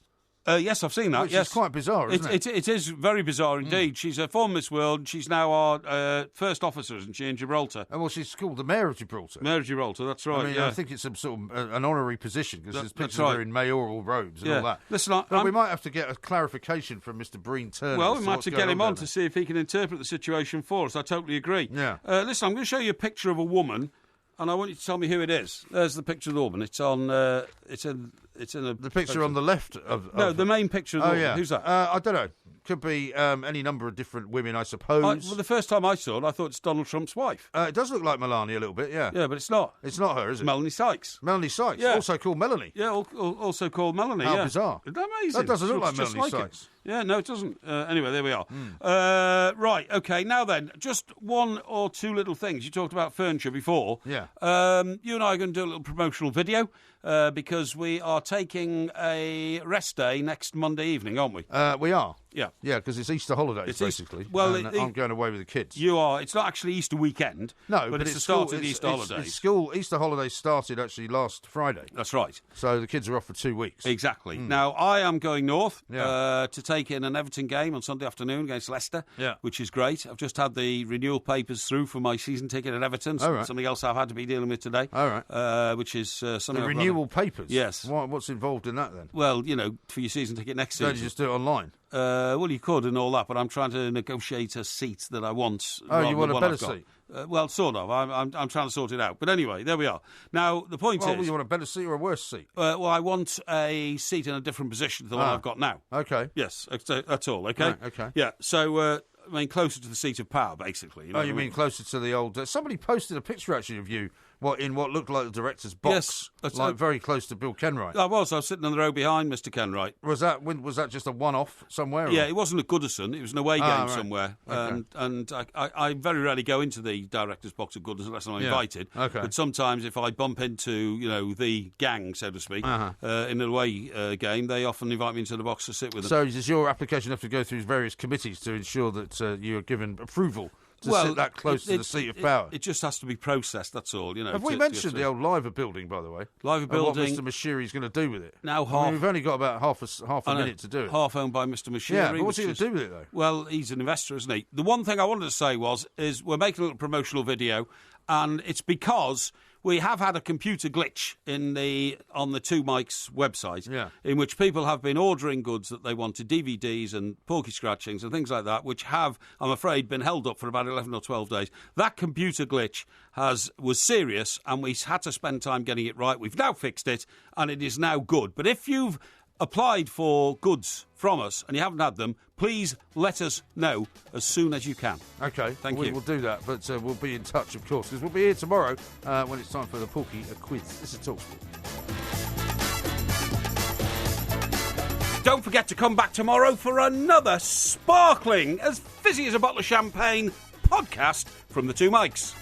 Speaker 1: Yes, I've seen that.
Speaker 2: Which is quite bizarre, isn't it?
Speaker 1: It is very bizarre indeed. She's a former Miss World. She's now our first officer, isn't she, in Gibraltar?
Speaker 2: Well, she's called the Mayor of Gibraltar.
Speaker 1: Mayor of Gibraltar, that's right.
Speaker 2: I mean, I think it's some sort of an honorary position because there's pictures of her in mayoral robes and all that.
Speaker 1: Listen,
Speaker 2: but we might have to get a clarification from Mr. Breen Turner.
Speaker 1: Well, we might have to get him on to see if he can interpret the situation for us. I totally agree.
Speaker 2: Yeah.
Speaker 1: Listen, I'm going to show you a picture of a woman, and I want you to tell me who it is. There's the picture of the woman. It's on. It's in
Speaker 2: the picture on the left of
Speaker 1: the main picture of the woman.
Speaker 2: Yeah.
Speaker 1: Who's that?
Speaker 2: I don't know. Could be any number of different women, I suppose.
Speaker 1: Well, the first time I saw it, I thought it's Donald Trump's wife.
Speaker 2: It does look like Melania a little bit, yeah.
Speaker 1: Yeah, but it's not.
Speaker 2: It's not her, is it?
Speaker 1: Melanie Sykes.
Speaker 2: Melanie Sykes,
Speaker 1: yeah.
Speaker 2: Also called Melanie.
Speaker 1: Yeah, also called Melanie.
Speaker 2: How bizarre.
Speaker 1: Isn't that amazing?
Speaker 2: That doesn't look like
Speaker 1: just
Speaker 2: Melanie Sykes.
Speaker 1: Yeah, no, it doesn't. Anyway, there we are. Right, OK, now then, just one or two little things. You talked about furniture before.
Speaker 2: Yeah.
Speaker 1: You and I are going to do a little promotional video because we are taking a rest day next Monday evening, aren't we?
Speaker 2: We are.
Speaker 1: Yeah.
Speaker 2: Yeah, because it's Easter holidays, basically.
Speaker 1: Well,
Speaker 2: I'm going away with the kids.
Speaker 1: You are. It's not actually Easter weekend.
Speaker 2: No,
Speaker 1: but it's the start of the Easter holidays.
Speaker 2: Easter holidays started actually last Friday.
Speaker 1: That's right.
Speaker 2: So the kids are off for 2 weeks.
Speaker 1: Exactly. Now, I am going north to take in an Everton game on Sunday afternoon against Leicester, which is great. I've just had the renewal papers through for my season ticket at Everton. Something else I've had to be dealing with today.
Speaker 2: All right.
Speaker 1: Which is something.
Speaker 2: The renewal papers?
Speaker 1: Yes.
Speaker 2: What's involved in that then?
Speaker 1: Well, for your season ticket next season.
Speaker 2: Don't you just do it online?
Speaker 1: Well, you could and all that, but I'm trying to negotiate a seat that I want.
Speaker 2: Oh, you want a better seat?
Speaker 1: Well, sort of. I'm trying to sort it out. But anyway, there we are. Now, the point is...
Speaker 2: you want a better seat or a worse seat?
Speaker 1: Well, I want a seat in a different position to the one I've got now.
Speaker 2: OK.
Speaker 1: Yes, that's all, OK?
Speaker 2: Right, OK.
Speaker 1: Yeah, so... closer to the seat of power, basically.
Speaker 2: You mean closer to the old... somebody posted a picture, actually, of you in what looked like the director's box.
Speaker 1: Yes.
Speaker 2: Very close to Bill Kenwright.
Speaker 1: I was sitting in the row behind Mr. Kenwright.
Speaker 2: Was that just a one-off somewhere?
Speaker 1: Yeah, it wasn't at Goodison. It was an away game
Speaker 2: right.
Speaker 1: somewhere.
Speaker 2: Okay.
Speaker 1: And I very rarely go into the director's box at Goodison unless I'm invited.
Speaker 2: Okay.
Speaker 1: But sometimes if I bump into, the gang, so to speak, in an away game, they often invite me into the box to sit with them.
Speaker 2: So does your application have to go through various committees to ensure that you are given approval to sit that close to the seat of power?
Speaker 1: It just has to be processed, that's all.
Speaker 2: Have we mentioned the old Liver building, by the way?
Speaker 1: Liver building.
Speaker 2: And what Mr. Mashiri's going to do with it?
Speaker 1: Now
Speaker 2: we've only got about half a minute to do it.
Speaker 1: Half owned by Mr. Mashiri.
Speaker 2: Yeah, but what's he going to do with it, though?
Speaker 1: Well, he's an investor, isn't he? The one thing I wanted to say is we're making a little promotional video, and it's because we have had a computer glitch on the Two Mics website, in which people have been ordering goods that they wanted, DVDs and porky scratchings and things like that, which have, I'm afraid, been held up for about 11 or 12 days. That computer glitch was serious, and we had to spend time getting it right. We've now fixed it, and it is now good. But if you've applied for goods from us and you haven't had them, please let us know as soon as you can.
Speaker 2: OK,
Speaker 1: Thank you.
Speaker 2: We'll do that, but we'll be in touch, of course, because we'll be here tomorrow when it's time for the Porky quiz. This is TalkSport.
Speaker 1: Don't forget to come back tomorrow for another sparkling, as fizzy as a bottle of champagne podcast from the Two Mics.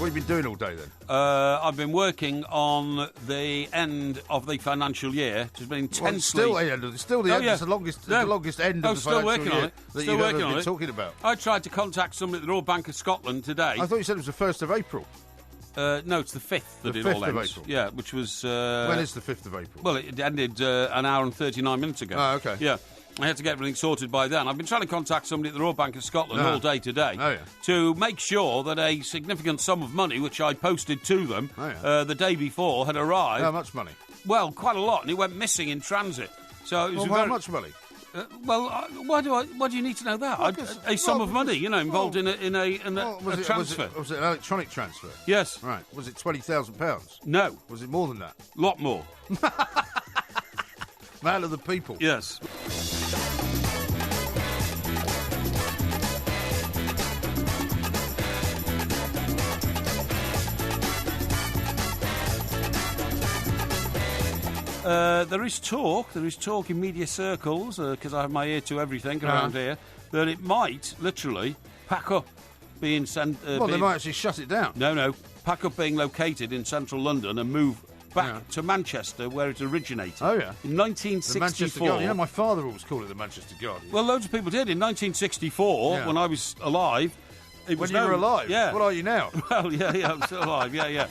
Speaker 2: What have you been doing all day, then?
Speaker 1: I've been working on the end of the financial year. It's been intensely...
Speaker 2: Well, it's still the end. It's the longest end of the financial year that you've ever been talking about.
Speaker 1: I tried to contact somebody at the Royal Bank of Scotland today.
Speaker 2: I thought you said it was the 1st of April.
Speaker 1: No, it's the 5th that it all ends.
Speaker 2: The 5th of April.
Speaker 1: Yeah, which was...
Speaker 2: when is the 5th of April?
Speaker 1: Well, it ended an hour and 39 minutes ago.
Speaker 2: Oh, OK.
Speaker 1: Yeah. I had to get everything sorted by then. I've been trying to contact somebody at the Royal Bank of Scotland all day today to make sure that a significant sum of money, which I posted to them the day before, had arrived.
Speaker 2: How much money?
Speaker 1: Well, quite a lot, and it went missing in transit. So it was
Speaker 2: how much money?
Speaker 1: Why do you need to know that? A sum of money, involved in a transfer.
Speaker 2: Was it an electronic transfer?
Speaker 1: Yes.
Speaker 2: Right. Was it £20,000?
Speaker 1: No.
Speaker 2: Was it more than that?
Speaker 1: Lot more.
Speaker 2: Man of the people.
Speaker 1: Yes. There is talk in media circles, because I have my ear to everything around here, that it might literally pack up being sent...
Speaker 2: they might actually shut it down.
Speaker 1: No, pack up being located in central London and move back to Manchester, where it originated.
Speaker 2: Oh, yeah.
Speaker 1: In 1964.
Speaker 2: The Manchester Guardian. My father always called it the Manchester Guardian.
Speaker 1: Well, loads of people did. In 1964, when I was alive...
Speaker 2: When you were alive?
Speaker 1: Yeah.
Speaker 2: What are you now?
Speaker 1: Well, yeah, I'm still alive, yeah.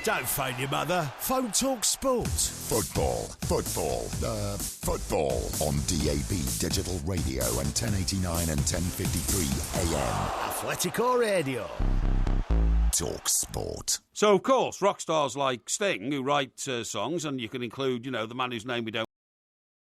Speaker 3: Don't phone your mother. Phone Talk Sport.
Speaker 7: Football on DAB Digital Radio and 1089 and 1053 AM.
Speaker 3: Athletico Radio.
Speaker 7: Talk Sport.
Speaker 1: So, of course, rock stars like Sting, who write songs, and you can include, the man whose name we don't